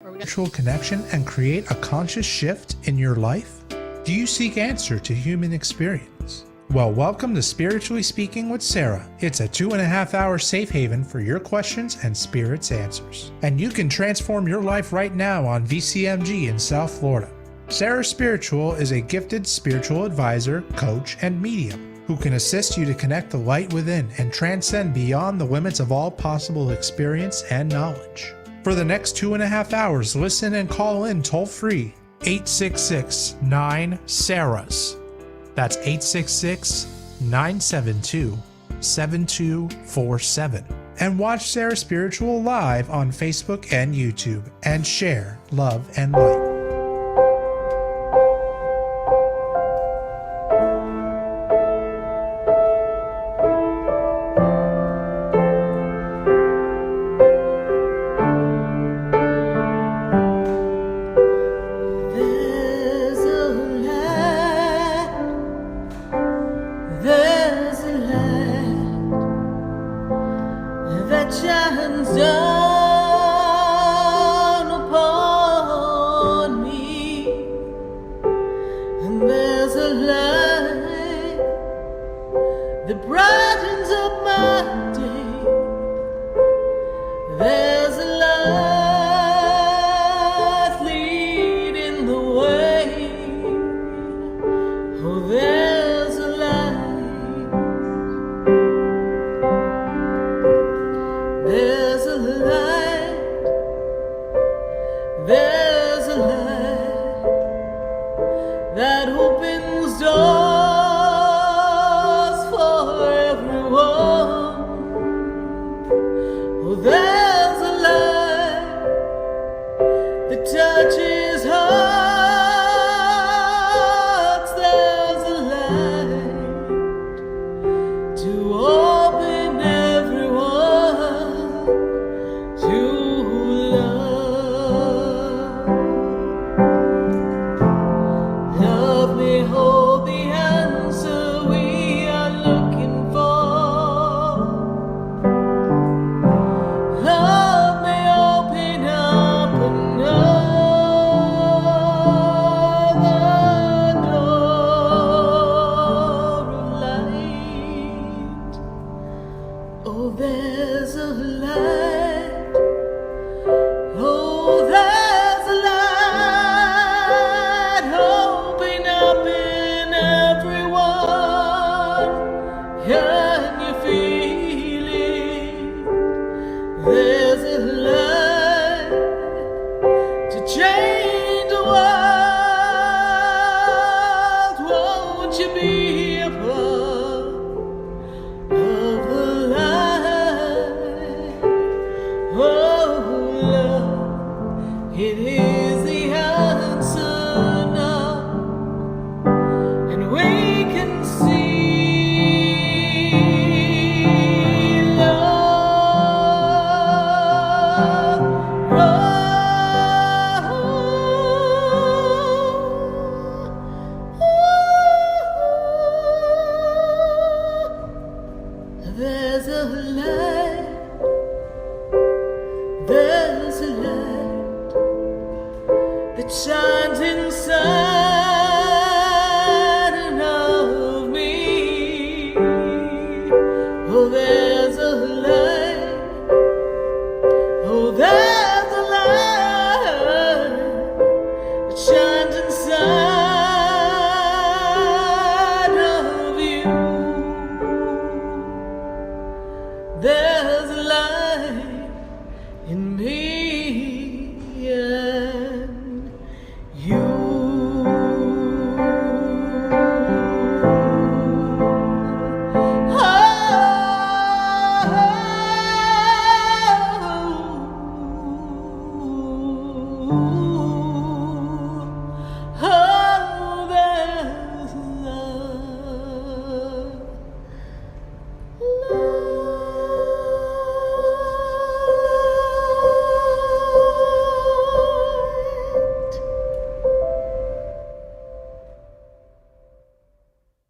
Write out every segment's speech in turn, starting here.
Spiritual connection and create a conscious shift in your life? Do you seek answer to human experience? Well, welcome to Spiritually Speaking with Sarah. It's a 2.5-hour safe haven for your questions and Spirit's answers. And you can transform your life right now on VCMG in South Florida. Sarah Spiritual is a gifted spiritual advisor, coach, and medium who can assist you to connect the light within and transcend beyond the limits of all possible experience and knowledge. For the next 2.5 hours, listen and call in toll-free 866-9-SARAHs. That's 866-972-7247. And watch Sarah Spiritual live on Facebook and YouTube and share love and light.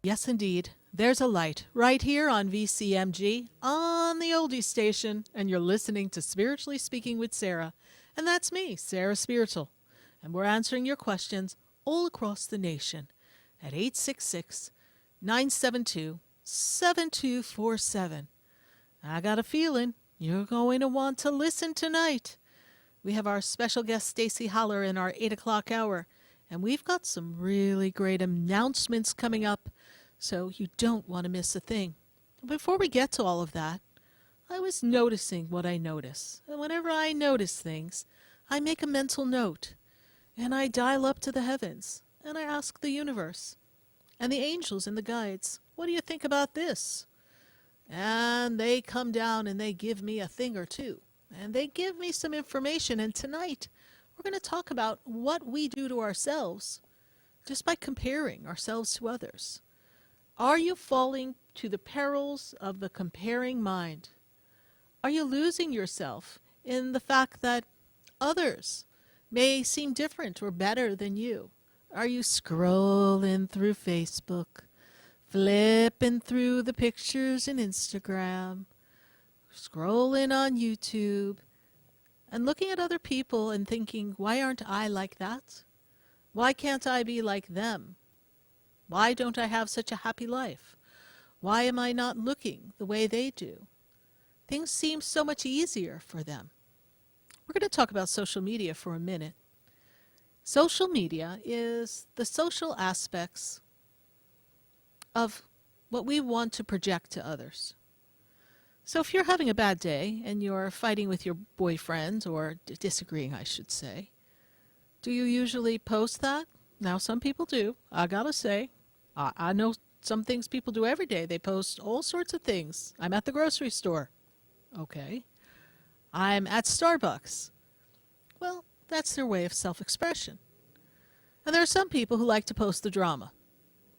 Yes, indeed. There's a light right here on VCMG on the oldie station, and you're listening to Spiritually Speaking with Sarah. And that's me, Sarah Spiritual. And we're answering your questions all across the nation at 866 972 7247. I got a feeling you're going to want to listen tonight. We have our special guest Stacy Holler in our 8 o'clock hour, and we've got some really great announcements coming up, so you don't want to miss a thing. Before we get to all of that, I was noticing what I notice. And whenever I notice things, I make a mental note, and I dial up to the heavens, and I ask the universe and the angels and the guides, what do you think about this? And they come down and they give me a thing or two. And they give me some information. And tonight, we're going to talk about what we do to ourselves just by comparing ourselves to others. Are you falling to the perils of the comparing mind? Are you losing yourself in the fact that others may seem different or better than you? Are you scrolling through Facebook, flipping through the pictures in Instagram, scrolling on YouTube, and looking at other people and thinking, why aren't I like that? Why can't I be like them? Why don't I have such a happy life? Why am I not looking the way they do? Things seem so much easier for them. We're going to talk about social media for a minute. Social media is the social aspects of what we want to project to others. So if you're having a bad day and you're fighting with your boyfriend, or disagreeing, I should say, do you usually post that? Now, some people do. I gotta say, I know some things people do every day. They post all sorts of things. I'm at the grocery store. Okay. I'm at Starbucks. Well, that's their way of self-expression. And there are some people who like to post the drama,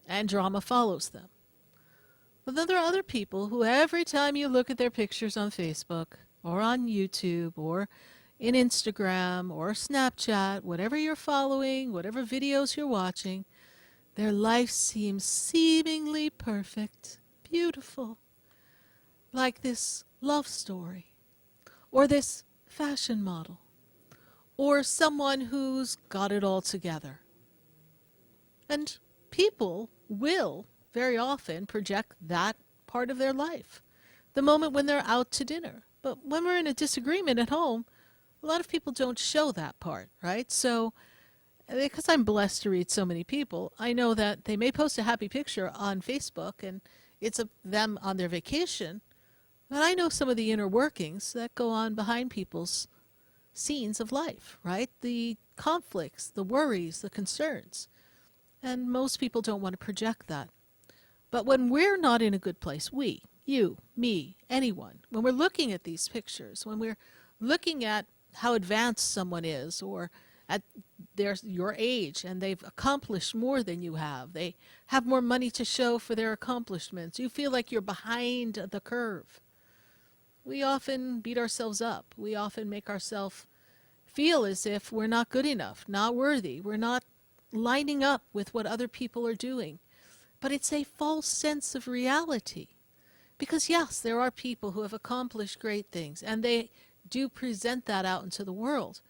and drama follows them. But then there are other people who every time you look at their pictures on Facebook or on YouTube or in Instagram or Snapchat, whatever you're following, whatever videos you're watching, their life seems seemingly perfect, beautiful, like this love story, or this fashion model, or someone who's got it all together. And people will very often project that part of their life, the moment when they're out to dinner. But when we're in a disagreement at home, a lot of people don't show that part, right? So because I'm blessed to read so many people, I know that they may post a happy picture on Facebook and it's of them on their vacation, but I know some of the inner workings that go on behind people's scenes of life, right? The conflicts, the worries, the concerns. And most people don't want to project that. But when we're not in a good place, we, you, me, anyone, when we're looking at these pictures, when we're looking at how advanced someone is, or at your age, and they've accomplished more than you have, they have more money to show for their accomplishments, you feel like you're behind the curve. We often beat ourselves up. We often make ourselves feel as if we're not good enough, not worthy, we're not lining up with what other people are doing. But it's a false sense of reality. Because yes, there are people who have accomplished great things, and they do present that out into the world.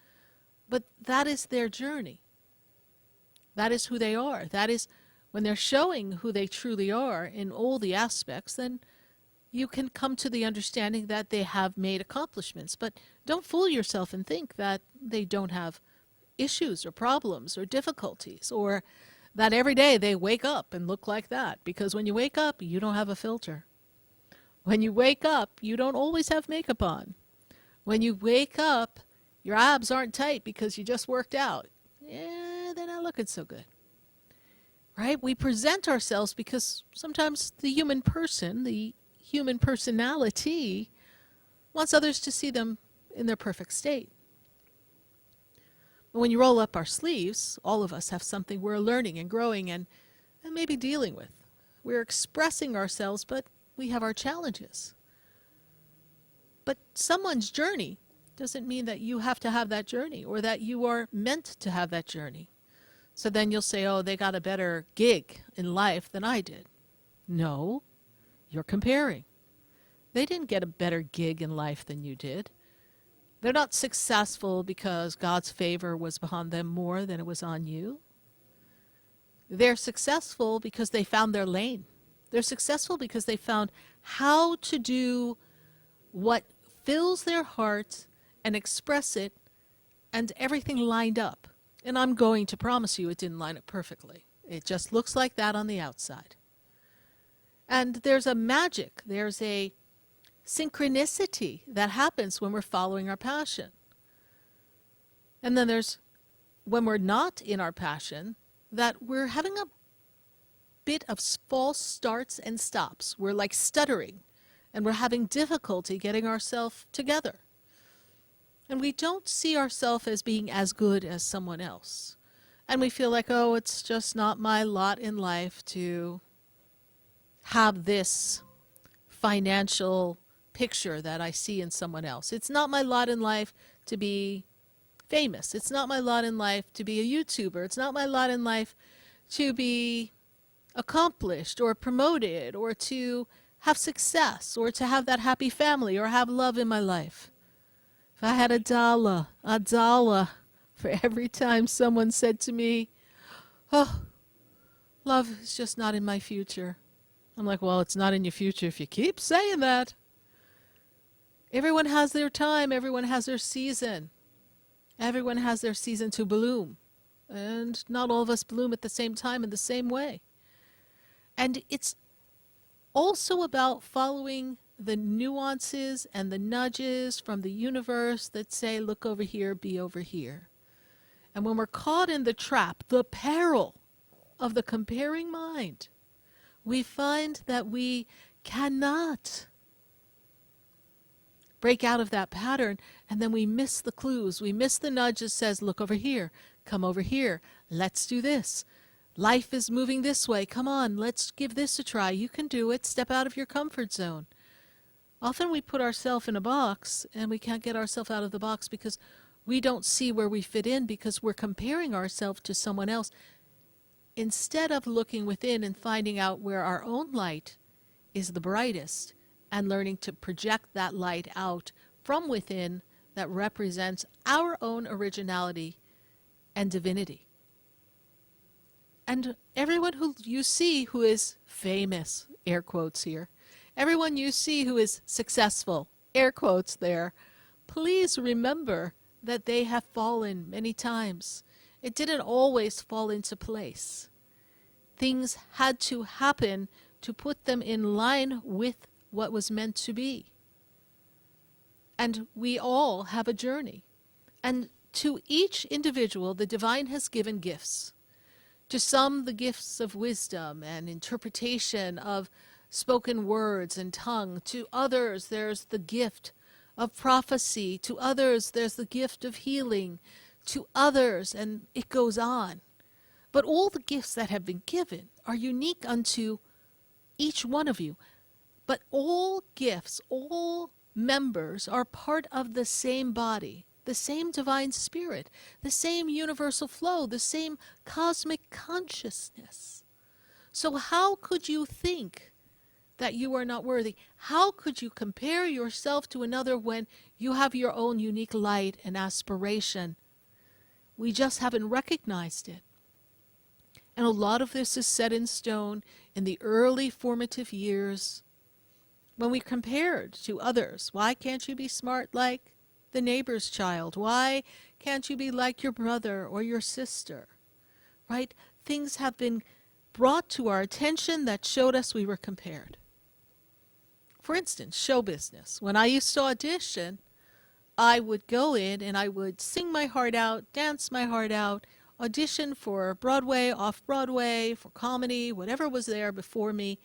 But that is their journey. That is who they are. That is, when they're showing who they truly are in all the aspects, then you can come to the understanding that they have made accomplishments. But don't fool yourself and think that they don't have issues or problems or difficulties, or that every day they wake up and look like that. Because when you wake up, you don't have a filter. When you wake up, you don't always have makeup on. When you wake up, your abs aren't tight because you just worked out. Yeah, they're not looking so good. Right? We present ourselves because sometimes the human person, the human personality, wants others to see them in their perfect state. But when you roll up our sleeves, all of us have something we're learning and growing and maybe dealing with. We're expressing ourselves, but we have our challenges. But someone's journey doesn't mean that you have to have that journey, or that you are meant to have that journey. So then you'll say, oh, they got a better gig in life than I did. No, you're comparing. They didn't get a better gig in life than you did. They're not successful because God's favor was upon them more than it was on you. They're successful because they found their lane. They're successful because they found how to do what fills their heart and express it, and everything lined up. And I'm going to promise you it didn't line up perfectly. It just looks like that on the outside. And there's a magic, there's a synchronicity that happens when we're following our passion. And then there's when we're not in our passion, that we're having a bit of false starts and stops. We're like stuttering, and we're having difficulty getting ourselves together. And we don't see ourselves as being as good as someone else. And we feel like, oh, it's just not my lot in life to have this financial picture that I see in someone else. It's not my lot in life to be famous. It's not my lot in life to be a YouTuber. It's not my lot in life to be accomplished or promoted or to have success or to have that happy family or have love in my life. If I had a dollar for every time someone said to me, oh, love is just not in my future. I'm like, well, it's not in your future if you keep saying that. Everyone has their time. Everyone has their season. Everyone has their season to bloom. And not all of us bloom at the same time in the same way. And it's also about following the nuances and the nudges from the universe that say, look over here, be over here. And when we're caught in the trap, the peril of the comparing mind, we find that we cannot break out of that pattern, and then we miss the clues. We miss the nudge that says, look over here, come over here, let's do this. Life is moving this way. Come on, let's give this a try. You can do it. Step out of your comfort zone. Often we put ourselves in a box, and we can't get ourselves out of the box because we don't see where we fit in because we're comparing ourselves to someone else instead of looking within and finding out where our own light is the brightest and learning to project that light out from within that represents our own originality and divinity. And everyone who you see who is famous, air quotes here, everyone you see who is successful, air quotes there, please remember that they have fallen many times. It didn't always fall into place. Things had to happen to put them in line with what was meant to be. And we all have a journey. And to each individual, the divine has given gifts. To some, the gifts of wisdom and interpretation of spoken words and tongue. To others, there's the gift of prophecy. To others, there's the gift of healing. To others, and it goes on. But all the gifts that have been given are unique unto each one of you. But all gifts, all members are part of the same body, the same divine spirit, the same universal flow, the same cosmic consciousness. So how could you think that you are not worthy? How could you compare yourself to another when you have your own unique light and aspiration? We just haven't recognized it. And a lot of this is set in stone in the early formative years when we compared to others. Why can't you be smart like the neighbor's child? Why can't you be like your brother or your sister? Right? Things have been brought to our attention that showed us we were compared. For instance, show business. When I used to audition, I would go in and I would sing my heart out, dance my heart out, audition for Broadway, off-Broadway, for comedy, whatever was there before me,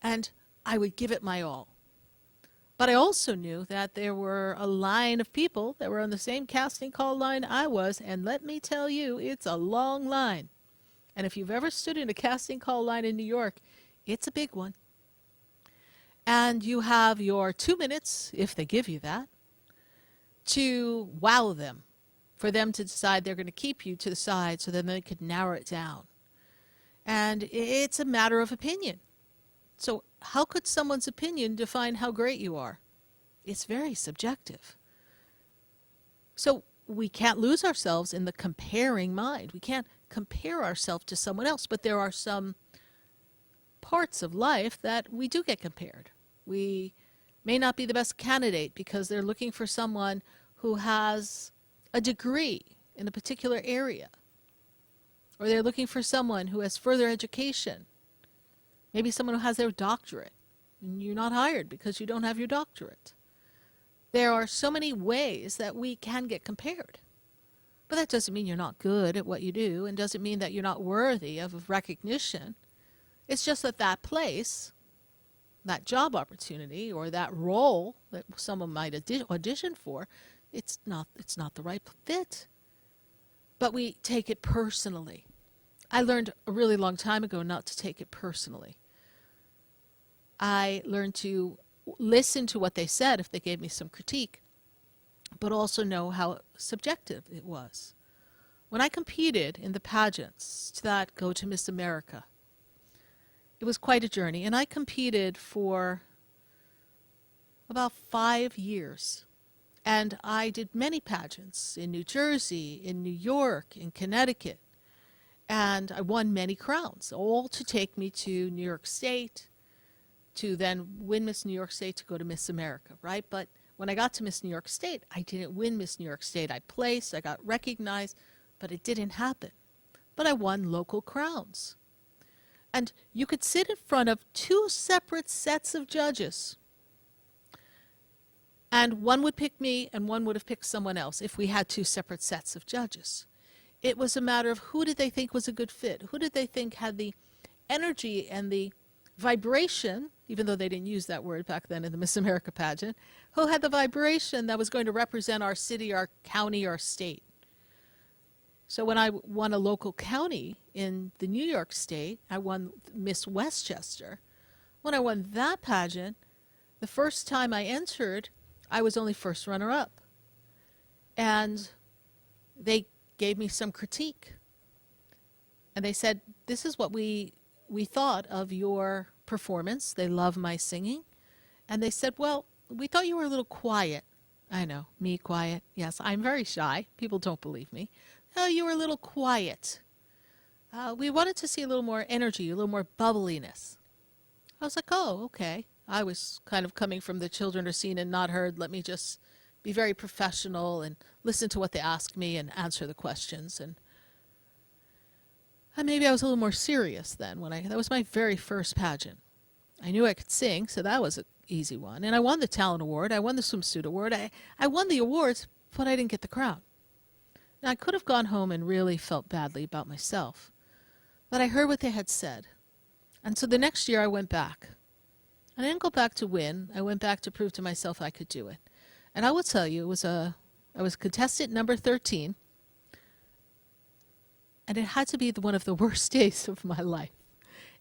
and I would give it my all. But I also knew that there were a line of people that were on the same casting call line I was, and let me tell you, it's a long line. And if you've ever stood in a casting call line in New York, it's a big one. And you have your 2 minutes, if they give you that, to wow them, for them to decide they're going to keep you to the side so then they could narrow it down. And it's a matter of opinion. So how could someone's opinion define how great you are? It's very subjective. So we can't lose ourselves in the comparing mind. We can't compare ourselves to someone else, but there are some parts of life that we do get compared. We may not be the best candidate because they're looking for someone who has a degree in a particular area, or they're looking for someone who has further education, maybe someone who has their doctorate, and you're not hired because you don't have your doctorate. There are so many ways that we can get compared. But that doesn't mean you're not good at what you do, and doesn't mean that you're not worthy of recognition. It's just that that place, that job opportunity, or that role that someone might audition for, it's not the right fit. But we take it personally. I learned a really long time ago not to take it personally. I learned to listen to what they said if they gave me some critique, but also know how subjective it was. When I competed in the pageants that go to Miss America, it was quite a journey, and I competed for about 5 years. And I did many pageants in New Jersey, in New York, in Connecticut, and I won many crowns, all to take me to New York State, to then win Miss New York State, to go to Miss America, right? But when I got to Miss New York State, I didn't win Miss New York State. I placed, I got recognized, but it didn't happen. But I won local crowns. And you could sit in front of 2 separate sets of judges, and one would pick me and one would have picked someone else if we had 2 separate sets of judges. It was a matter of who did they think was a good fit? Who did they think had the energy and the vibration, even though they didn't use that word back then in the Miss America pageant, who had the vibration that was going to represent our city, our county, our state? So when I won a local county in the New York State, I won Miss Westchester. When I won that pageant, the first time I entered, I was only first runner-up. And they gave me some critique. And they said, this is what we thought of your performance. They love my singing. And they said, well, we thought you were a little quiet. I know, me quiet. Yes, I'm very shy. People don't believe me. Oh, you were a little quiet. We wanted to see a little more energy, a little more bubbliness. I was like, oh, okay. I was kind of coming from the children are seen and not heard. Let me just be very professional and listen to what they ask me and answer the questions. And maybe I was a little more serious then that was my very first pageant. I knew I could sing, so that was an easy one. And I won the talent award. I won the swimsuit award. I won the awards, but I didn't get the crown. Now, I could have gone home and really felt badly about myself, but I heard what they had said. And so the next year I went back. I didn't go back to win. I went back to prove to myself I could do it. And I will tell you, I was contestant number 13, and it had to be one of the worst days of my life.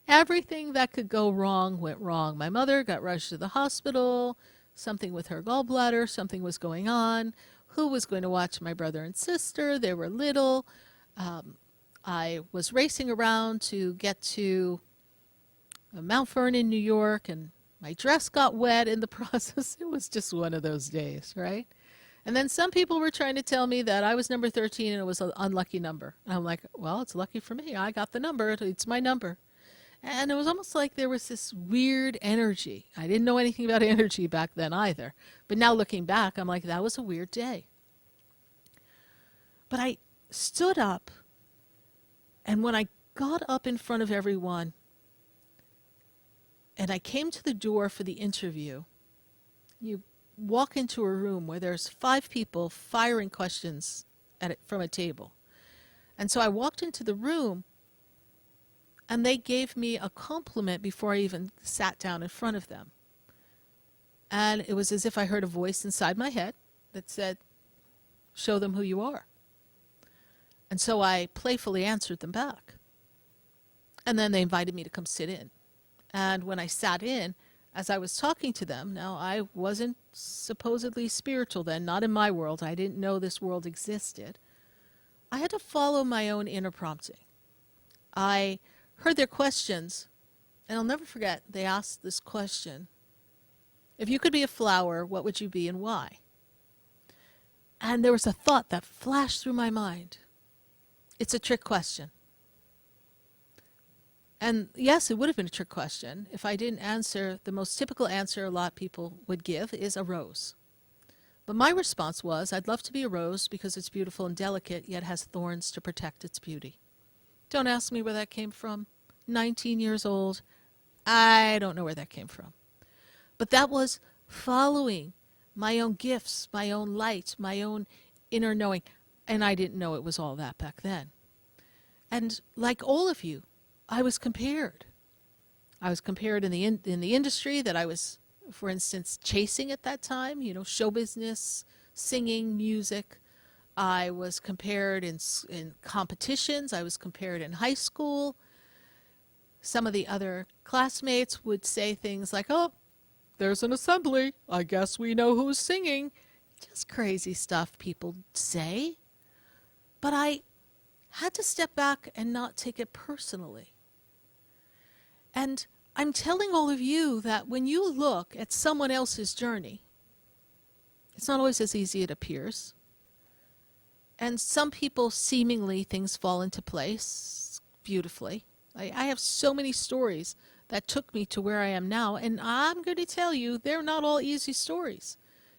Everything that could go wrong went wrong. My mother got rushed to the hospital, something with her gallbladder, something was going on. Who was going to watch my brother and sister? They were little. I was racing around to get to Mount Vernon, New York, and my dress got wet in the process. It was just one of those days, right? And then some people were trying to tell me that I was number 13 and it was an unlucky number. And I'm like, well, it's lucky for me. I got the number. It's my number. And it was almost like there was this weird energy. I didn't know anything about energy back then either. But now looking back, I'm like, that was a weird day. But I stood up, and when I got up in front of everyone, and I came to the door for the interview, you walk into a room where there's 5 people firing questions from a table. And so I walked into the room, and they gave me a compliment before I even sat down in front of them. And it was as if I heard a voice inside my head that said, show them who you are. And so I playfully answered them back. And then they invited me to come sit in. And when I sat in, as I was talking to them, now I wasn't supposedly spiritual then, not in my world. I didn't know this world existed. I had to follow my own inner prompting. I heard their questions, and I'll never forget, they asked this question: if you could be a flower, what would you be and why? And there was a thought that flashed through my mind. It's a trick question. And yes, it would have been a trick question if I didn't answer the most typical answer a lot of people would give is a rose. But my response was, I'd love to be a rose because it's beautiful and delicate, yet has thorns to protect its beauty. Don't ask me where that came from. 19 years old. I don't know where that came from. But that was following my own gifts, my own light, my own inner knowing. And I didn't know it was all that back then. And like all of you, I was compared. I was compared in the industry that I was, for instance, chasing at that time, show business, singing, music. I was compared in competitions. I was compared in high school. Some of the other classmates would say things like, oh, there's an assembly. I guess we know who's singing. Just crazy stuff people say. But I had to step back and not take it personally. And I'm telling all of you that when you look at someone else's journey, it's not always as easy as it appears. And some people, seemingly, things fall into place beautifully. I have so many stories that took me to where I am now, and I'm going to tell you, they're not all easy stories.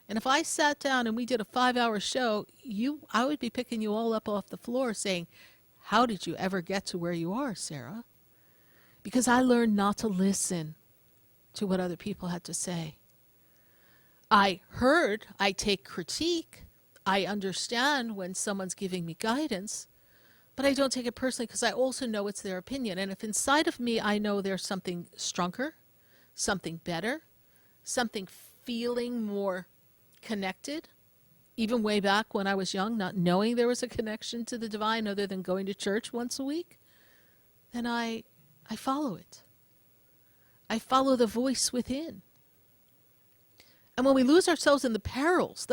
And if I sat down and we did a 5-hour show, I would be picking you all up off the floor saying, how did you ever get to where you are, Sarah? Because I learned not to listen to what other people had to say. I take critique, I understand when someone's giving me guidance, but I don't take it personally because I also know it's their opinion. And if inside of me I know there's something stronger, something better, something feeling more connected, even way back when I was young, not knowing there was a connection to the divine other than going to church once a week, then I follow it. I follow the voice within. And when we lose ourselves in the perils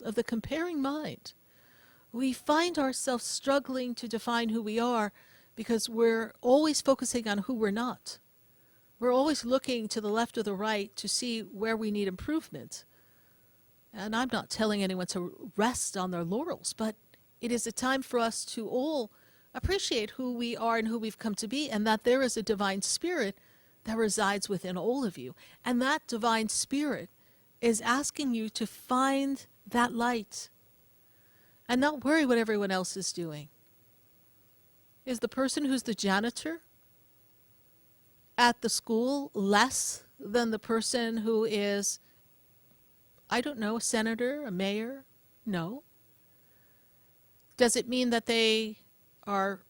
of the comparing mind, we find ourselves struggling to define who we are because we're always focusing on who we're not. We're always looking to the left or the right to see where we need improvement. And I'm not telling anyone to rest on their laurels, but it is a time for us to all appreciate who we are and who we've come to be, and that there is a divine spirit that resides within all of you. And that divine spirit is asking you to find that light and not worry what everyone else is doing. Is the person who's the janitor at the school less than the person who is, I don't know, a senator, a mayor? No. Does it mean that they are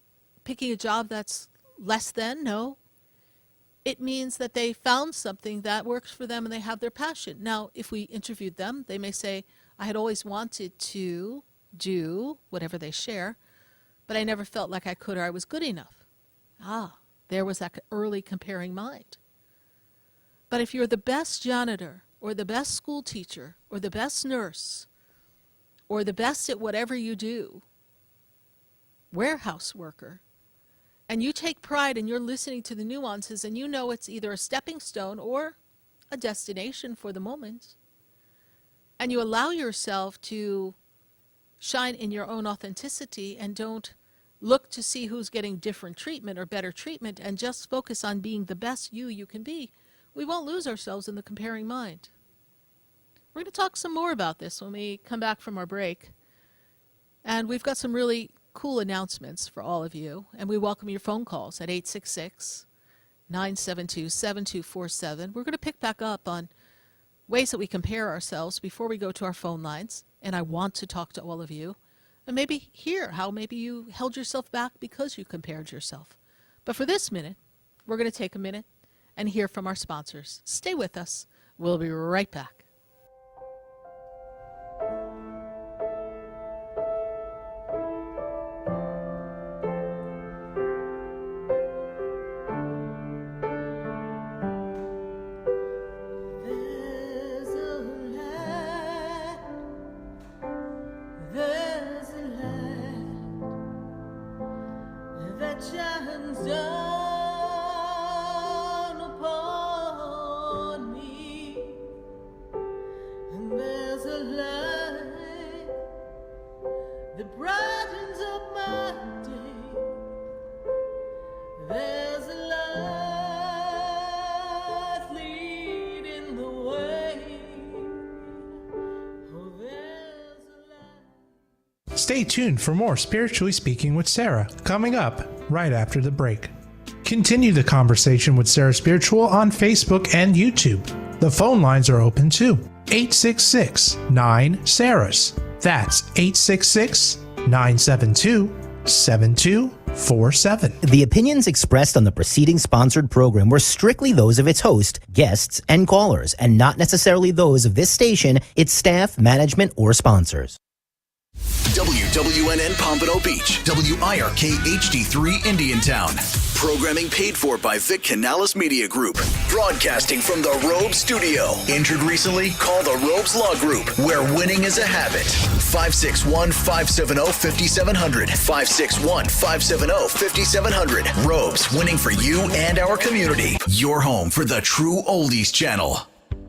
picking a job that's less than? No. It means that they found something that works for them and they have their passion. Now, if we interviewed them, they may say, I had always wanted to do whatever they share, but I never felt like I could or I was good enough. There was that early comparing mind. But if you're the best janitor or the best school teacher or the best nurse or the best at whatever you do, warehouse worker, and you take pride and you're listening to the nuances and you know it's either a stepping stone or a destination for the moment, and you allow yourself to shine in your own authenticity and don't look to see who's getting different treatment or better treatment and just focus on being the best you can be, we won't lose ourselves in the comparing mind. We're going to talk some more about this when we come back from our break. And we've got some really cool announcements for all of you. And we welcome your phone calls at 866-972-7247. We're going to pick back up on ways that we compare ourselves before we go to our phone lines. And I want to talk to all of you and maybe hear how maybe you held yourself back because you compared yourself. But for this minute, we're going to take a minute and hear from our sponsors. Stay with us. We'll be right back. Shines down upon me, and there's a light Stay tuned for more Spiritually Speaking with Sarah, coming up right after the break. Continue the conversation with Sarah Spiritual on Facebook and YouTube. The phone lines are open too. 866-9-SARAHS. That's 866-972-7247. The opinions expressed on the preceding sponsored program were strictly those of its host, guests, and callers, and not necessarily those of this station, its staff, management, or sponsors. WWNN Pompano Beach, WIRK HD3 Indiantown. Programming paid for by Vic Canales Media Group. Broadcasting from the Robe Studio. Injured recently? Call the Robes Law Group, where winning is a habit. 561-570-5700. 561-570-5700. Robes, winning for you and our community. Your home for the True Oldies channel.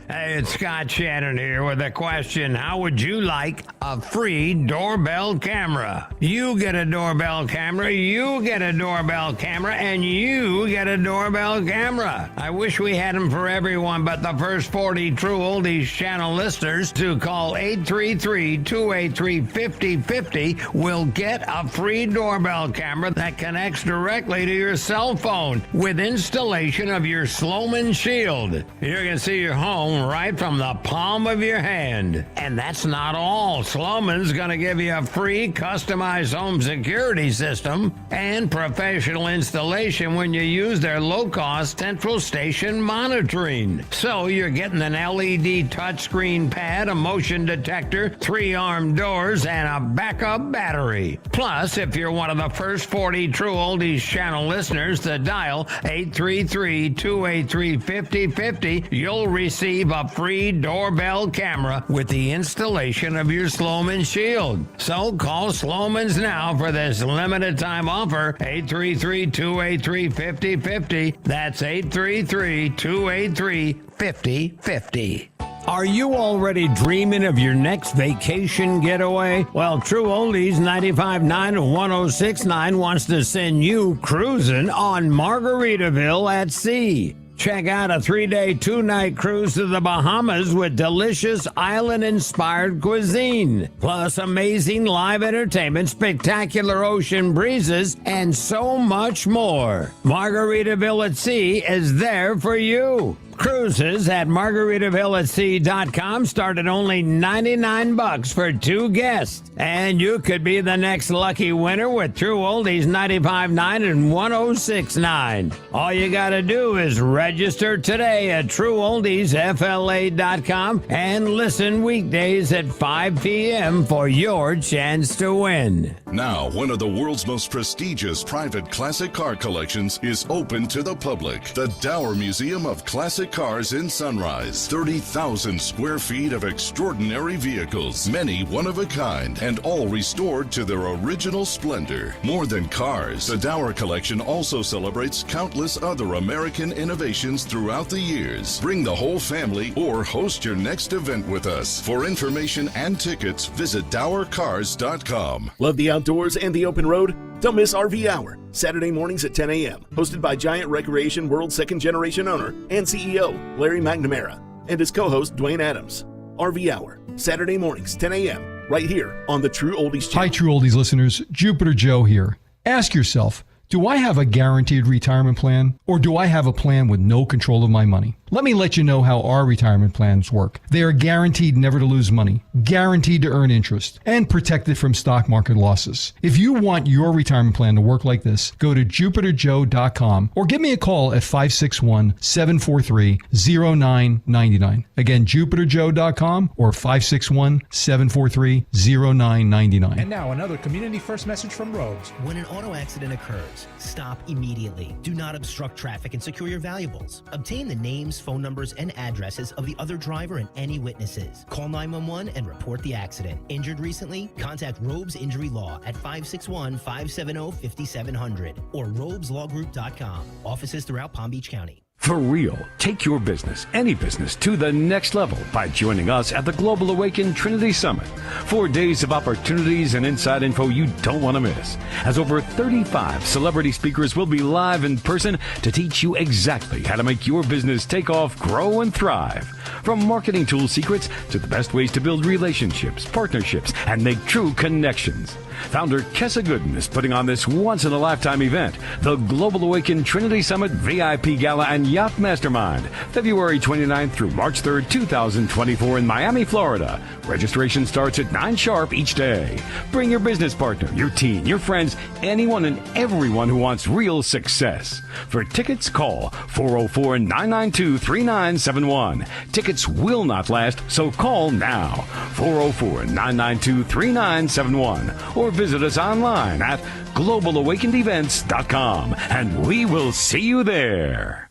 Hey, it's Scott Shannon here with a question. How would you like a free doorbell camera? You get a doorbell camera, you get a doorbell camera, and you get a doorbell camera. I wish we had them for everyone, but the first 40 True Oldies channel listeners to call 833-283-5050 will get a free doorbell camera that connects directly to your cell phone with installation of your Sloman Shield. You're going to see your home right from the palm of your hand. And that's not all. Sloman's going to give you a free customized home security system and professional installation when you use their low-cost central station monitoring. So you're getting an LED touchscreen pad, a motion detector, 3-arm doors, and a backup battery. Plus, if you're one of the first 40 True Oldies channel listeners to dial 833-283-5050, you'll receive a free doorbell camera with the installation of your Sloman Shield. So call Sloman's now for this limited time offer, 833-283-5050. That's 833-283-5050. Are you already dreaming of your next vacation getaway? Well, True Oldies 95.9 and 106.9 wants to send you cruising on Margaritaville at Sea. Check out a 3-day, 2-night cruise to the Bahamas with delicious island-inspired cuisine, plus amazing live entertainment, spectacular ocean breezes, and so much more. Margaritaville at Sea is there for you. Cruises at margaritavillatsea.com start at only $99 for 2 guests. And you could be the next lucky winner with True Oldies 95.9 and 106.9. All you got to do is register today at TrueOldiesFLA.com and listen weekdays at 5 p.m. for your chance to win. Now, one of the world's most prestigious private classic car collections is open to the public. The Dower Museum of Classic Cars in Sunrise. 30,000 square feet of extraordinary vehicles, many one of a kind, and all restored to their original splendor. More than cars, the Dower collection also celebrates countless other American innovations throughout the years. Bring the whole family or host your next event with us. For information and tickets, visit DowerCars.com. Love the outdoors and the open road? Don't miss RV Hour, Saturday mornings at 10 a.m., hosted by Giant Recreation World second-generation owner and CEO Larry McNamara and his co-host Dwayne Adams. RV Hour, Saturday mornings, 10 a.m., right here on the True Oldies channel. Hi, True Oldies listeners. Jupiter Joe here. Ask yourself, do I have a guaranteed retirement plan, or do I have a plan with no control of my money? Let me let you know how our retirement plans work. They are guaranteed never to lose money, guaranteed to earn interest, and protected from stock market losses. If you want your retirement plan to work like this, go to jupiterjoe.com or give me a call at 561-743-0999. Again, jupiterjoe.com or 561-743-0999. And now another community first message from Robes. When an auto accident occurs, stop immediately. Do not obstruct traffic and secure your valuables. Obtain the names, phone numbers, and addresses of the other driver and any witnesses. Call 911 and report the accident. Injured recently? Contact Robes Injury Law at 561-570-5700 or robeslawgroup.com. Offices throughout Palm Beach County. For real, take your business, any business, to the next level by joining us at the Global Awaken Trinity Summit. 4 days of opportunities and inside info you don't want to miss, as over 35 celebrity speakers will be live in person to teach you exactly how to make your business take off, grow, and thrive. From marketing tool secrets to the best ways to build relationships, partnerships, and make true connections. Founder Kessa Gooden is putting on this once-in-a-lifetime event, the Global Awaken Trinity Summit VIP Gala and Yacht Mastermind, February 29th through March 3rd, 2024 in Miami, Florida. Registration starts at 9 sharp each day. Bring your business partner, your team, your friends, anyone and everyone who wants real success. For tickets, call 404-992-3971. Tickets will not last, so call now. 404-992-3971. Or visit us online at globalawakenedevents.com, and we will see you there.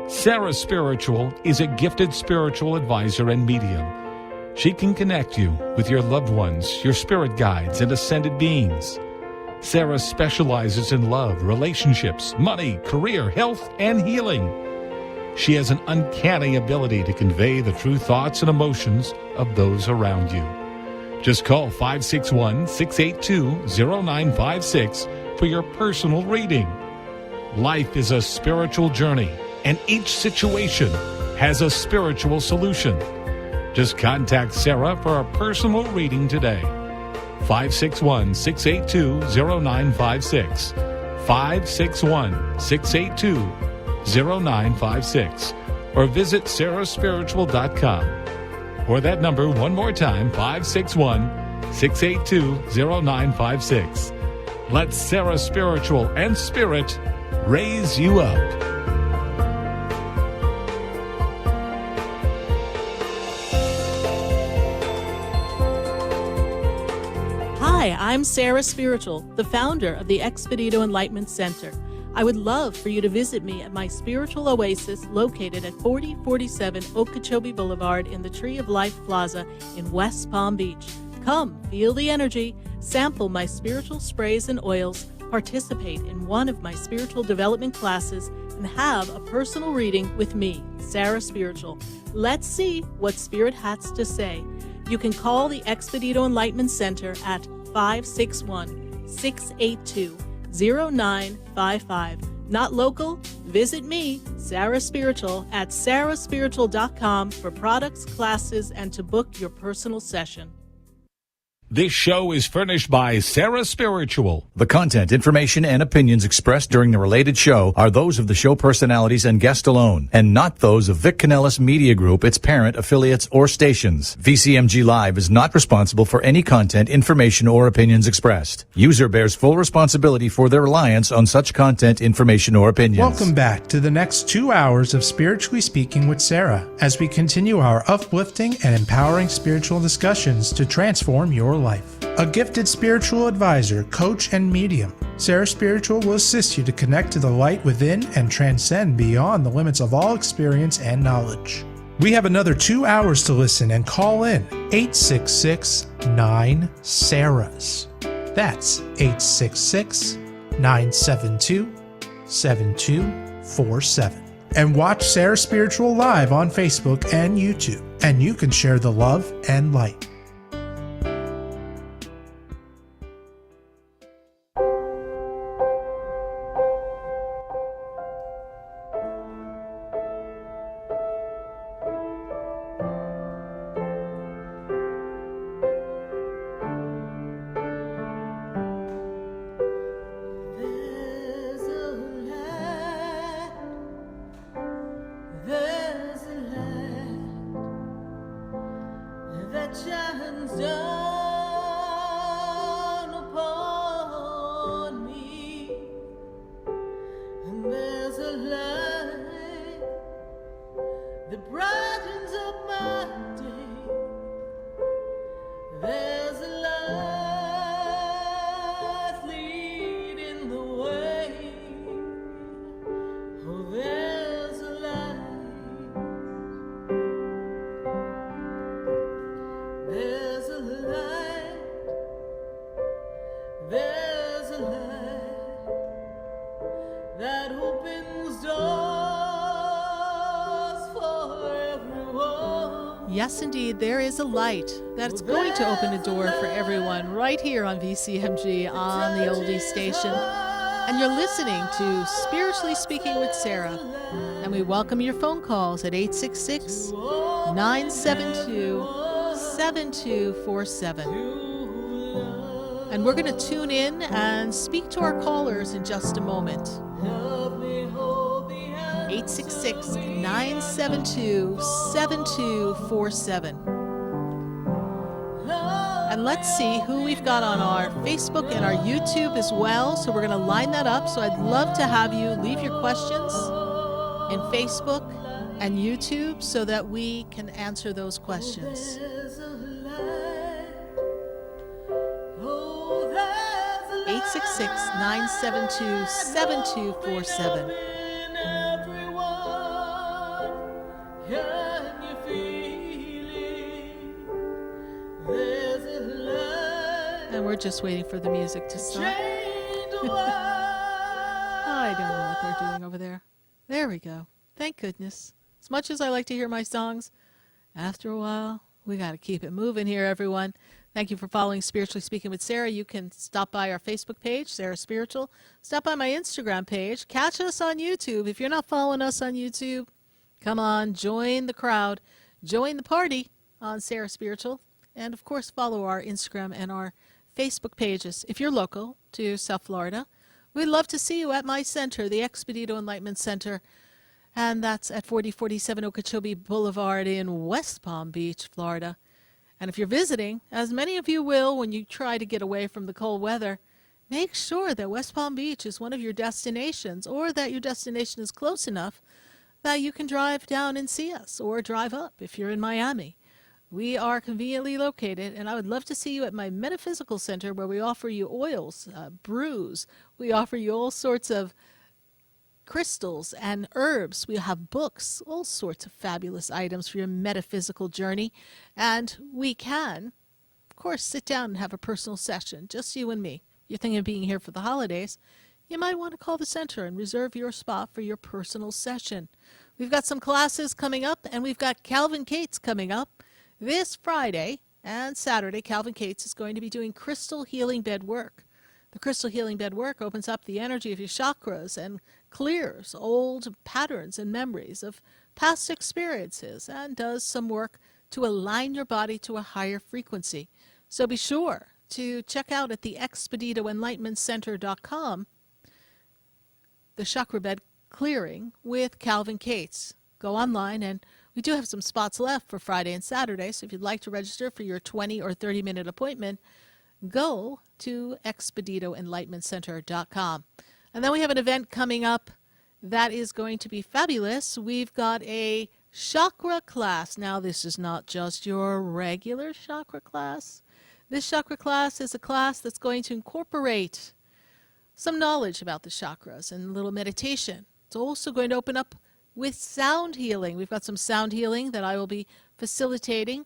Sarah Spiritual is a gifted spiritual advisor and medium. She can connect you with your loved ones, your spirit guides, and ascended beings. Sarah specializes in love, relationships, money, career, health, and healing. She has an uncanny ability to convey the true thoughts and emotions of those around you. Just call 561-682-0956 for your personal reading. Life is a spiritual journey, and each situation has a spiritual solution. Just contact Sarah for a personal reading today. 561-682-0956. 561-682-0956. Or visit sarahspiritual.com. Or that number one more time, 561-682-0956. Let Sarah Spiritual and Spirit raise you up. Hi, I'm Sarah Spiritual, the founder of the Expedito Enlightenment Center. I would love for you to visit me at my spiritual oasis located at 4047 Okeechobee Boulevard in the Tree of Life Plaza in West Palm Beach. Come, feel the energy, sample my spiritual sprays and oils, participate in one of my spiritual development classes, and have a personal reading with me, Sarah Spiritual. Let's see what Spirit has to say. You can call the Expedito Enlightenment Center at 561-682-0955. Not local? Visit me, Sarah Spiritual, at sarahspiritual.com for products, classes, and to book your personal session. This show is furnished by Sarah Spiritual. The content, information, and opinions expressed during the related show are those of the show personalities and guest alone, and not those of Vic Canellis Media Group, its parent, affiliates, or stations. VCMG Live is not responsible for any content, information, or opinions expressed. User bears full responsibility for their reliance on such content, information, or opinions. Welcome back to the next 2 hours of Spiritually Speaking with Sarah, as we continue our uplifting and empowering spiritual discussions to transform your life. A gifted spiritual advisor, coach, and medium, Sarah Spiritual will assist you to connect to the light within and transcend beyond the limits of all experience and knowledge. We have another 2 hours to listen and call in 866-9-SARAHs. That's 866-972-7247. And watch Sarah Spiritual live on Facebook and YouTube, and you can share the love and light. There's a light that shines down upon me, and there's a light that brightens up my day. There's a light leading the way. Oh, there's a light. There's a light, there's a light, Yes, indeed, there is a light that's going to open a door for everyone right here on VCMG on the Oldie Station. And you're listening to Spiritually Speaking with Sarah. And we welcome your phone calls at 866-972-7247. And we're going to tune in and speak to our callers in just a moment. 866-972-7247. And let's see who we've got on our Facebook and our YouTube as well. So we're going to line that up. So I'd love to have you leave your questions in Facebook and YouTube so that we can answer those questions. 866-972-7247. And we're just waiting for the music to stop. I don't know what they're doing over there. There we go. Thank goodness. As much as I like to hear my songs, after a while, we got to keep it moving here, everyone. Thank you for following Spiritually Speaking with Sarah. You can stop by our Facebook page, Sarah Spiritual. Stop by my Instagram page. Catch us on YouTube. If you're not following us on YouTube, come on, join the crowd. Join the party on Sarah Spiritual. And, of course, follow our Instagram and our Facebook pages. If you're local to South Florida, we'd love to see you at my center, the Expedito Enlightenment Center. And that's at 4047 Okeechobee Boulevard in West Palm Beach, Florida. And if you're visiting, as many of you will when you try to get away from the cold weather, make sure that West Palm Beach is one of your destinations, or that your destination is close enough that you can drive down and see us, or drive up if you're in Miami. We are conveniently located, and I would love to see you at my metaphysical center where we offer you oils, brews. We offer you all sorts of crystals and herbs. We have books, all sorts of fabulous items for your metaphysical journey. And we can, of course, sit down and have a personal session, just you and me. You're thinking of being here for the holidays, you might want to call the center and reserve your spot for your personal session. We've got some classes coming up, and we've got Calvin Cates coming up this Friday and Saturday. Calvin Cates is going to be doing crystal healing bed work. The crystal healing bed work opens up the energy of your chakras and clears old patterns and memories of past experiences, and does some work to align your body to a higher frequency. So be sure to check out at the ExpeditoEnlightenmentCenter.com the chakra bed clearing with Calvin Cates. Go online, and we do have some spots left for Friday and Saturday, so if you'd like to register for your 20 or 30-minute appointment, go to ExpeditoEnlightenmentCenter.com. And then we have an event coming up that is going to be fabulous. We've got a chakra class. Now, this is not just your regular chakra class. This chakra class is a class that's going to incorporate some knowledge about the chakras and a little meditation. It's also going to open up with sound healing. We've got some sound healing that I will be facilitating.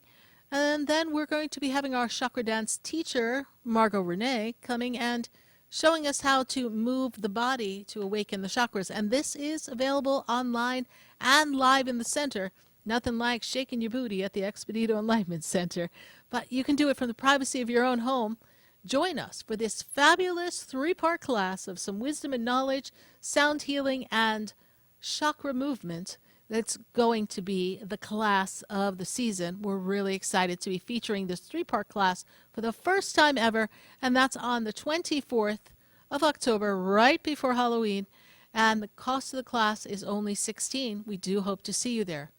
And then we're going to be having our chakra dance teacher, Margot Renee, coming and showing us how to move the body to awaken the chakras. And this is available online and live in the center. Nothing like shaking your booty at the Expedito Enlightenment Center. But you can do it from the privacy of your own home. Join us for this fabulous 3-part class of some wisdom and knowledge, sound healing, and chakra movement. That's going to be the class of the season. We're really excited to be featuring this 3-part class for the first time ever, and that's on the 24th of October, right before Halloween, and the cost of the class is only $16. We do hope to see you there.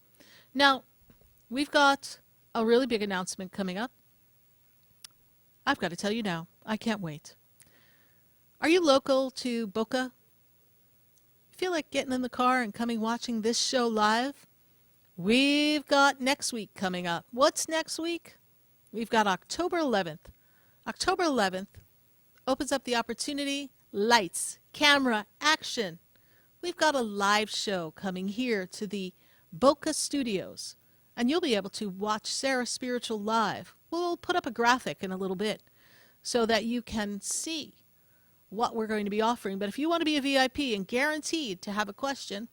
Now, we've got a really big announcement coming up. I've got to tell you now. I can't wait. Are you local to Boca? Feel like getting in the car and coming watching this show live? We've got next week coming up. What's next week? We've got October 11th. October 11th opens up the opportunity, lights, camera, action. We've got a live show coming here to the Boca Studios, and you'll be able to watch Sarah Spiritual live. We'll put up a graphic in a little bit so that you can see what we're going to be offering. But if you want to be a VIP and guaranteed to have a question,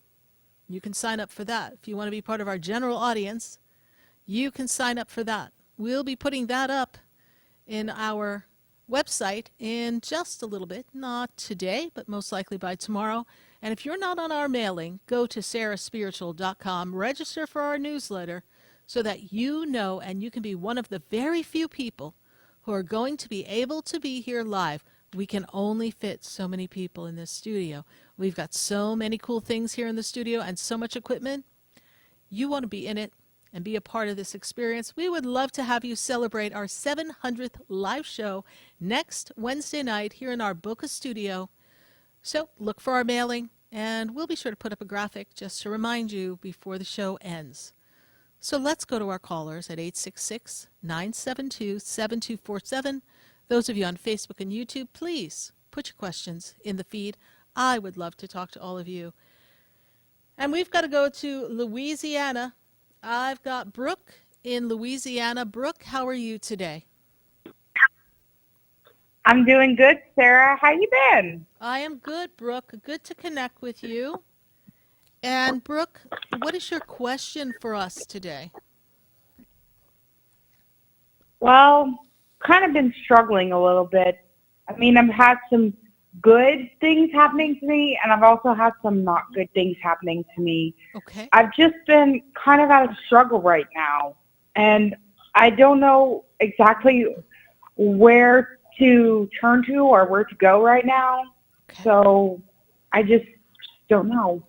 you can sign up for that. If you want to be part of our general audience, you can sign up for that. We'll be putting that up in our website in just a little bit, not today, but most likely by tomorrow. And if you're not on our mailing, go to sarahspiritual.com, register for our newsletter so that you know and you can be one of the very few people who are going to be able to be here live. We can only fit so many people in this studio. We've got so many cool things here in the studio and so much equipment. You want to be in it and be a part of this experience. We would love to have you celebrate our 700th live show next Wednesday night here in our Boca studio. So look for our mailing, and we'll be sure to put up a graphic just to remind you before the show ends. So let's go to our callers at 866-972-7247. Those of you on Facebook and YouTube, please put your questions in the feed. I would love to talk to all of you. And we've got to go to Louisiana. I've got Brooke in Louisiana. Brooke, how are you today? I'm doing good, Sarah. How you been? I am good, Brooke. Good to connect with you. And Brooke, what is your question for us today? Well, kind of been struggling a little bit. I mean, I've had some good things happening to me, and I've also had some not good things happening to me. Okay. I've just been kind of at a struggle right now, and I don't know exactly where to turn to or where to go right now. Okay. So I just don't know.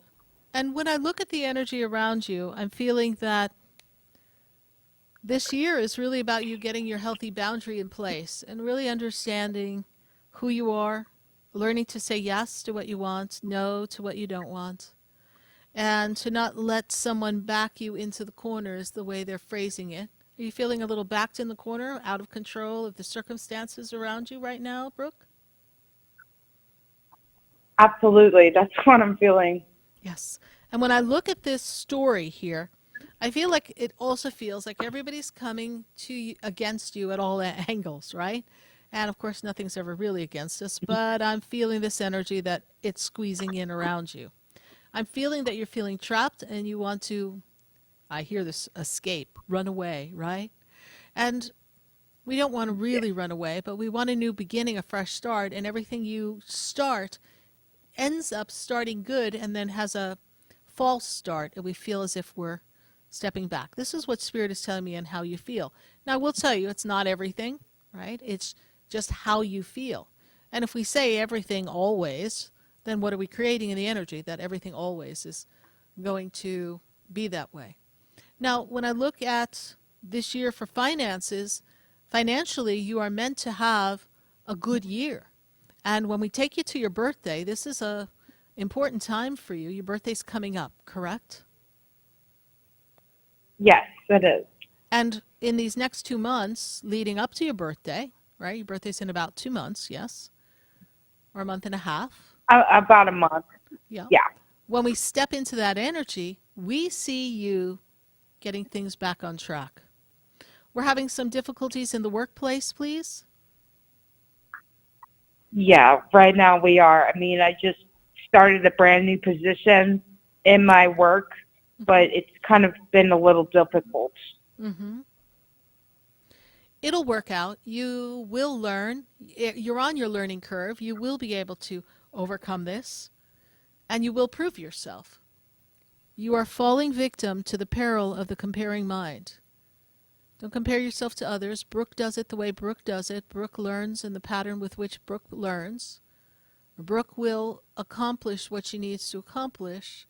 And when I look at the energy around you, I'm feeling that this year is really about you getting your healthy boundary in place and really understanding who you are, learning to say yes to what you want, no to what you don't want, and to not let someone back you into the corners the way they're phrasing it. Are you feeling a little backed in the corner, out of control of the circumstances around you right now, Brooke? Absolutely. That's what I'm feeling. Yes. And when I look at this story here, I feel like it also feels like everybody's coming to you, against you at all angles, right? And of course, nothing's ever really against us, but I'm feeling this energy that it's squeezing in around you. I'm feeling that you're feeling trapped and you want to, I hear this, escape, run away, right? And we don't want to really run away, but we want a new beginning, a fresh start, and everything you start ends up starting good and then has a false start, and we feel as if we're stepping back. This is what Spirit is telling me and how you feel. Now, I will tell you, it's not everything, right? It's just how you feel. And if we say everything always, then what are we creating in the energy? That everything always is going to be that way. Now, when I look at this year for finances, financially, you are meant to have a good year. And when we take you to your birthday, this is a important time for you. Your birthday's coming up, correct? Yes, it is. And in these next 2 months leading up to your birthday, right? Your birthday's in about 2 months, yes? Or a month and a half? About a month. Yeah. Yeah. When we step into that energy, we see you getting things back on track. We're having some difficulties in the workplace, please? Yeah, right now we are. I mean, I just started a brand new position in my work, but it's kind of been a little difficult. Mm-hmm. It'll work out. You will learn. You're on your learning curve. You will be able to overcome this, and you will prove yourself. You are falling victim to the peril of the comparing mind. Don't compare yourself to others. Brooke does it the way Brooke does it. Brooke learns in the pattern with which Brooke learns. Brooke will accomplish what she needs to accomplish.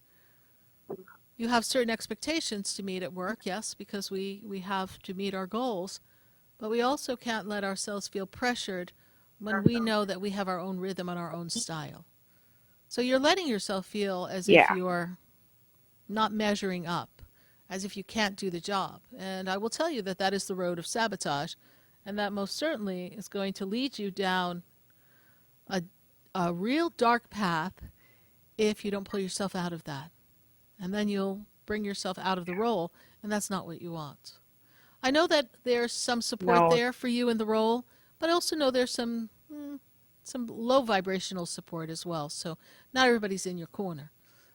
You have certain expectations to meet at work, yes, because we have to meet our goals. But we also can't let ourselves feel pressured when we know that we have our own rhythm and our own style. So you're letting yourself feel as if you're not measuring up, as if you can't do the job. And I will tell you that that is the road of sabotage, and that most certainly is going to lead you down a real dark path if you don't pull yourself out of that. And then you'll bring yourself out of the role, and that's not what you want. I know that there's some support there for you in the role, but I also know there's some low vibrational support as well. So not everybody's in your corner.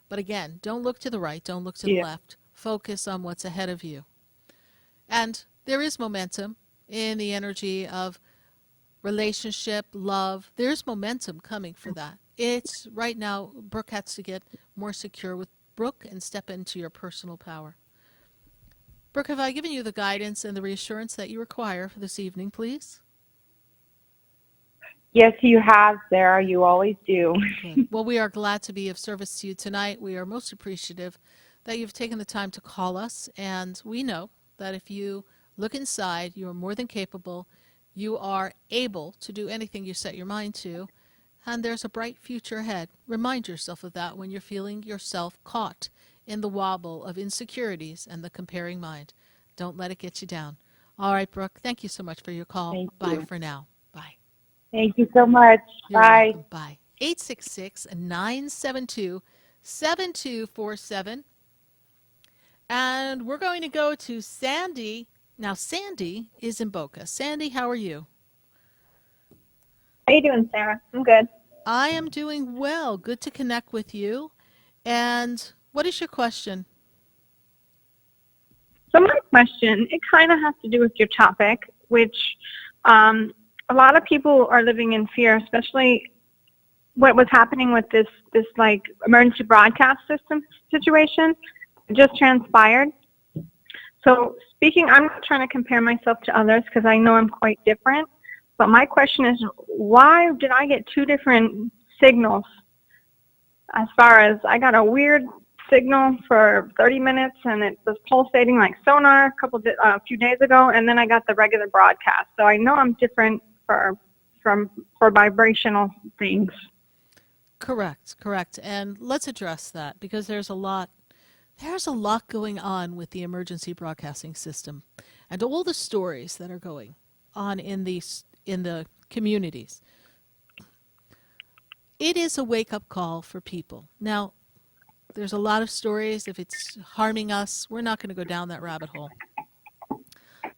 But again, don't look to the right, don't look to the left. Focus on what's ahead of you. And there is momentum in the energy of relationship, love. There's momentum coming for that. It's right now, Brooke has to get more secure with Brooke and step into your personal power. Brooke, have I given you the guidance and the reassurance that you require for this evening, please? Yes, you have, Sarah. You always do. Good. Well, we are glad to be of service to you tonight. We are most appreciative that you've taken the time to call us, and we know that if you look inside, you are more than capable. You are able to do anything you set your mind to, and there's a bright future ahead. Remind yourself of that when you're feeling yourself caught in the wobble of insecurities and the comparing mind. Don't let it get you down. All right, Brooke, thank you so much for your call. Thank Bye you. for now. Bye. Thank you so much. You're Bye. welcome. Bye. 866-972-7247. And we're going to go to Sandy. Now, Sandy is in Boca. Sandy, how are you? How you doing, Sarah? I'm good. I am doing well. Good to connect with you. And what is your question? So my question, it kind of has to do with your topic, which a lot of people are living in fear, especially what was happening with this like emergency broadcast system situation. It just transpired. So speaking, I'm not trying to compare myself to others because I know I'm quite different. But my question is, why did I get two different signals? As far as I got a weird signal for 30 minutes and it was pulsating like sonar a few days ago, and then I got the regular broadcast. So I know I'm different for vibrational things. Correct. And let's address that because there's a lot going on with the emergency broadcasting system and all the stories that are going on in the communities. It is a wake-up call for people. Now, there's a lot of stories. If it's harming us, we're not going to go down that rabbit hole.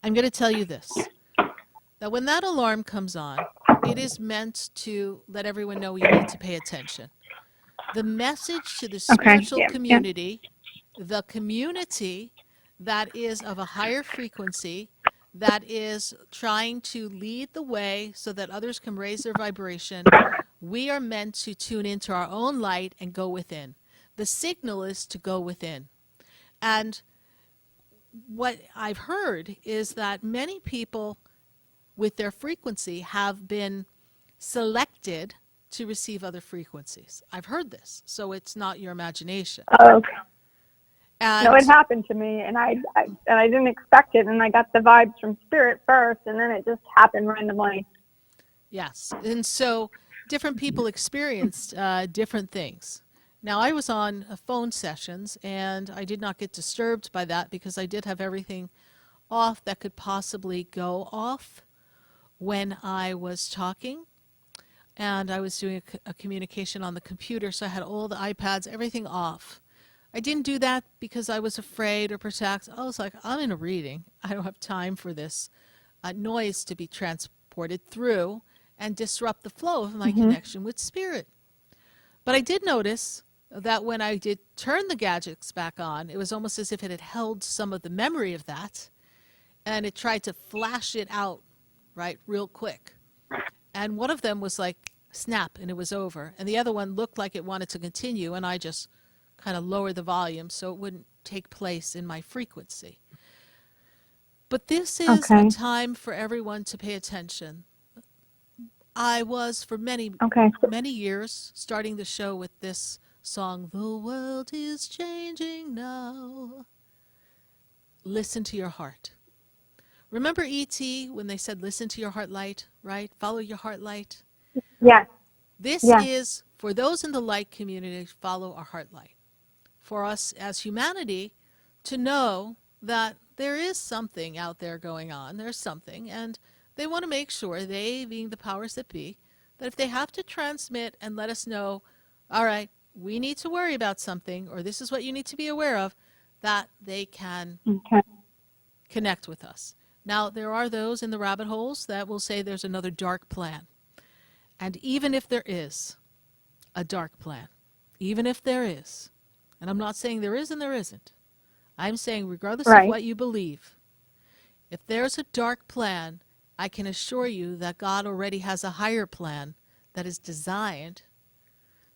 I'm going to tell you this, that when that alarm comes on, it is meant to let everyone know you need to pay attention. The message to the spiritual community, the community that is of a higher frequency, that is trying to lead the way so that others can raise their vibration, we are meant to tune into our own light and go within. The signal is to go within. And what I've heard is that many people with their frequency have been selected to receive other frequencies. I've heard this, so it's not your imagination. Okay. And no, it happened to me, and I didn't expect it, and I got the vibes from spirit first, and then it just happened randomly. Yes, and so different people experienced different things. Now, I was on phone sessions, and I did not get disturbed by that because I did have everything off that could possibly go off when I was talking. And I was doing a communication on the computer, so I had all the iPads, everything off. I didn't do that because I was afraid or protected. I was like, I'm in a reading. I don't have time for this noise to be transported through and disrupt the flow of my connection with spirit. But I did notice that when I did turn the gadgets back on, it was almost as if it had held some of the memory of that, and it tried to flash it out, right, real quick. And one of them was like, snap, and it was over. And the other one looked like it wanted to continue, and I just kind of lowered the volume so it wouldn't take place in my frequency. But this is a time for everyone to pay attention. I was, for many years, starting the show with this song, "The world is changing now." Listen to your heart. Remember E.T. when they said, listen to your heart light, right? Follow your heart light. Yes. This is, for those in the light community, follow our heart light. For us as humanity to know that there is something out there going on. There's something. And they want to make sure, they being the powers that be, that if they have to transmit and let us know, all right, we need to worry about something, or this is what you need to be aware of, that they can connect with us. Now, there are those in the rabbit holes that will say there's another dark plan. And even if there is a dark plan, even if there is, and I'm not saying there is and there isn't, I'm saying regardless of what you believe, If there's a dark plan, I can assure you that God already has a higher plan that is designed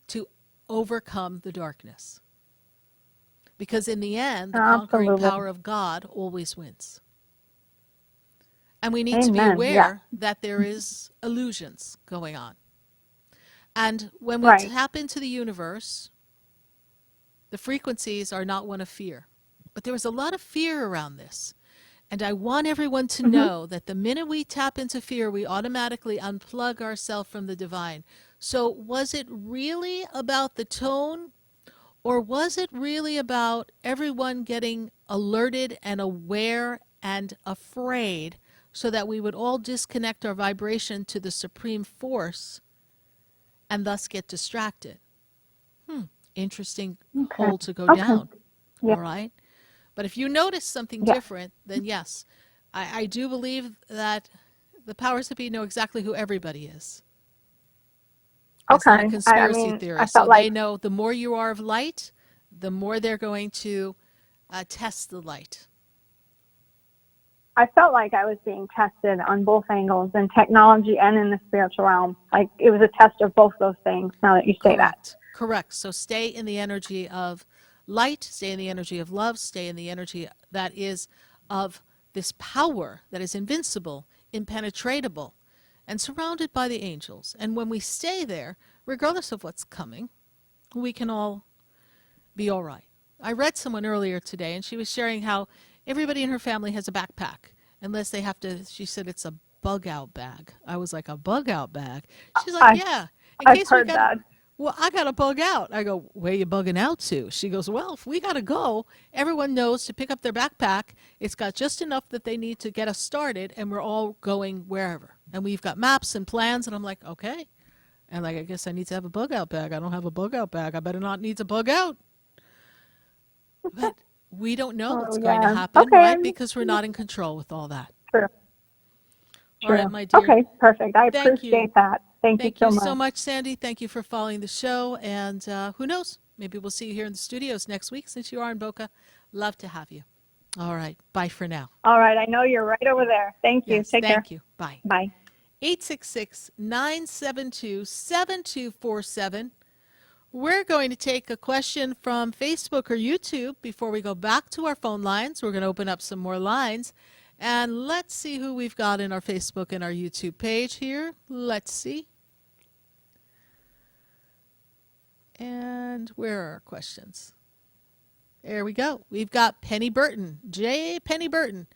to overcome the darkness. Because in the end, the conquering Absolutely. power of God always wins. And we need to be Amen. aware that there is illusions going on. And when we Right. tap into the universe, the frequencies are not one of fear. But there was a lot of fear around this. And I want everyone to know that the minute we tap into fear, we automatically unplug ourselves from the divine. So was it really about the tone, or was it really about everyone getting alerted and aware and afraid so that we would all disconnect our vibration to the supreme force and thus get distracted? Interesting hole to go down. Yeah. All right. But if you notice something different, then yes, I do believe that the powers that be know exactly who everybody is. It's not a conspiracy theory. I So felt like they know the more you are of light, the more they're going to test the light. I felt like I was being tested on both angles, in technology and in the spiritual realm. Like it was a test of both those things, now that you say that. Correct. So stay in the energy of light, stay in the energy of love, stay in the energy that is of this power that is invincible, impenetrable, and surrounded by the angels. And when we stay there, regardless of what's coming, we can all be all right. I read someone earlier today, and she was sharing how everybody in her family has a backpack, unless they have to, she said it's a bug out bag. I was like, a bug out bag? She's like, yeah. I've heard that. Well, I got to bug out. I go, where you bugging out to? She goes, well, if we got to go, everyone knows to pick up their backpack. It's got just enough that they need to get us started, and we're all going wherever. And we've got maps and plans, and I'm like, okay. And like, I guess I need to have a bug out bag. I don't have a bug out bag. I better not need to bug out. But we don't know what's going to happen, right? Because we're not in control with all that. True. All right, my dear. Okay, perfect. I Thank appreciate you. that. Thank Thank you you so so much. much, Sandy. Thank you for following the show. And who knows? Maybe we'll see you here in the studios next week since you are in Boca. Love to have you. All right. Bye for now. All right. I know you're right over there. Thank you. Yes, Take care. thank you. Bye. Bye. 866-972-7247. We're going to take a question from Facebook or YouTube before we go back to our phone lines. We're going to open up some more lines. And let's see who we've got in our Facebook and our YouTube page here. Let's see. And where are our questions? There we go. We've got Penny Burton, J. Penny Burton.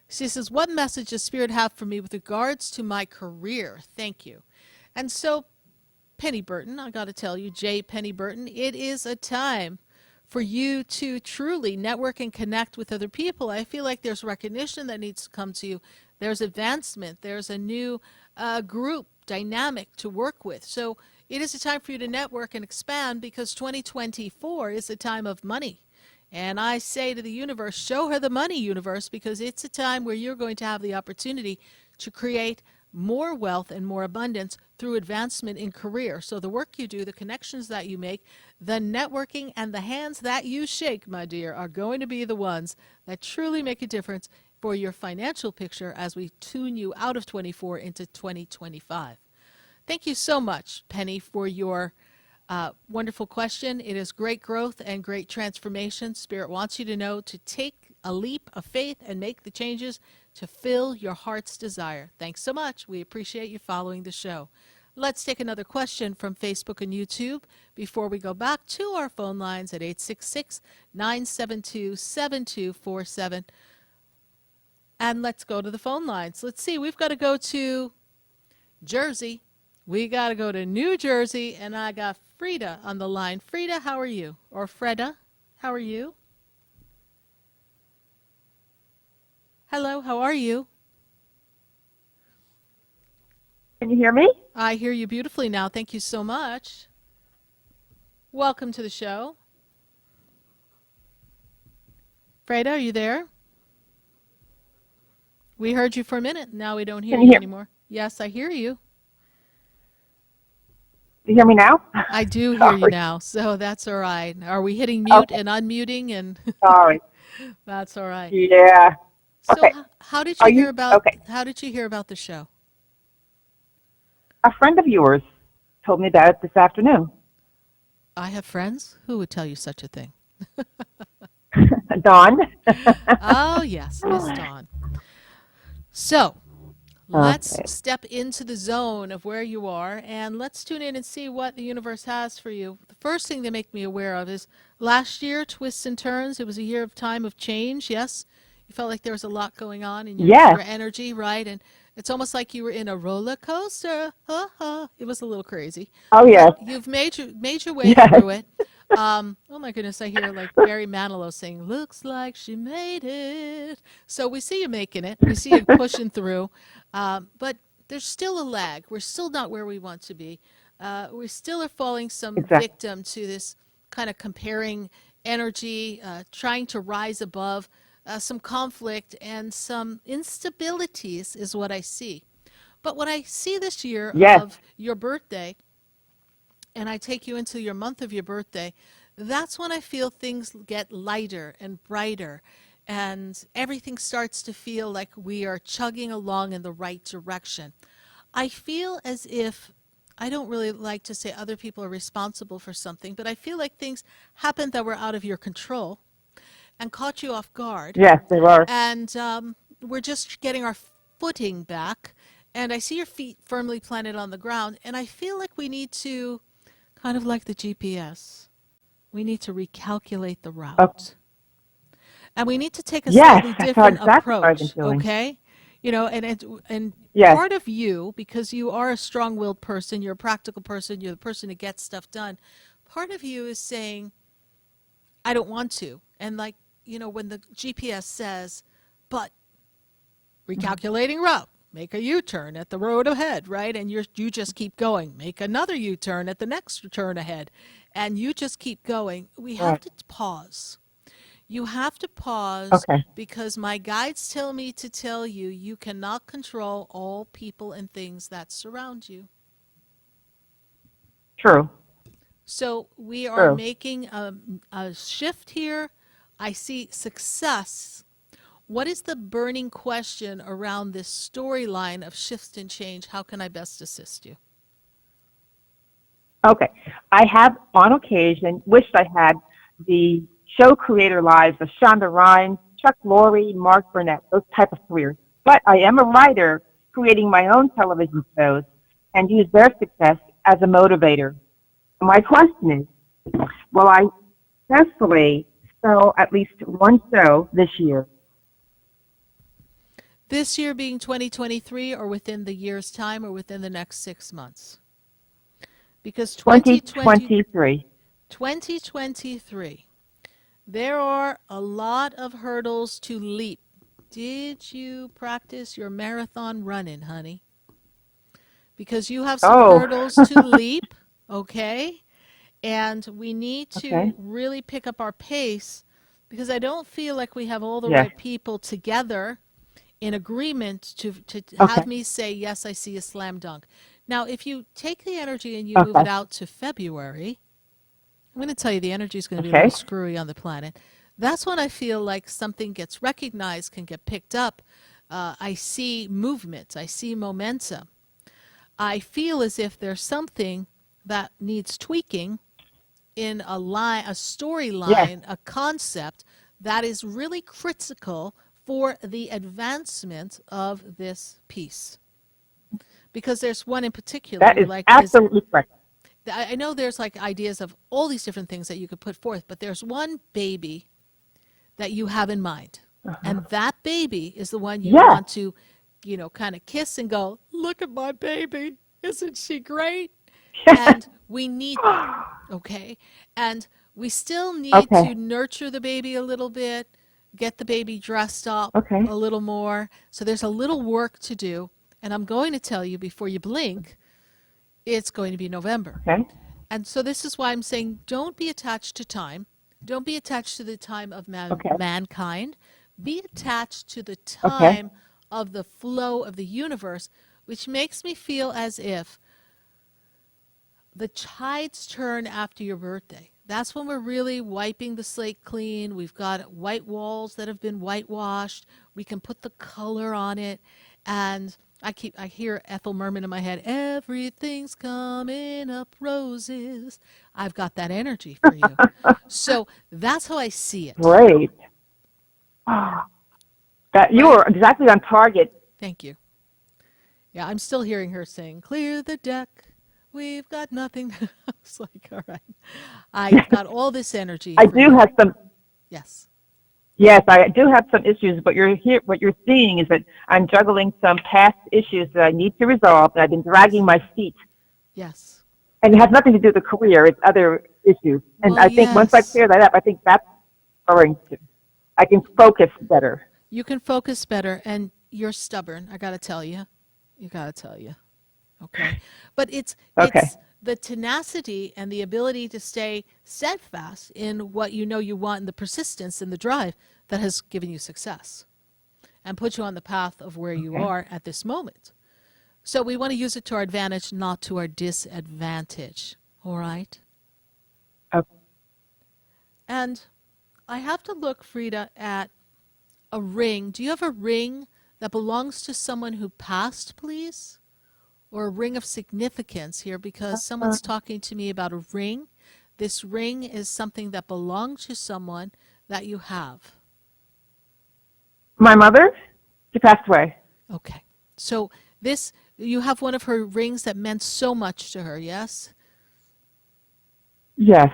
She says, what message does Spirit have for me with regards to my career? Thank you. And so, Penny Burton, I got to tell you, J. Penny Burton, it is a time for you to truly network and connect with other people. I feel like there's recognition that needs to come to you. There's advancement. There's a new group dynamic to work with. So it is a time for you to network and expand, because 2024 is a time of money. And I say to the universe, show her the money, universe, because it's a time where you're going to have the opportunity to create more wealth and more abundance through advancement in career. So the work you do, the connections that you make, the networking, and the hands that you shake, my dear, are going to be the ones that truly make a difference for your financial picture as we tune you out of 24 into 2025. Thank you so much, Penny, for your wonderful question. It is great growth and great transformation. Spirit wants you to know to take a leap of faith and make the changes to fill your heart's desire. Thanks so much. We appreciate you following the show. Let's take another question from Facebook and YouTube before we go back to our phone lines at 866-972-7247. And let's go to the phone lines. Let's see. We've got to go to Jersey. We got to go to New Jersey, and I got Frida on the line. Frida, how are you? Or Freda, how are you? Hello, how are you? Can you hear me? I hear you beautifully now. Thank you so much. Welcome to the show. Freda, are you there? We heard you for a minute. Now we don't hear you anymore. Yes, I hear you. You hear me now? I do hear you now, so that's all right. Are we hitting mute and unmuting? And Sorry. That's all right. Yeah. So Okay. how did Are you hear you about okay? the show? A friend of yours told me about it this afternoon. I have friends who would tell you such a thing. Dawn. Oh, yes, Miss Dawn. So, let's Okay. step into the zone of where you are and let's tune in and see what the universe has for you. The first thing they make me aware of is last year, twists and turns. It was a year of time of change, yes. You felt like there was a lot going on in your Yes. energy, right? And it's almost like you were in a roller coaster. It was a little crazy. Oh But yes. you've made your way Yes. through it. Oh my goodness, I hear like Barry Manilow saying, "Looks like she made it." So we see you making it. We see you pushing through. But there's still a lag. We're still not where we want to be. We still are falling some Exactly. victim to this kind of comparing energy, trying to rise above some conflict and some instabilities is what I see. But what I see this year Yes. of your birthday, and I take you into your month of your birthday, that's when I feel things get lighter and brighter and everything starts to feel like we are chugging along in the right direction. I feel as if I don't really like to say other people are responsible for something, but I feel like things happened that were out of your control and caught you off guard. Yes, they were. And we're just getting our footing back. And I see your feet firmly planted on the ground. And I feel like we need to, kind of like the GPS, we need to recalculate the Oh, route. And we need to take a yes, slightly that's how different exactly what I've been approach, feeling. okay? And Yes. part of you, because you are a strong-willed person, you're a practical person, you're the person who gets stuff done. Part of you is saying, I don't want to. And like, when the GPS says, but recalculating route, make a U-turn at the road ahead, right? And you just keep going. Make another U-turn at the next turn ahead. And you just keep going. We have Right. to pause. You have to pause Okay. because my guides tell me to tell you you cannot control all people and things that surround you. True. So we are True. making a shift here. I see success. What is the burning question around this storyline of shift and change? How can I best assist you? Okay. I have on occasion wished I had the show creator lives of Shonda Rhimes, Chuck Lorre, Mark Burnett, those type of careers. But I am a writer creating my own television shows and use their success as a motivator. My question is, will I successfully sell at least one show this year? This year being 2023 or within the year's time or within the next 6 months? Because 2023. 2023, there are a lot of hurdles to leap. Did you practice your marathon running, honey? Because you have some Oh, hurdles to leap, okay? And we need to okay. really pick up our pace because I don't feel like we have all the Yes. right people together in agreement to Okay. have me say, yes, I see a slam dunk. Now, if you take the energy and you move Okay. it out to February, I'm going to tell you the energy is going to be a Okay. little screwy on the planet. That's when I feel like something gets recognized, can get picked up. I see movement. I see momentum. I feel as if there's something that needs tweaking in a line, a Yes. storyline, a concept that is really critical for the advancement of this piece. Because there's one in particular That you is like is absolutely correct. I know there's like ideas of all these different things that you could put forth, but there's one baby that you have in mind. And that baby is the one you Yes. want to, kind of kiss and go, look at my baby. Isn't she great? And we need that, okay? And we still need Okay. to nurture the baby a little bit, get the baby dressed up Okay. a little more. So there's a little work to do. And I'm going to tell you before you blink, it's going to be November. Okay. And so this is why I'm saying don't be attached to time. Don't be attached to the time of Okay. mankind. Be attached to the Okay. time of the flow of the universe, which makes me feel as if the tides turn after your birthday. That's when we're really wiping the slate clean. We've got white walls that have been whitewashed. We can put the color on it. And I hear Ethel Merman in my head, everything's coming up roses. I've got that energy for you. So that's how I see it. Great. That you are exactly on target. Thank you. Yeah, I'm still hearing her saying, clear the deck. We've got nothing. I was like, all right. I've got all this energy. I do have some. Yes. Yes, I do have some issues, but what you're seeing is that I'm juggling some past issues that I need to resolve, that I've been dragging my feet. Yes. And it has nothing to do with the career, it's other issues. And well, I think once I clear that up, I think that's going to, I can focus better. You can focus better, and you're stubborn, I got to tell you. Okay. But it's the tenacity and the ability to stay steadfast in what you know you want, and the persistence and the drive that has given you success and put you on the path of where you are at this moment. So we want to use it to our advantage, not to our disadvantage. All right? Okay. And I have to look, Frida, at a ring. Do you have a ring that belongs to someone who passed, please? Or a ring of significance here, because someone's talking to me about a ring. This ring is something that belongs to someone that you have. My mother? She passed away. Okay. So you have one of her rings that meant so much to her, yes? Yes.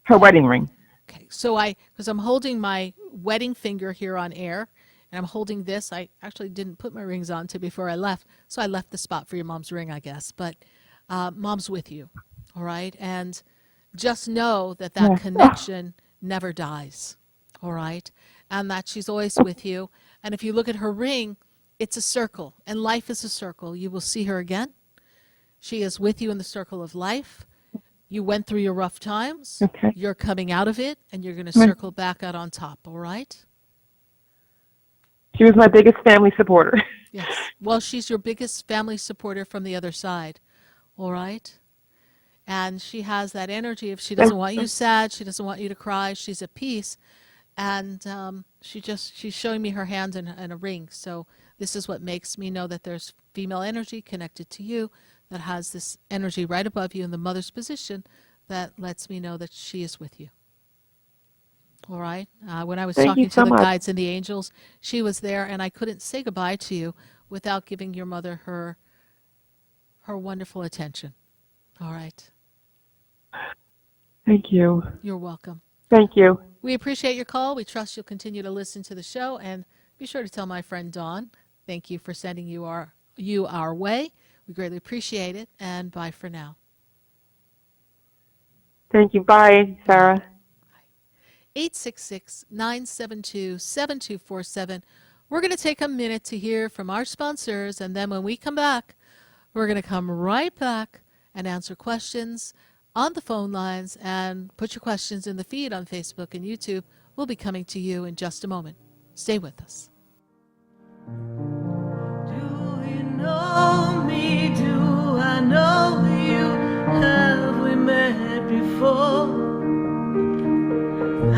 Her wedding ring. Okay. So because I'm holding my wedding finger here on air, and I'm holding this. I actually didn't put my rings on before I left, so I left the spot for your mom's ring, I guess. But mom's with you, all right? And just know that connection never dies, all right? And that she's always with you. And if you look at her ring, it's a circle, and life is a circle. You will see her again. She is with you in the circle of life. You went through your rough times. Okay. You're coming out of it, and you're going to circle back out on top, all right? She was my biggest family supporter. Yes. Well, she's your biggest family supporter from the other side. All right? And she has that energy of she doesn't want you sad. She doesn't want you to cry. She's at peace. And she's showing me her hand and a ring. So this is what makes me know that there's female energy connected to you that has this energy right above you in the mother's position that lets me know that she is with you. All right. When I was talking to the guides and the angels, she was there, and I couldn't say goodbye to you without giving your mother her wonderful attention. All right. Thank you. You're welcome. Thank you. We appreciate your call. We trust you'll continue to listen to the show, and be sure to tell my friend Dawn, thank you for sending you our way. We greatly appreciate it, and bye for now. Thank you. Bye, Sarah. 866-972-7247. We're going to take a minute to hear from our sponsors, and then when we come back, we're going to come right back and answer questions on the phone lines and put your questions in the feed on Facebook and YouTube. We'll be coming to you in just a moment. Stay with us. Do you know me? Do I know you? Have we met before?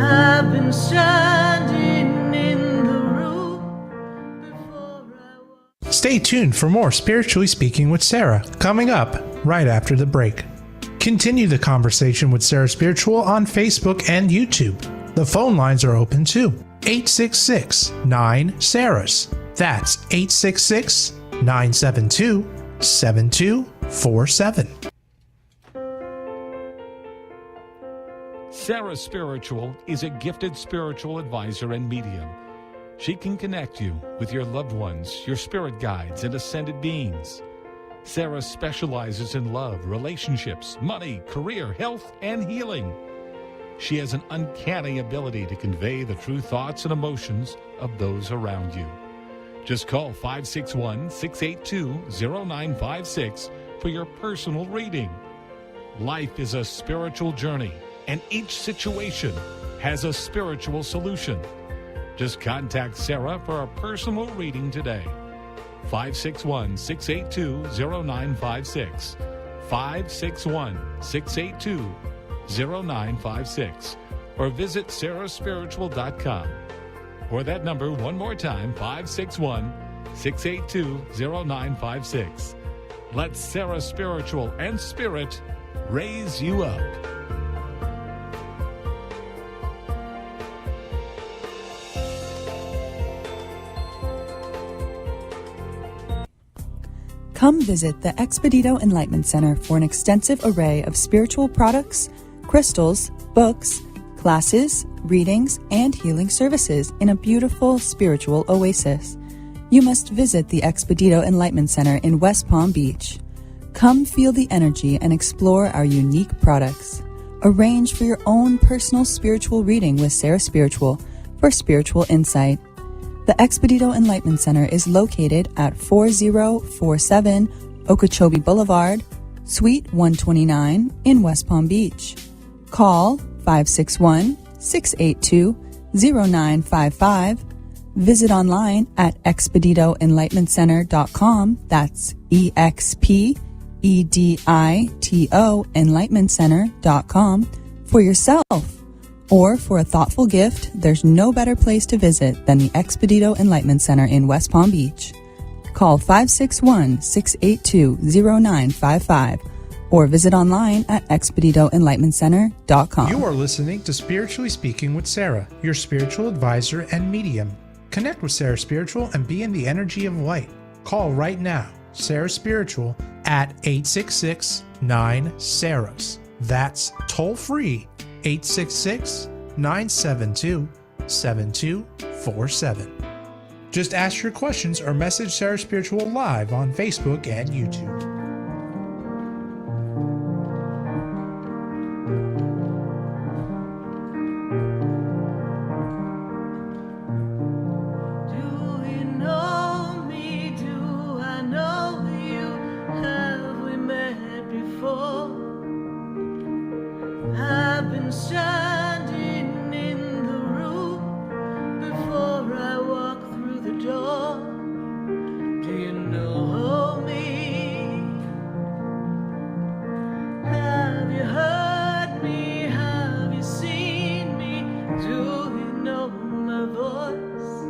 I've been standing in the room before I Stay tuned for more Spiritually Speaking with Sarah, coming up right after the break. Continue the conversation with Sarah Spiritual on Facebook and YouTube. The phone lines are open too. 866-9-SARAHS. That's 866-972-7247. Sarah Spiritual is a gifted spiritual advisor and medium. She can connect you with your loved ones, your spirit guides, and ascended beings. Sarah specializes in love, relationships, money, career, health, and healing. She has an uncanny ability to convey the true thoughts and emotions of those around you. Just call 561-682-0956 for your personal reading. Life is a spiritual journey, and each situation has a spiritual solution. Just contact Sarah for a personal reading today. 561-682-0956. 561-682-0956. 0956 or visit sarahspiritual.com. Or that number one more time, 561-682-0956. Let Sarah Spiritual and Spirit raise you up. Come visit the Expedito Enlightenment Center for an extensive array of spiritual products, crystals, books, classes, readings, and healing services in a beautiful spiritual oasis. You must visit the Expedito Enlightenment Center in West Palm Beach. Come feel the energy and explore our unique products. Arrange for your own personal spiritual reading with Sarah Spiritual for spiritual insight. The Expedito Enlightenment Center is located at 4047 Okeechobee Boulevard, Suite 129 in West Palm Beach. Call 561-682-0955. Visit online at expeditoenlightenmentcenter.com. That's EXPEDITO enlightenmentcenter.com for yourself. Or for a thoughtful gift, there's no better place to visit than the Expedito Enlightenment Center in West Palm Beach. Call 561-682-0955 or visit online at expeditoenlightenmentcenter.com. You are listening to Spiritually Speaking with Sarah, your spiritual advisor and medium. Connect with Sarah Spiritual and be in the energy of light. Call right now, Sarah Spiritual, at 866-9-SARAHS. That's toll free, 866-972-7247. Just ask your questions or message Sarah Spiritual live on Facebook and YouTube. Standing in the room before I walk through the door. Do you know me? Have you heard me? Have you seen me? Do you know my voice?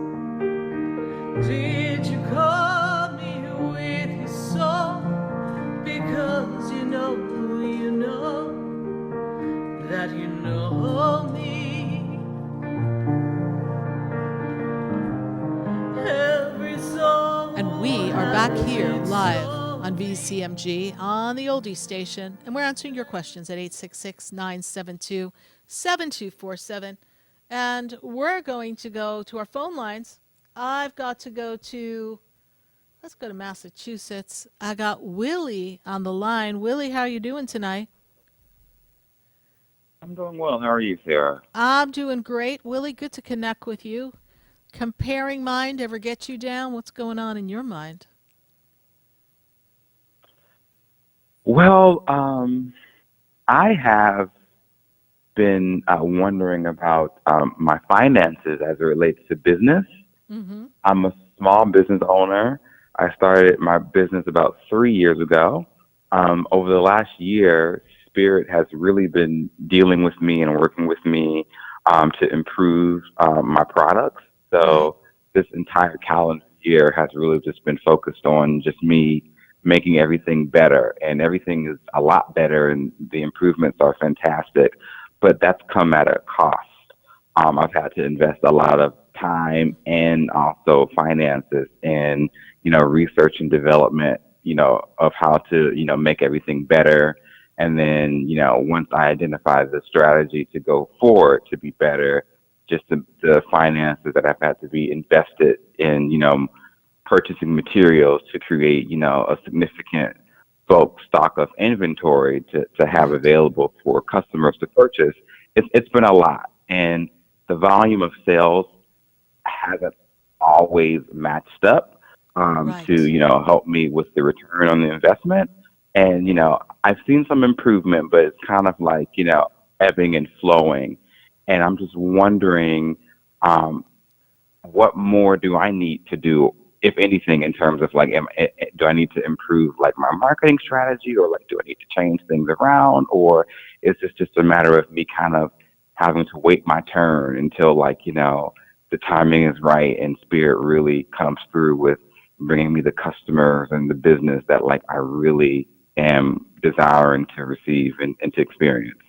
Did you call me with your soul? Because you know that you know me. Every song. And we are back here live on VCMG on the Oldie Station, and we're answering your questions at 866-972-7247. And we're going to go to our phone lines. I've got to go to, let's go to Massachusetts. I got Willie on the line. Willie, how are you doing tonight? I'm doing well. How are you, Sarah? I'm doing great. Willie, good to connect with you. Comparing mind ever get you down? What's going on in your mind? Well, I have been wondering about my finances as it relates to business. Mm-hmm. I'm a small business owner. I started my business about 3 years ago. Over the last year, Spirit has really been dealing with me and working with me to improve my products. So this entire calendar year has really just been focused on just me making everything better, and everything is a lot better, and the improvements are fantastic, but that's come at a cost. I've had to invest a lot of time and also finances in, research and development, of how to, make everything better. And then, once I identify the strategy to go forward to be better, just the finances that I've had to be invested in, purchasing materials to create, a significant bulk stock of inventory to have available for customers to purchase. It's been a lot. And the volume of sales hasn't always matched up to, help me with the return on the investment. And, I've seen some improvement, but it's kind of like, ebbing and flowing. And I'm just wondering, what more do I need to do if anything, in terms of like, do I need to improve like my marketing strategy, or like, do I need to change things around, or is this just a matter of me kind of having to wait my turn until like, the timing is right and spirit really comes through with bringing me the customers and the business that like I really am desiring to receive and to experience?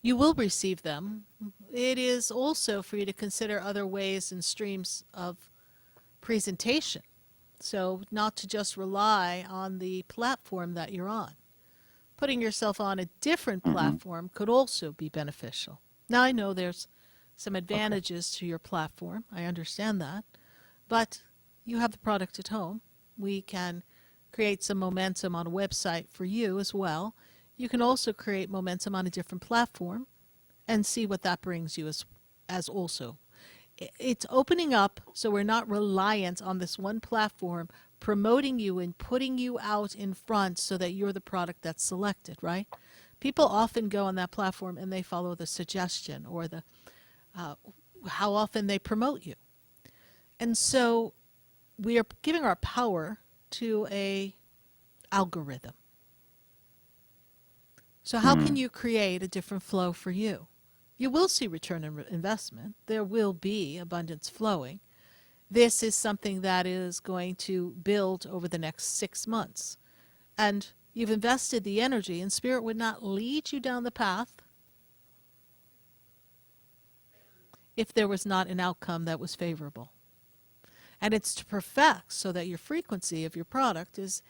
You will receive them. It is also for you to consider other ways and streams of presentation. So not to just rely on the platform that you're on. Putting yourself on a different platform could also be beneficial. Now, I know there's some advantages to your platform. I understand that. But you have the product at home. We can create some momentum on a website for you as well. You can also create momentum on a different platform and see what that brings you as also. It's opening up so we're not reliant on this one platform promoting you and putting you out in front so that you're the product that's selected, right? People often go on that platform and they follow the suggestion or the how often they promote you. And so we are giving our power to a algorithm. So how can you create a different flow for you? You will see return on investment. There will be abundance flowing. This is something that is going to build over the next 6 months. And you've invested the energy, and Spirit would not lead you down the path if there was not an outcome that was favorable. And it's to perfect so that your frequency of your product is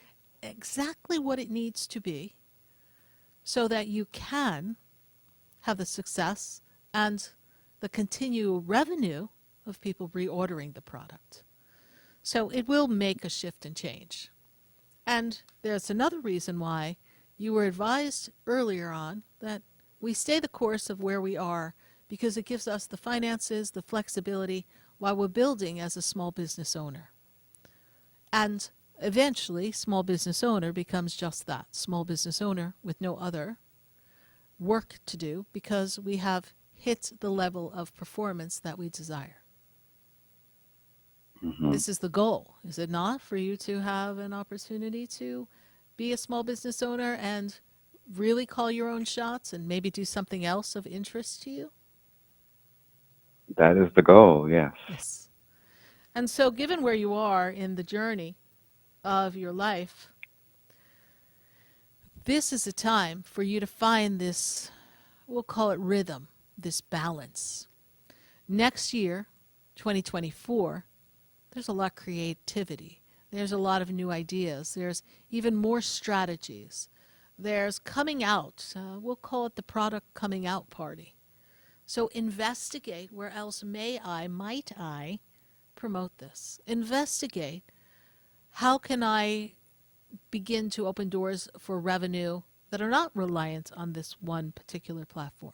exactly what it needs to be so that you can have the success and the continual revenue of people reordering the product. So it will make a shift and change. And there's another reason why you were advised earlier on that we stay the course of where we are because it gives us the finances, the flexibility while we're building as a small business owner. And eventually, small business owner becomes just that, small business owner with no other work to do because we have hit the level of performance that we desire. This is the goal, is it not, for you to have an opportunity to be a small business owner and really call your own shots and maybe do something else of interest to you? That is the goal, yes. Yes. And so given where you are in the journey of your life, this is a time for you to find this, we'll call it rhythm, this balance. Next year, 2024, there's a lot of creativity. There's a lot of new ideas. There's even more strategies. There's coming out. We'll call it the product coming out party. So investigate where else might I promote this. Investigate how can I begin to open doors for revenue that are not reliant on this one particular platform.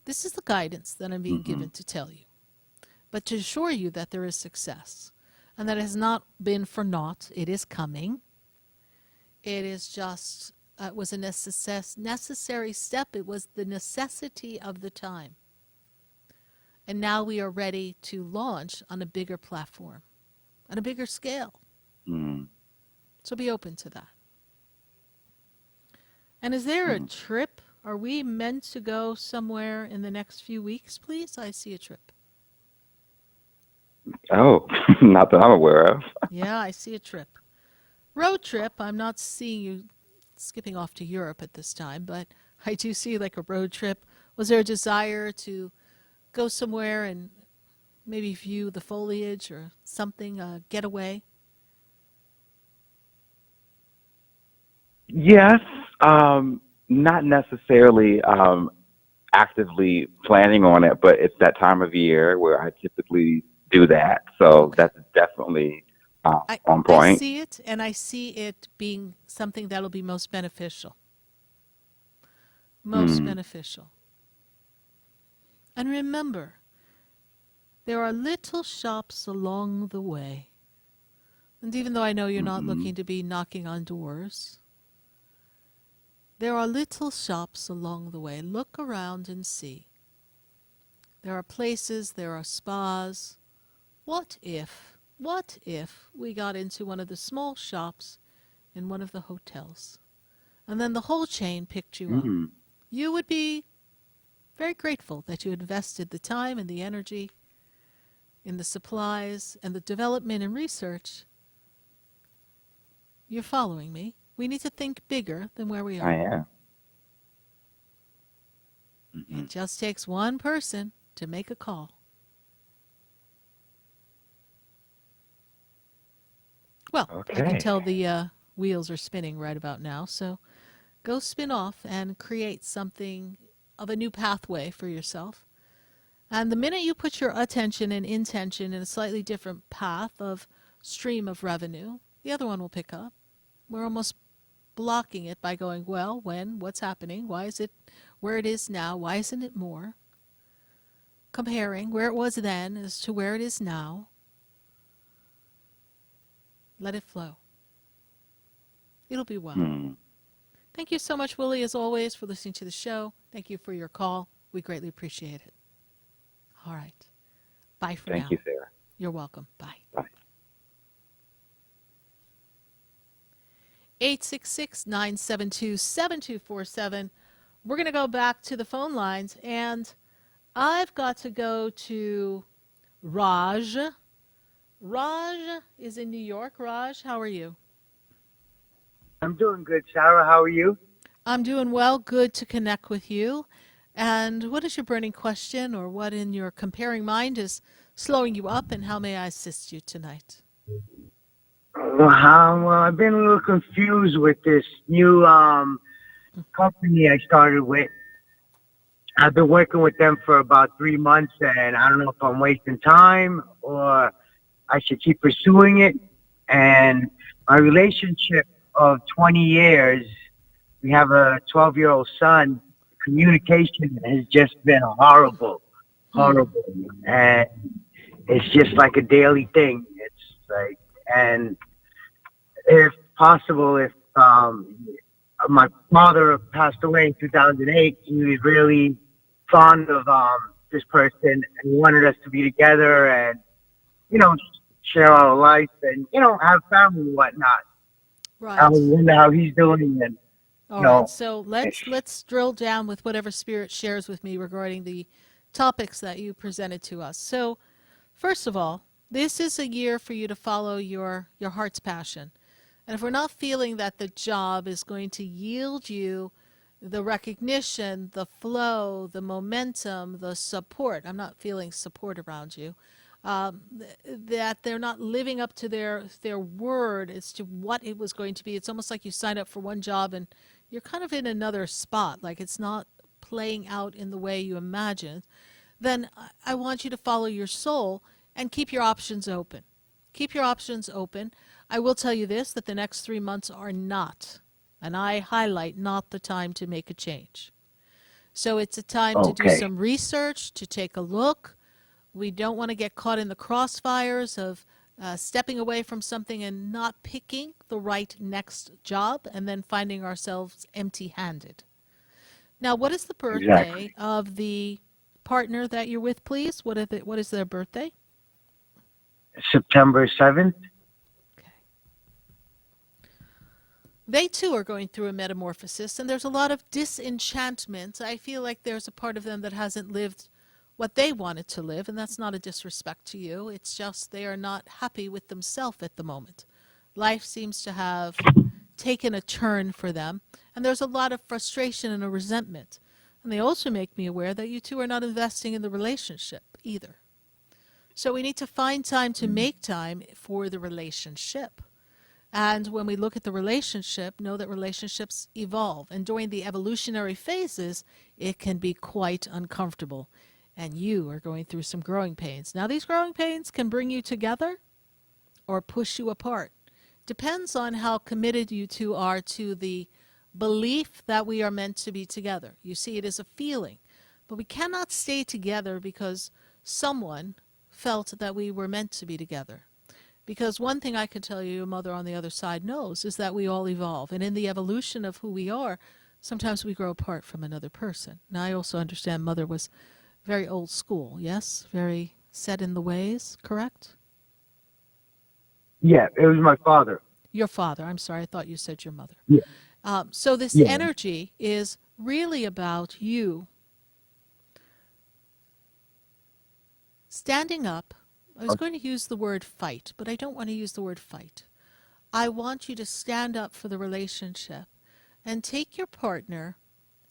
This is the guidance that I'm being given to tell you, but to assure you that there is success and that it has not been for naught. It is coming. It is just, it was a necessary step. It was the necessity of the time. And now we are ready to launch on a bigger platform, on a bigger scale. So be open to that. And is there a trip? Are we meant to go somewhere in the next few weeks, please? I see a trip. Oh, not that I'm aware of. Yeah, I see a trip. Road trip. I'm not seeing you skipping off to Europe at this time, but I do see like a road trip. Was there a desire to go somewhere and maybe view the foliage or something, getaway? Yes, not necessarily actively planning on it, but it's that time of year where I typically do that. So that's definitely on point. I see it, and I see it being something that'll be most beneficial. Most beneficial. And remember, there are little shops along the way. And even though I know you're not looking to be knocking on doors, there are little shops along the way. Look around and see. There are places, there are spas. What if what if we got into one of the small shops in one of the hotels, and then the whole chain picked you up? You would be very grateful that you invested the time and the energy in the supplies and the development and research. You're following me? We need to think bigger than where we are. I am. It just takes one person to make a call. Well, I can tell the wheels are spinning right about now, so go spin off and create something of a new pathway for yourself. And the minute you put your attention and intention in a slightly different path of stream of revenue, the other one will pick up. We're almost blocking it by going, well, when, what's happening, why is it where it is now, why isn't it more? Comparing where it was then as to where it is now. Let it flow. It'll be well. Thank you so much, Willie, as always, for listening to the show. Thank you for your call. We greatly appreciate it. All right. Bye for now. Thank you, Sarah. You're welcome. Bye. Bye. 866-972-7247. We're going to go back to the phone lines, and I've got to go to Raj. Raj is in New York. Raj, how are you? I'm doing good, Sarah. How are you? I'm doing well. Good to connect with you. And what is your burning question, or what in your comparing mind is slowing you up, and how may I assist you tonight? Well, I've been a little confused with this new company I started with. I've been working with them for about 3 months, and I don't know if I'm wasting time or I should keep pursuing it. And my relationship of 20 years, we have a 12-year-old son. Communication has just been horrible. And it's just like a daily thing. It's like, and if possible, if my father passed away in 2008, he was really fond of this person and wanted us to be together and, you know, share our life and, you know, have family and whatnot. Right. I wonder how he's doing. And all right, so let's drill down with whatever Spirit shares with me regarding the topics that you presented to us. So, first of all, this is a year for you to follow your heart's passion. And if we're not feeling that the job is going to yield you the recognition, the flow, the momentum, the support, I'm not feeling support around you, that they're not living up to their word as to what it was going to be. It's almost like you signed up for one job and you're kind of in another spot, like it's not playing out in the way you imagined. Then I want you to follow your soul and keep your options open. Keep your options open. I will tell you this, that the next 3 months are not, and I highlight not the time to make a change. So it's a time to do some research, to take a look. We don't want to get caught in the crossfires of stepping away from something and not picking the right next job and then finding ourselves empty-handed. Now, what is the birthday of the partner that you're with, please? What is their birthday? September 7th. They too are going through a metamorphosis, and there's a lot of disenchantment. I feel like there's a part of them that hasn't lived what they wanted to live, and that's not a disrespect to you. It's just they are not happy with themselves at the moment. Life seems to have taken a turn for them, and there's a lot of frustration and a resentment. And they also make me aware that you two are not investing in the relationship either. So we need to find time to make time for the relationship. And when we look at the relationship, know that relationships evolve. And during the evolutionary phases, it can be quite uncomfortable. And you are going through some growing pains. Now, these growing pains can bring you together or push you apart. Depends on how committed you two are to the belief that we are meant to be together. You see, it is a feeling. But we cannot stay together because someone felt that we were meant to be together. Because one thing I can tell you, your mother on the other side knows, is that we all evolve. And in the evolution of who we are, sometimes we grow apart from another person. Now, I also understand mother was very old school, yes? Very set in the ways, correct? Yeah, it was my father. Your father. I'm sorry. I thought you said your mother. Yeah. So this Yeah. energy is really about you standing up. I was going to use the word fight, but I don't want to use the word fight. I want you to stand up for the relationship and take your partner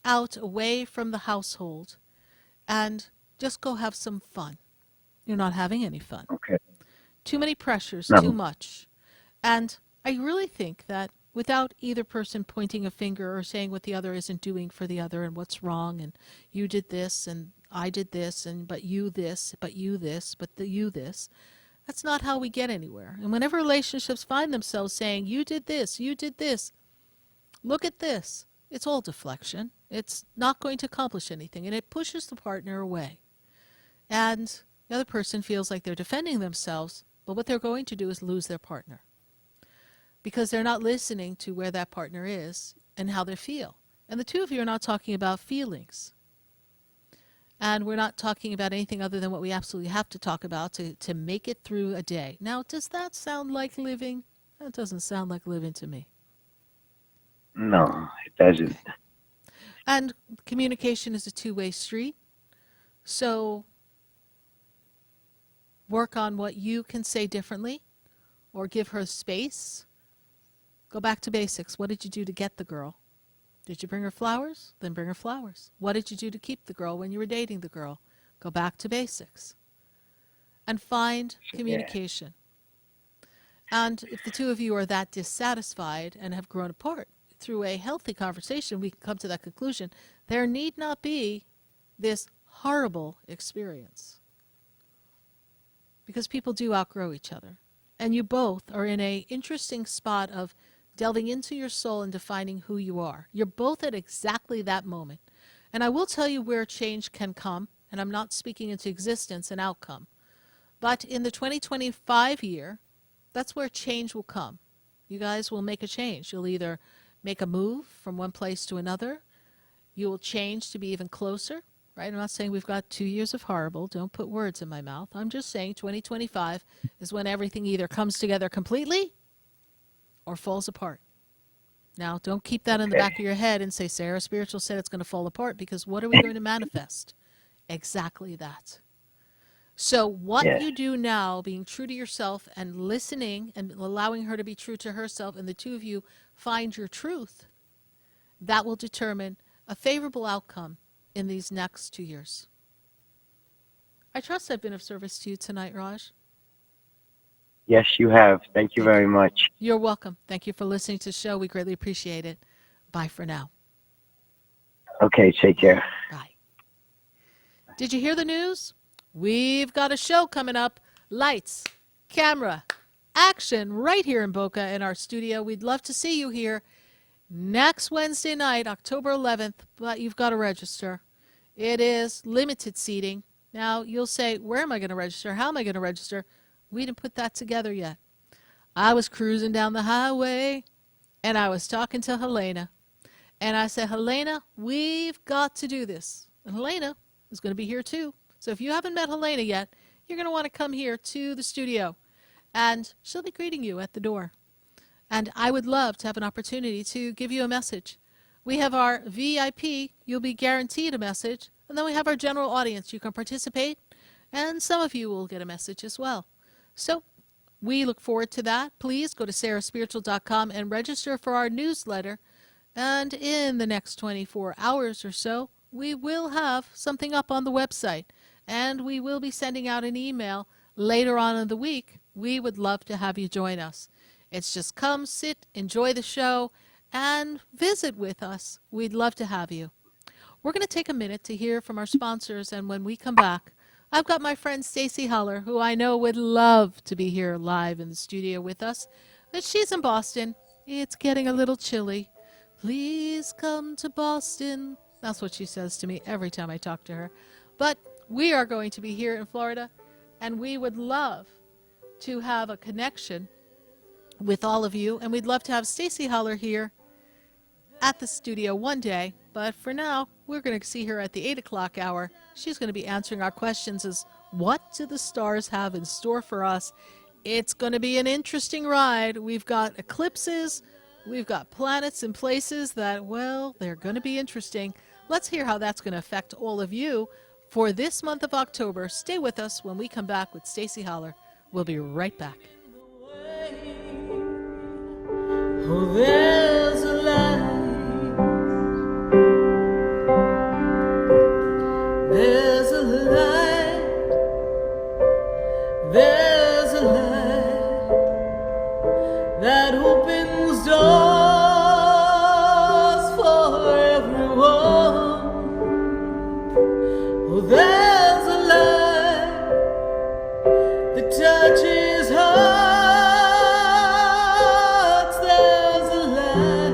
out away from the household and just go have some fun. You're not having any fun. Okay. Too many pressures, No. too much. And I really think that without either person pointing a finger or saying what the other isn't doing for the other and what's wrong and you did this and I did this and but you this, but you this, but you this, that's not how we get anywhere. And whenever relationships find themselves saying, you did this, look at this, it's all deflection. It's not going to accomplish anything, and it pushes the partner away. And the other person feels like they're defending themselves, but what they're going to do is lose their partner because they're not listening to where that partner is and how they feel. And the two of you are not talking about feelings. And we're not talking about anything other than what we absolutely have to talk about to make it through a day. Now, does that sound like living? That doesn't sound like living to me. No, it doesn't. And communication is a two-way street. So work on what you can say differently or give her space. Go back to basics. What did you do to get the girl? Did you bring her flowers? Then bring her flowers. What did you do to keep the girl when you were dating the girl? Go back to basics. And find communication. And if the two of you are that dissatisfied and have grown apart, through a healthy conversation, we can come to that conclusion. There need not be this horrible experience. Because people do outgrow each other. And you both are in an interesting spot of delving into your soul and defining who you are. You're both at exactly that moment. And I will tell you where change can come, and I'm not speaking into existence and outcome. But in the 2025 year, that's where change will come. You guys will make a change. You'll either make a move from one place to another. You will change to be even closer, right? I'm not saying we've got 2 years of horrible. Don't put words in my mouth. I'm just saying 2025 is when everything either comes together completely or falls apart. Now, don't keep that in the back of your head and say, Sarah Spiritual said it's going to fall apart, because what are we going to manifest? Exactly that. So what you do now, being true to yourself and listening and allowing her to be true to herself, and the two of you find your truth, that will determine a favorable outcome in these next 2 years. I trust I've been of service to you tonight, Raj. Yes, you have. Thank you very much. You're welcome. Thank you for listening to the show. We greatly appreciate it. Bye for now. Okay, take care. Bye. Did you hear the news? We've got a show coming up. Lights, camera, action right here in Boca in our studio. We'd love to see you here next Wednesday night, October 11th, but you've got to register. It is limited seating. Now, you'll say, where am I going to register? How am I going to register? We didn't put that together yet. I was cruising down the highway, and I was talking to Helena. And I said, Helena, we've got to do this. And Helena is going to be here too. So if you haven't met Helena yet, you're going to want to come here to the studio. And she'll be greeting you at the door. And I would love to have an opportunity to give you a message. We have our VIP. You'll be guaranteed a message. And then we have our general audience. You can participate. And some of you will get a message as well. So we look forward to that. Please go to sarahspiritual.com and register for our newsletter. And in the next 24 hours or so, we will have something up on the website. And we will be sending out an email later on in the week. We would love to have you join us. It's just come, sit, enjoy the show, and visit with us. We'd love to have you. We're going to take a minute to hear from our sponsors, and when we come back, I've got my friend Stacy Haller, who I know would love to be here live in the studio with us. But she's in Boston. It's getting a little chilly. Please come to Boston. That's what she says to me every time I talk to her. But we are going to be here in Florida, and we would love to have a connection with all of you. And we'd love to have Stacy Haller here at the studio one day. But for now, we're going to see her at the 8 o'clock hour. She's going to be answering our questions as what do the stars have in store for us It's going to be an interesting ride. We've got eclipses. We've got planets in places that, well, they're going to be interesting. Let's hear how that's going to affect all of you for this month of October. Stay with us when we come back with Stacey Holler. We'll be right back. Oh, there's a light. There's a light. There's a light that opens doors for everyone. Oh, there's a light that touches hearts. There's a light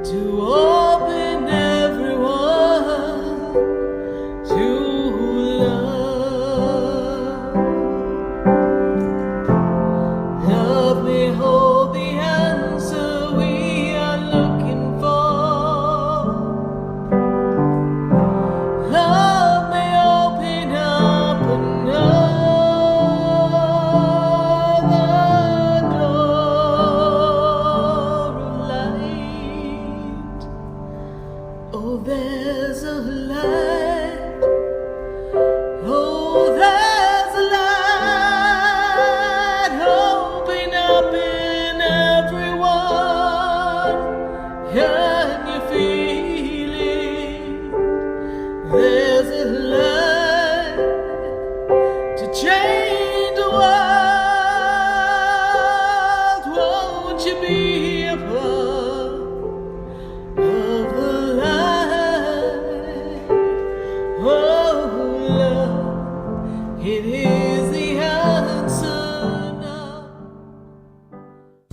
to open everyone to love. Love may hold the answer we are looking for. Love may open up another door of light. Oh, there's a light. Oh, there's a light. Open up in everyone. Can you feel it? There's a light to change the world. Won't you be a part of the light? Oh, love, it is the answer now.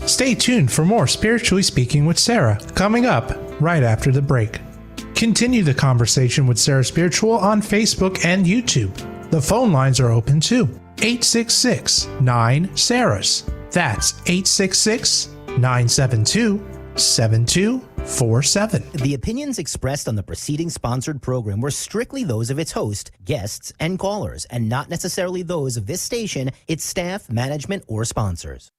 Stay tuned for more Spiritually Speaking with Sarah, coming up right after the break. Continue the conversation with Sarah Spiritual on Facebook and YouTube. The phone lines are open too. 866-9-SARAHS. That's 866-972-7247. The opinions expressed on the preceding sponsored program were strictly those of its host, guests, and callers, and not necessarily those of this station, its staff, management, or sponsors.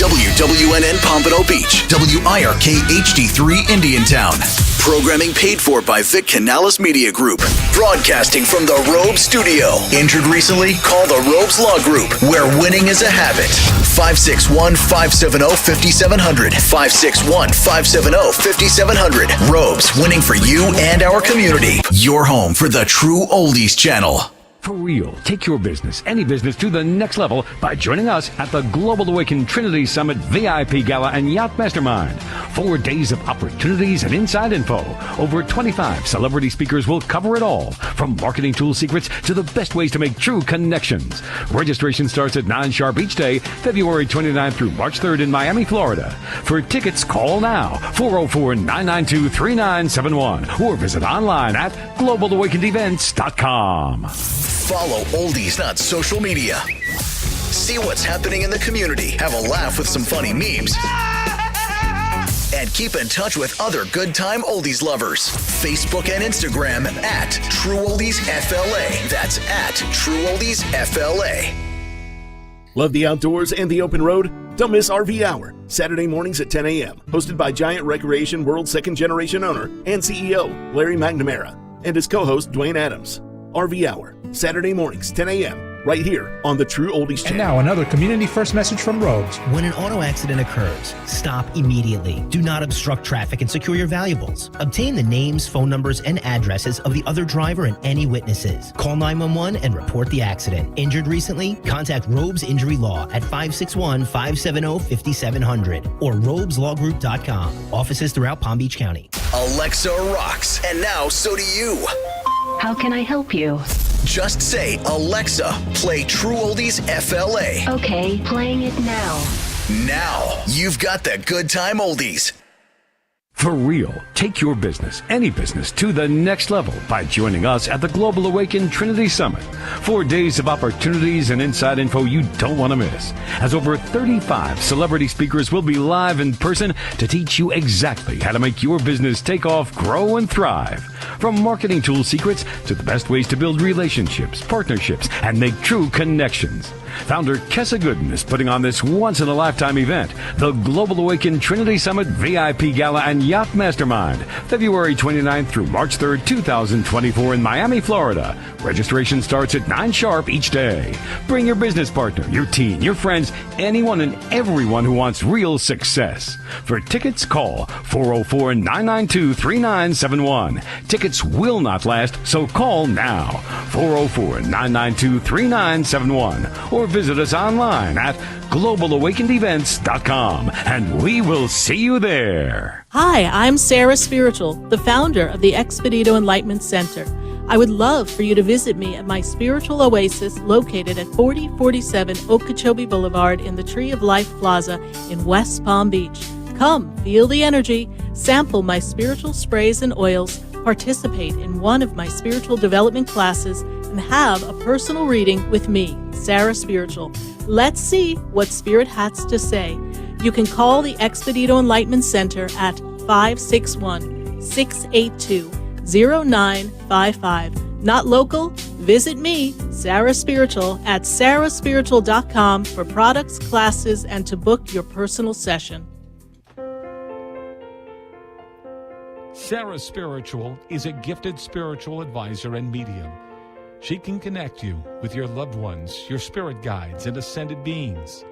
WWNN Pompano Beach, WIRK HD3 Indiantown. Programming paid for by Vic Canales Media Group. Broadcasting from the Robes Studio. Injured recently? Call the Robes Law Group, where winning is a habit. 561-570-5700. 561-570-5700. Robes, winning for you and our community. Your home for the True Oldies channel. For real, take your business, any business, to the next level by joining us at the Global Awaken Trinity Summit VIP Gala and Yacht Mastermind. 4 days of opportunities and inside info. Over 25 celebrity speakers will cover it all, from marketing tool secrets to the best ways to make true connections. Registration starts at 9 sharp each day, February 29th through March 3rd in Miami, Florida. For tickets, call now, 404-992-3971, or visit online at globalawakendevents.com. Follow Oldies on social media. See what's happening in the community. Have a laugh with some funny memes. And keep in touch with other good time oldies lovers. Facebook and Instagram at True Oldies FLA. That's at True Oldies FLA. Love the outdoors and the open road? Don't miss RV Hour, Saturday mornings at 10 a.m., hosted by Giant Recreation World's second-generation owner and CEO, Larry McNamara, and his co-host, Dwayne Adams. RV Hour, Saturday mornings, 10 a.m., right here on the True Oldies channel. And now another community-first message from Robes. When an auto accident occurs, stop immediately. Do not obstruct traffic and secure your valuables. Obtain the names, phone numbers, and addresses of the other driver and any witnesses. Call 911 and report the accident. Injured recently? Contact Robes Injury Law at 561-570-5700 or robeslawgroup.com. Offices throughout Palm Beach County. Alexa rocks, and now so do you. How can I help you? Just say, Alexa, play True Oldies FLA. Okay, playing it now. Now, you've got the good time oldies. For real, take your business, any business, to the next level by joining us at the Global Awaken Trinity Summit. 4 days of opportunities and inside info you don't want to miss, as over 35 celebrity speakers will be live in person to teach you exactly how to make your business take off, grow, and thrive. From marketing tool secrets to the best ways to build relationships, partnerships, and make true connections. Founder Kessa Gooden is putting on this once-in-a-lifetime event, the Global Awaken Trinity Summit VIP Gala and Yacht Mastermind, February 29th through March 3rd, 2024 in Miami, Florida. Registration starts at 9 sharp each day. Bring your business partner, your team, your friends, anyone and everyone who wants real success. For tickets, call 404-992-3971. Tickets will not last, so call now. 404-992-3971. Or visit us online at globalawakenedevents.com, and we will see you there. Hi, I'm Sarah Spiritual, the founder of the Expedito Enlightenment Center. I would love for you to visit me at my spiritual oasis located at 4047 Okeechobee Boulevard in the Tree of Life Plaza in West Palm Beach. Come, feel the energy, sample my spiritual sprays and oils, participate in one of my spiritual development classes, and have a personal reading with me, Sarah Spiritual. Let's see what Spirit has to say. You can call the Expedito Enlightenment Center at 561-682-0955. Not local? Visit me, Sarah Spiritual, at sarahspiritual.com for products, classes, and to book your personal session. Sarah Spiritual is a gifted spiritual advisor and medium. She can connect you with your loved ones, your spirit guides, and ascended beings.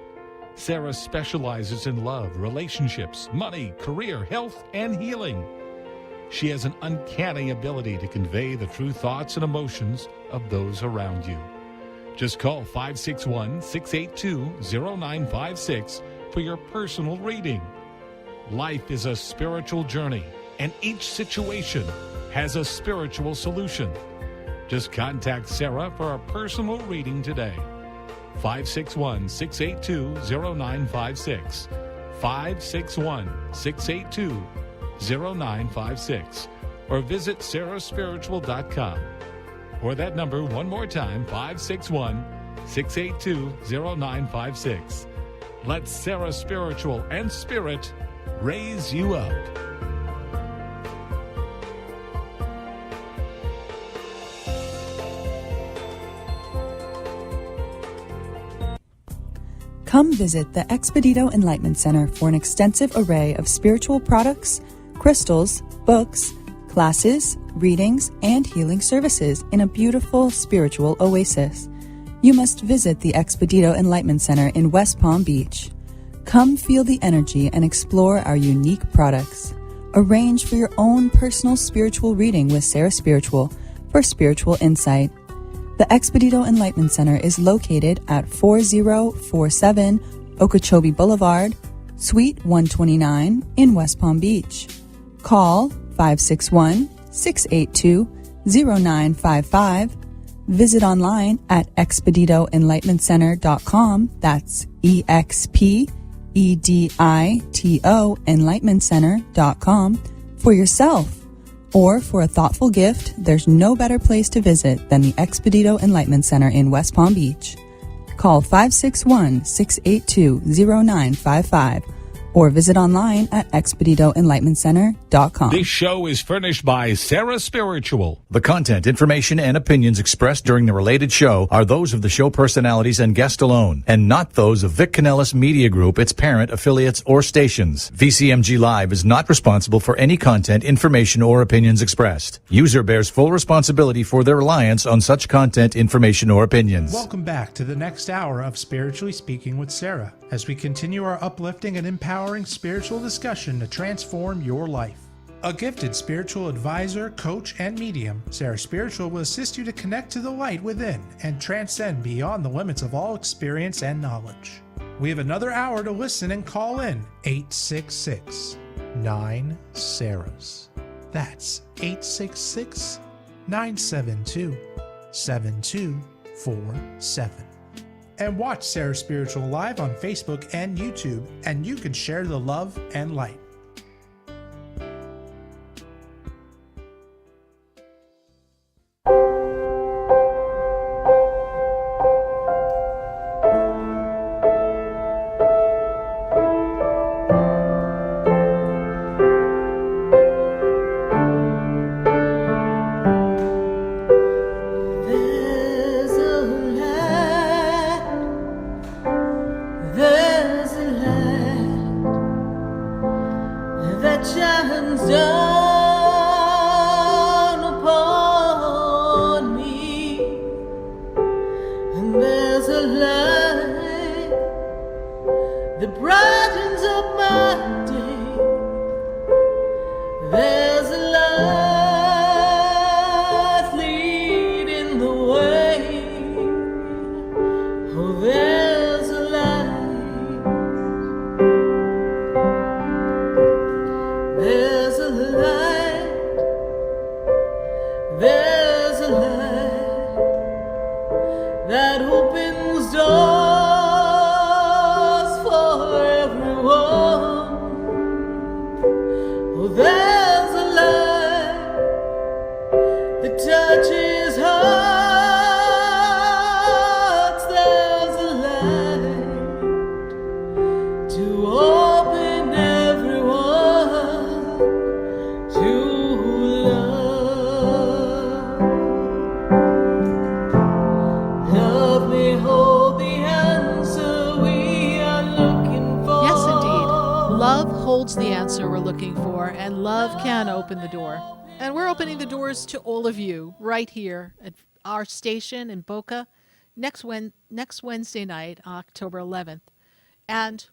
Sarah specializes in love, relationships, money, career, health, and healing. She has an uncanny ability to convey the true thoughts and emotions of those around you. Just call 561-682-0956 for your personal reading. Life is a spiritual journey, and each situation has a spiritual solution. Just contact Sarah for a personal reading today. 561-682-0956. 561-682-0956. Or visit sarahspiritual.com. Or that number one more time, 561-682-0956. Let Sarah Spiritual and Spirit raise you up. Come visit the Expedito Enlightenment Center for an extensive array of spiritual products, crystals, books, classes, readings, and healing services in a beautiful spiritual oasis. You must visit the Expedito Enlightenment Center in West Palm Beach. Come feel the energy and explore our unique products. Arrange for your own personal spiritual reading with Sarah Spiritual for spiritual insight. The Expedito Enlightenment Center is located at 4047 Okeechobee Boulevard, Suite 129 in West Palm Beach. Call 561-682-0955. Visit online at expeditoenlightenmentcenter.com. That's EXPEDITO enlightenmentcenter.com for yourself. Or for a thoughtful gift, there's no better place to visit than the Expedito Enlightenment Center in West Palm Beach. Call 561-682-0955 or visit online at expeditoenlightenmentcenter.com. This show is furnished by Sarah Spiritual. The content, information, and opinions expressed during the related show are those of the show personalities and guest alone, and not those of Vic Canellis Media Group, its parent, affiliates, or stations. VCMG Live is not responsible for any content, information, or opinions expressed. User bears full responsibility for their reliance on such content, information, or opinions. Welcome back to the next hour of Spiritually Speaking with Sarah, as we continue our uplifting and empowering spiritual discussion to transform your life. A gifted spiritual advisor, coach, and medium, Sarah Spiritual will assist you to connect to the light within and transcend beyond the limits of all experience and knowledge. We have another hour to listen and call in 866-9-SARAHs. That's 866-972-7247. And watch Sarah Spiritual live on Facebook and YouTube, and you can share the love and light. light. There's a light that opens doors for everyone. Oh, there's a light that touches hearts. There's a light to open everyone to love. Love may hold the answer we are looking for. Yes, indeed. Love holds the answer we're looking for, and love can open the door. And we're opening the doors to all of you right here at our station in Boca next Wednesday night, October 11th. And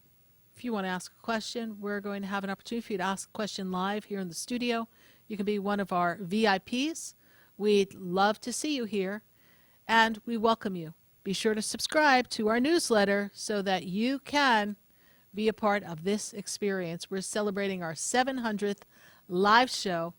if you want to ask a question, we're going to have an opportunity for you to ask a question live here in the studio. You can be one of our VIPs. We'd love to see you here, and we welcome you. Be sure to subscribe to our newsletter so that you can be a part of this experience. We're celebrating our 700th live show.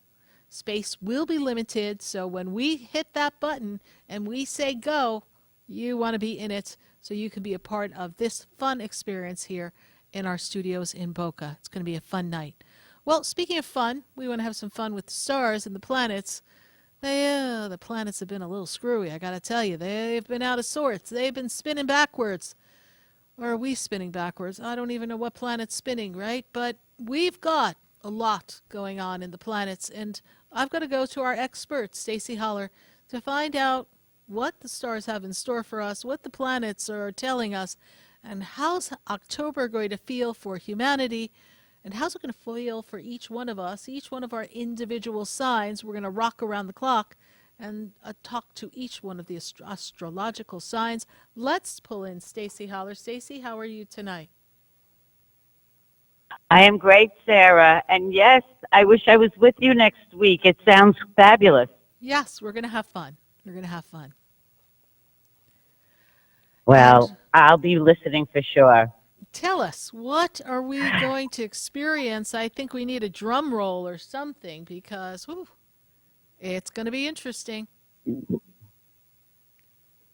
Space will be limited, so when we hit that button and we say go, you want to be in it so you can be a part of this fun experience here in our studios in Boca. It's going to be a fun night. Well, speaking of fun, we want to have some fun with the stars and the planets. The planets have been a little screwy, I got to tell you. They've been out of sorts. They've been spinning backwards. Or are we spinning backwards? I don't even know what planet's spinning, right? But we've got a lot going on in the planets, and I've got to go to our expert, Stacey Holler, to find out what the stars have in store for us, what the planets are telling us, and how's October going to feel for humanity, and how's it going to feel for each one of us, each one of our individual signs. We're going to rock around the clock and talk to each one of the astrological signs. Let's pull in Stacey Holler. Stacey, how are you tonight? I am great, Sarah. And yes, I wish I was with you next week. It sounds fabulous. Yes, we're going to have fun. We're going to have fun. Well, I'll be listening for sure. Tell us, what are we going to experience? I think we need a drum roll or something because it's going to be interesting.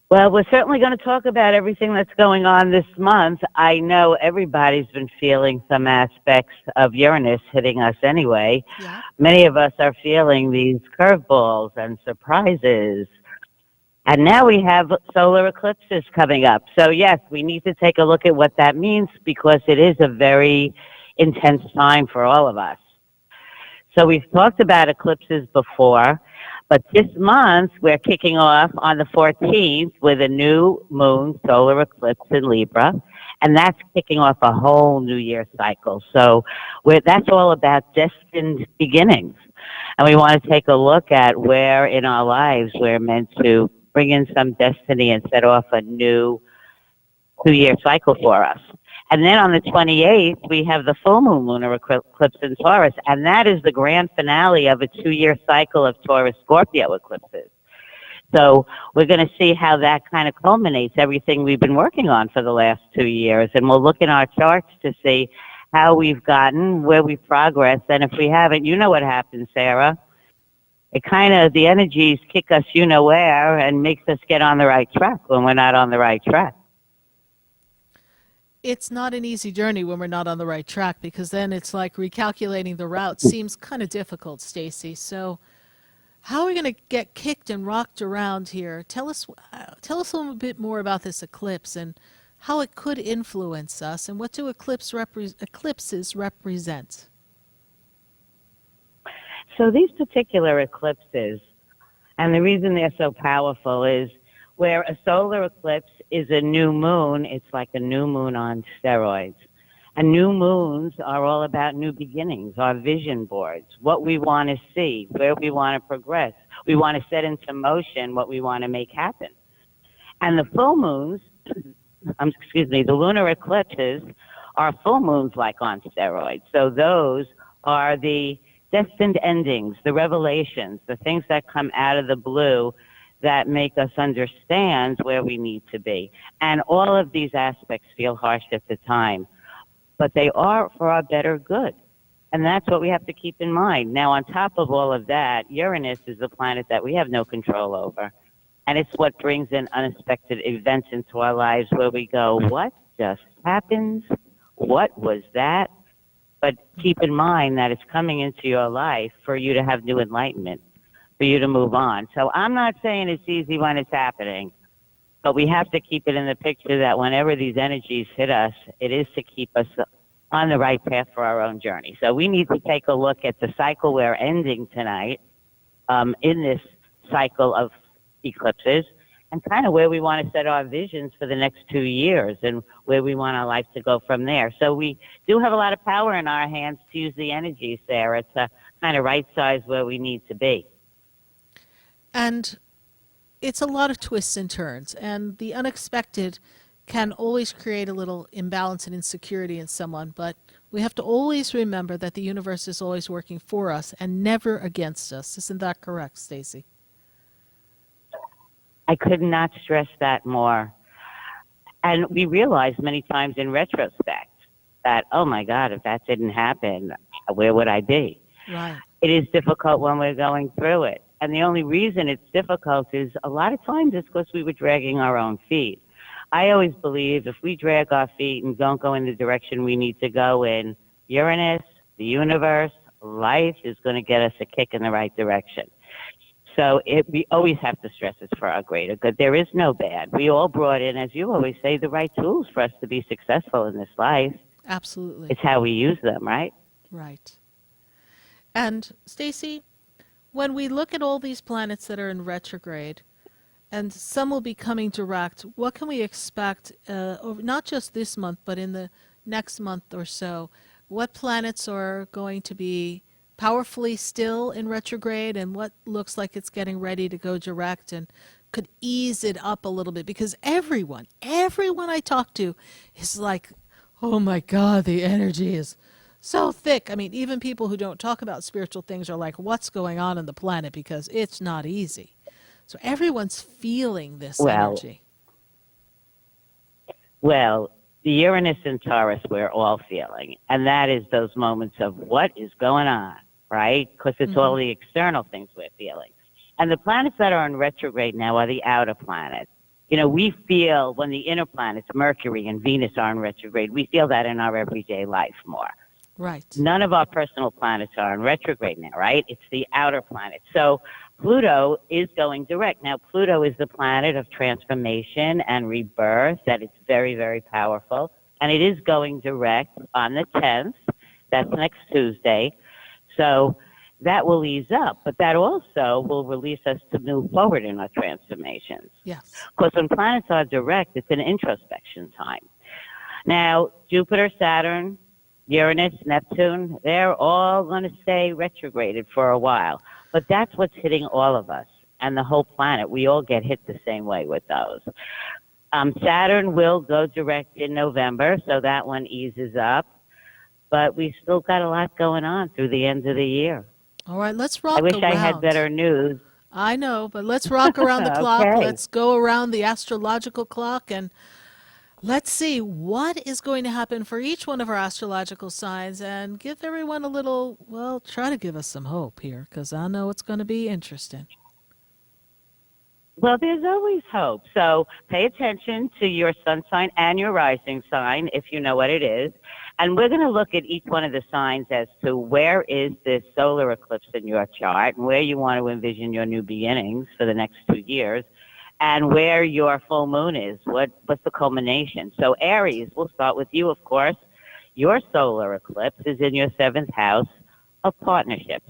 Well, we're certainly going to talk about everything that's going on this month. I know everybody's been feeling some aspects of Uranus hitting us anyway. Yeah. Many of us are feeling these curveballs and surprises. And now we have solar eclipses coming up. So yes, we need to take a look at what that means because it is a very intense time for all of us. So we've talked about eclipses before, but this month we're kicking off on the 14th with a new moon solar eclipse in Libra, and that's kicking off a whole new year cycle. So that's all about destined beginnings. And we want to take a look at where in our lives we're meant to bring in some destiny and set off a new 2-year cycle for us. And then on the 28th, we have the full moon lunar eclipse in Taurus, and that is the grand finale of a 2-year cycle of Taurus-Scorpio eclipses. So we're going to see how that kind of culminates everything we've been working on for the last 2 years, and we'll look in our charts to see how we've gotten, where we've progressed, and if we haven't, you know what happens, Sarah. It kind of, the energies kick us you-know-where and makes us get on the right track when we're not on the right track. It's not an easy journey when we're not on the right track because then it's like recalculating the route seems kind of difficult, Stacey. So how are we going to get kicked and rocked around here? Tell us a little bit more about this eclipse and how it could influence us, and what do eclipses represent? So these particular eclipses, and the reason they're so powerful is where a solar eclipse is a new moon, it's like a new moon on steroids. And new moons are all about new beginnings, our vision boards, what we want to see, where we want to progress. We want to set into motion what we want to make happen. And the full moons, the lunar eclipses are full moons like on steroids. So those are the destined endings, the revelations, the things that come out of the blue that make us understand where we need to be. And all of these aspects feel harsh at the time, but they are for our better good. And that's what we have to keep in mind. Now, on top of all of that, Uranus is the planet that we have no control over. And it's what brings in unexpected events into our lives where we go, what just happened? What was that? But keep in mind that it's coming into your life for you to have new enlightenment, for you to move on. So I'm not saying it's easy when it's happening, but we have to keep it in the picture that whenever these energies hit us, it is to keep us on the right path for our own journey. So we need to take a look at the cycle we're ending tonight in this cycle of eclipses and kind of where we want to set our visions for the next 2 years and where we want our life to go from there. So we do have a lot of power in our hands to use the energy, Sarah, to kind of right size where we need to be. And it's a lot of twists and turns, and the unexpected can always create a little imbalance and insecurity in someone, but we have to always remember that the universe is always working for us and never against us. Isn't that correct, Stacy? I could not stress that more. And we realize many times in retrospect that, oh my God, if that didn't happen, where would I be? Right. It is difficult when we're going through it. And the only reason it's difficult is a lot of times it's because we were dragging our own feet. I always believe if we drag our feet and don't go in the direction we need to go in, Uranus, the universe, life is going to get us a kick in the right direction. So we always have to stress it's for our greater good. There is no bad. We all brought in, as you always say, the right tools for us to be successful in this life. Absolutely. It's how we use them, right? Right. And Stacy, when we look at all these planets that are in retrograde, and some will be coming direct, what can we expect, over, not just this month, but in the next month or so? What planets are going to be powerfully still in retrograde, and what looks like it's getting ready to go direct and could ease it up a little bit? Because everyone I talk to is like, oh my God, the energy is so thick. I mean, even people who don't talk about spiritual things are like, what's going on the planet? Because it's not easy. So everyone's feeling this energy. Well, the Uranus and Taurus we're all feeling, and that is those moments of what is going on, right? Because it's all the external things we're feeling. And the planets that are in retrograde now are the outer planets. You know, we feel when the inner planets, Mercury and Venus, are in retrograde, we feel that in our everyday life more. Right. None of our personal planets are in retrograde now, right? It's the outer planets. So Pluto is going direct. Now, Pluto is the planet of transformation and rebirth, that it's very, very powerful. And it is going direct on the 10th. That's next Tuesday. So that will ease up, but that also will release us to move forward in our transformations. Yes. Because when planets are direct, it's an introspection time. Now, Jupiter, Saturn, Uranus, Neptune, they're all going to stay retrograded for a while. But that's what's hitting all of us and the whole planet. We all get hit the same way with those. Saturn will go direct in November, so that one eases up. But we still got a lot going on through the end of the year. All right, let's rock I wish around. I had better news. I know, but let's rock around the clock. Okay. Let's go around the astrological clock, and let's see what is going to happen for each one of our astrological signs, and give everyone a little, well, try to give us some hope here, because I know it's going to be interesting. Well, there's always hope. So pay attention to your sun sign and your rising sign, if you know what it is. And we're going to look at each one of the signs as to where is this solar eclipse in your chart and where you want to envision your new beginnings for the next 2 years, and where your full moon is. What's the culmination? So Aries, we'll start with you, of course. Your solar eclipse is in your 7th house of partnerships,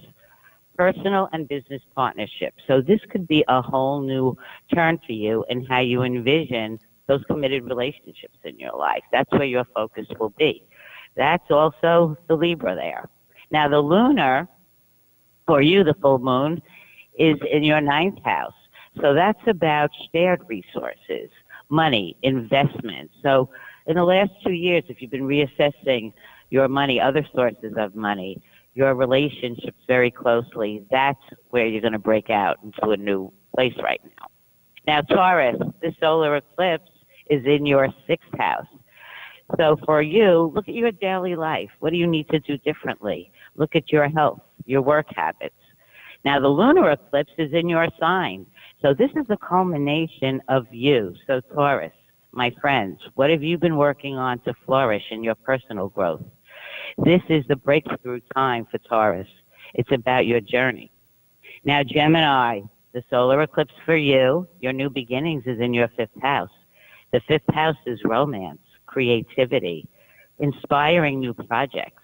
personal and business partnerships. So this could be a whole new turn for you in how you envision those committed relationships in your life. That's where your focus will be. That's also the Libra there. Now the lunar, for you, the full moon, is in your 9th house. So that's about shared resources, money, investment. So in the last 2 years, if you've been reassessing your money, other sources of money, your relationships very closely, that's where you're going to break out into a new place right now. Now, Taurus, the solar eclipse is in your 6th house. So for you, look at your daily life. What do you need to do differently? Look at your health, your work habits. Now, the lunar eclipse is in your sign. So this is the culmination of you. So Taurus, my friends, what have you been working on to flourish in your personal growth? This is the breakthrough time for Taurus. It's about your journey. Now, Gemini, the solar eclipse for you, your new beginnings is in your 5th house. The 5th house is romance, creativity, inspiring new projects,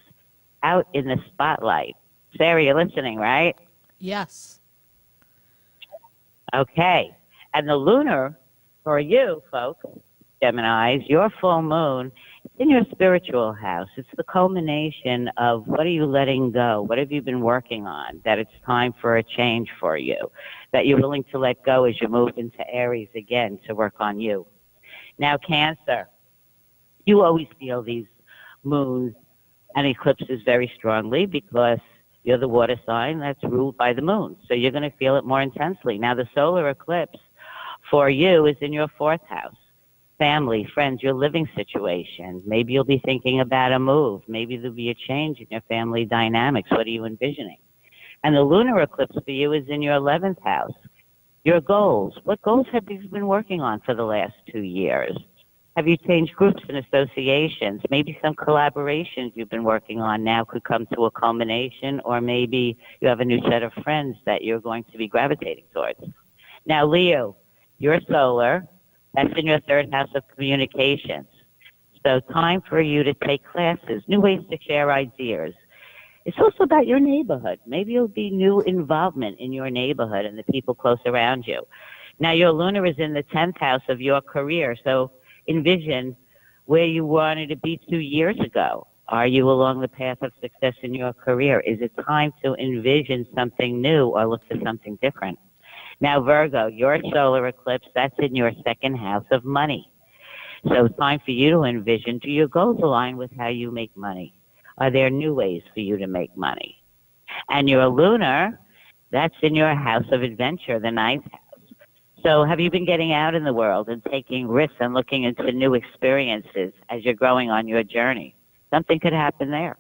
out in the spotlight. Sarah, you're listening, right? Yes. Okay. And the lunar, for you folks, Geminis, your full moon, it's in your spiritual house. It's the culmination of what are you letting go? What have you been working on that it's time for a change for you, that you're willing to let go as you move into Aries again to work on you. Now, Cancer, you always feel these moons and eclipses very strongly because you're the water sign that's ruled by the moon. So you're going to feel it more intensely. Now, the solar eclipse for you is in your 4th house. Family, friends, your living situation. Maybe you'll be thinking about a move. Maybe there'll be a change in your family dynamics. What are you envisioning? And the lunar eclipse for you is in your 11th house. Your goals. What goals have you been working on for the last 2 years? Have you changed groups and associations? Maybe some collaborations you've been working on now could come to a culmination, or maybe you have a new set of friends that you're going to be gravitating towards. Now, Leo, your solar, that's in your 3rd house of communications. So time for you to take classes, new ways to share ideas. It's also about your neighborhood. Maybe it'll be new involvement in your neighborhood and the people close around you. Now, your lunar is in the 10th house of your career, so envision where you wanted to be 2 years ago. Are you along the path of success in your career? Is it time to envision something new or look for something different? Now, Virgo, your solar eclipse, that's in your 2nd house of money. So it's time for you to envision, do your goals align with how you make money? Are there new ways for you to make money? And your lunar, that's in your house of adventure, the 9th house. So have you been getting out in the world and taking risks and looking into new experiences as you're growing on your journey? Something could happen there.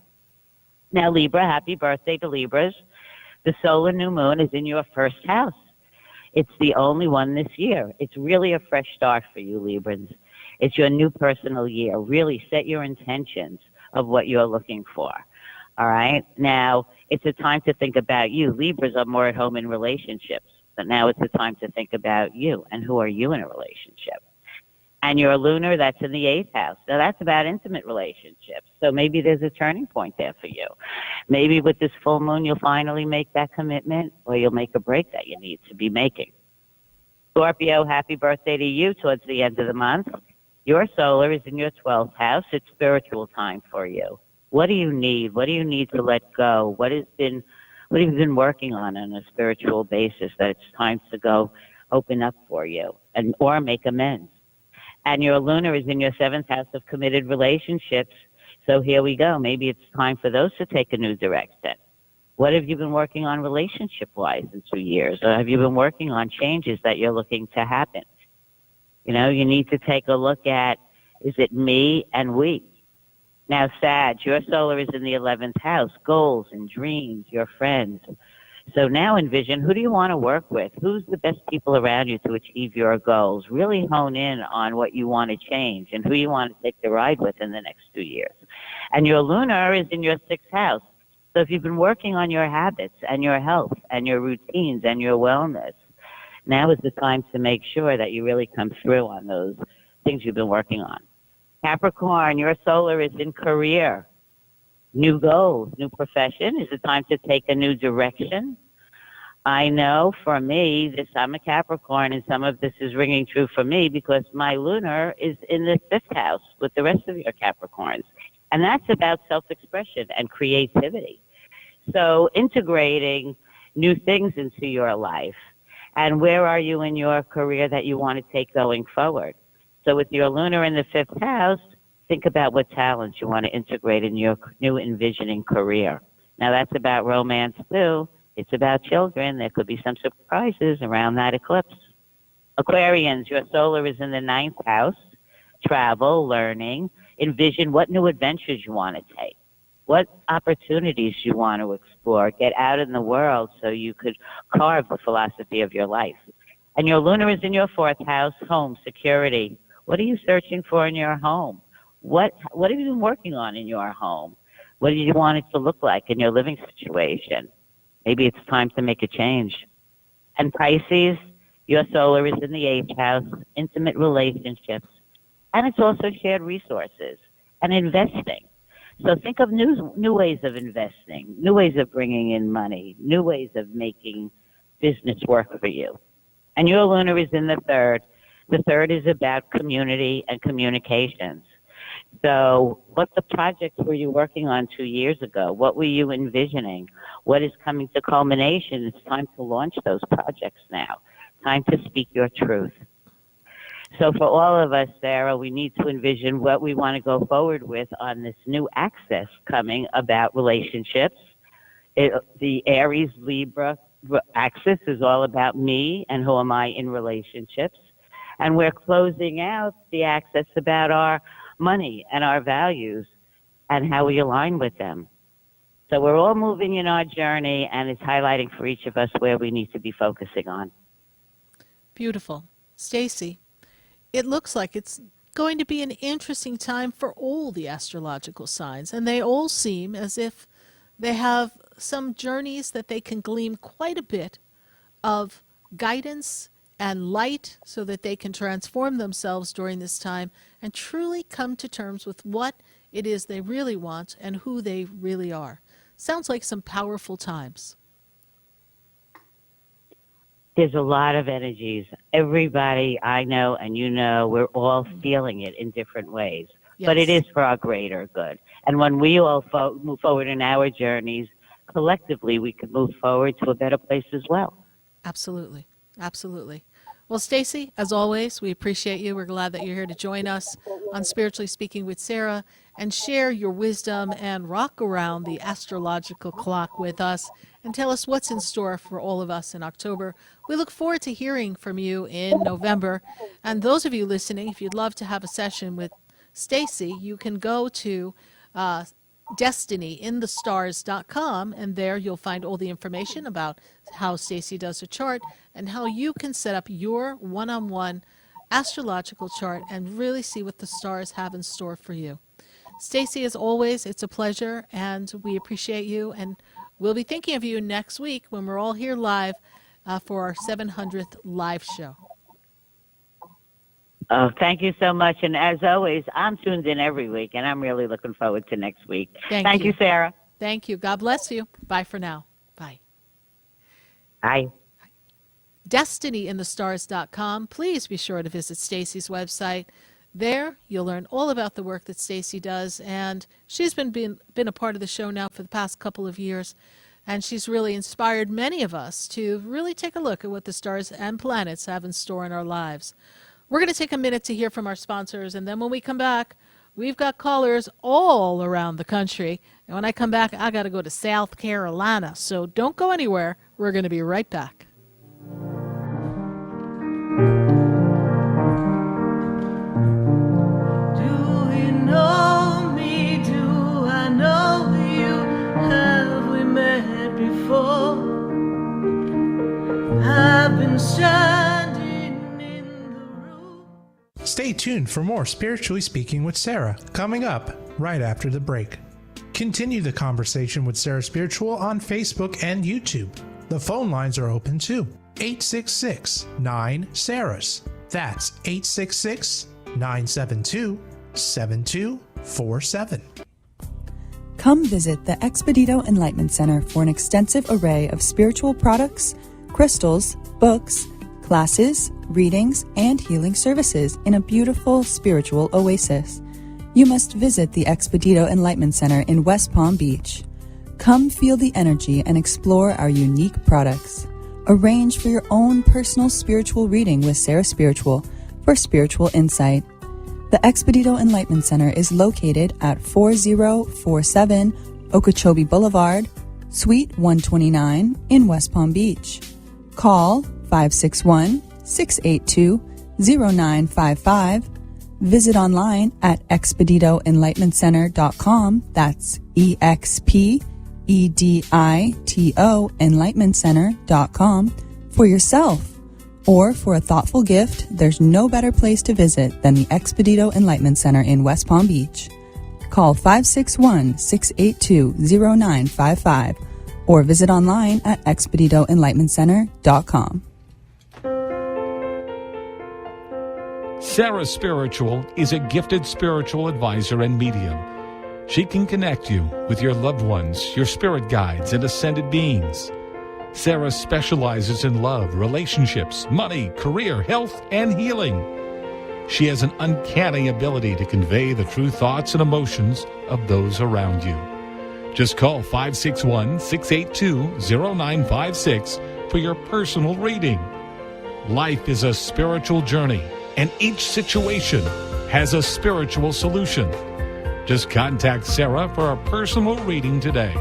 Now, Libra, happy birthday to Libras. The solar new moon is in your 1st house. It's the only one this year. It's really a fresh start for you, Librans. It's your new personal year. Really set your intentions of what you're looking for. All right? Now, it's a time to think about you. Libras are more at home in relationships. But now it's a time to think about you and who are you in a relationship. And your lunar, that's in the 8th house. Now, that's about intimate relationships. So maybe there's a turning point there for you. Maybe with this full moon, you'll finally make that commitment, or you'll make a break that you need to be making. Scorpio, happy birthday to you towards the end of the month. Your solar is in your 12th house. It's spiritual time for you. What do you need? What do you need to let go? What have you been working on a spiritual basis that it's time to go open up for you or make amends? And your lunar is in your 7th house of committed relationships. So here we go. Maybe it's time for those to take a new direction. What have you been working on relationship-wise in 2 years? Or have you been working on changes that you're looking to happen? You know, you need to take a look at, is it me and we? Now, Sag, your solar is in the 11th house, goals and dreams, your friends. So now envision, who do you want to work with? Who's the best people around you to achieve your goals? Really hone in on what you want to change and who you want to take the ride with in the next 2 years. And your lunar is in your 6th house. So if you've been working on your habits and your health and your routines and your wellness, now is the time to make sure that you really come through on those things you've been working on. Capricorn, your solar is in career. New goals, new profession. Is it time to take a new direction? I know for me, I'm a Capricorn, and some of this is ringing true for me because my lunar is in the 5th house with the rest of your Capricorns. And that's about self-expression and creativity. So integrating new things into your life. And where are you in your career that you want to take going forward? So with your lunar in the 5th house, think about what talents you want to integrate in your new envisioning career. Now, that's about romance, too. It's about children. There could be some surprises around that eclipse. Aquarians, your solar is in the 9th house. Travel, learning. Envision what new adventures you want to take. what opportunities you want to explore. Get out in the world so you could carve the philosophy of your life. And your lunar is in your 4th house, home, security. What are you searching for in your home? What have you been working on in your home? What do you want it to look like in your living situation? Maybe it's time to make a change. And Pisces, your solar is in the 8th house, intimate relationships. And it's also shared resources and investing. So think of new ways of investing, new ways of bringing in money, new ways of making business work for you. And your lunar is in the 3rd. The 3rd is about community and communications. So what the projects were you working on 2 years ago? What were you envisioning? What is coming to culmination? It's time to launch those projects now. Time to speak your truth. So for all of us, Sarah, we need to envision what we want to go forward with on this new axis coming about relationships. The Aries Libra axis is all about me and who am I in relationships. And we're closing out the axis about our money and our values and how we align with them. So we're all moving in our journey, and it's highlighting for each of us where we need to be focusing on. Beautiful. Stacy, it looks like it's going to be an interesting time for all the astrological signs, and they all seem as if they have some journeys that they can glean quite a bit of guidance and light so that they can transform themselves during this time and truly come to terms with what it is they really want and who they really are. Sounds like some powerful times. There's a lot of energies. Everybody I know and you know, we're all feeling it in different ways. Yes. But it is for our greater good. And when we all move forward in our journeys, collectively we can move forward to a better place as well. Absolutely. Absolutely. Well, Stacy, as always, we appreciate you. We're glad that you're here to join us on Spiritually Speaking with Sarah and share your wisdom and rock around the astrological clock with us and tell us what's in store for all of us in October. We look forward to hearing from you in November. And those of you listening, if you'd love to have a session with Stacy, you can go to destinyinthestars.com, and there you'll find all the information about how Stacy does a chart and how you can set up your one-on-one astrological chart and really see what the stars have in store for you. Stacy, as always, it's a pleasure, and we appreciate you, and we'll be thinking of you next week when we're all here live for our 700th live show. Oh, thank you so much. And as always, I'm tuned in every week, and I'm really looking forward to next week. Thank you, Sarah. Thank you. God bless you. Bye for now. Bye. Bye. DestinyInTheStars.com. Please be sure to visit Stacy's website. There, you'll learn all about the work that Stacy does, and she's been a part of the show now for the past couple of years, and she's really inspired many of us to really take a look at what the stars and planets have in store in our lives. We're going to take a minute to hear from our sponsors, and then when we come back, we've got callers all around the country. And when I come back, I got to go to South Carolina. So don't go anywhere. We're going to be right back. Do you know me? Do I know you? Have we met before? I've been standing. Stay tuned for more Spiritually Speaking with Sarah, coming up right after the break. Continue the conversation with Sarah Spiritual on Facebook and YouTube. The phone lines are open too. 866-9-SARAHS. That's 866-972-7247. Come visit the Expedito Enlightenment Center for an extensive array of spiritual products, crystals, books, classes, readings, and healing services in a beautiful spiritual oasis. You must visit the Expedito Enlightenment Center in West Palm Beach. Come feel the energy and explore our unique products. Arrange for your own personal spiritual reading with Sarah Spiritual for spiritual insight. The Expedito Enlightenment Center is located at 4047 Okeechobee Boulevard, Suite 129 in West Palm Beach. Call 561-682-0955. Visit online at expeditoenlightenmentcenter.com. That's EXPEDITO enlightenmentcenter.com for yourself. Or for a thoughtful gift, there's no better place to visit than the Expedito Enlightenment Center in West Palm Beach. Call 561-682-0955 or visit online at expeditoenlightenmentcenter.com. Sarah Spiritual is a gifted spiritual advisor and medium. She can connect you with your loved ones, your spirit guides, and ascended beings. Sarah specializes in love, relationships, money, career, health, and healing. She has an uncanny ability to convey the true thoughts and emotions of those around you. Just call 561-682-0956 for your personal reading. Life is a spiritual journey, and each situation has a spiritual solution. Just contact Sarah for a personal reading today.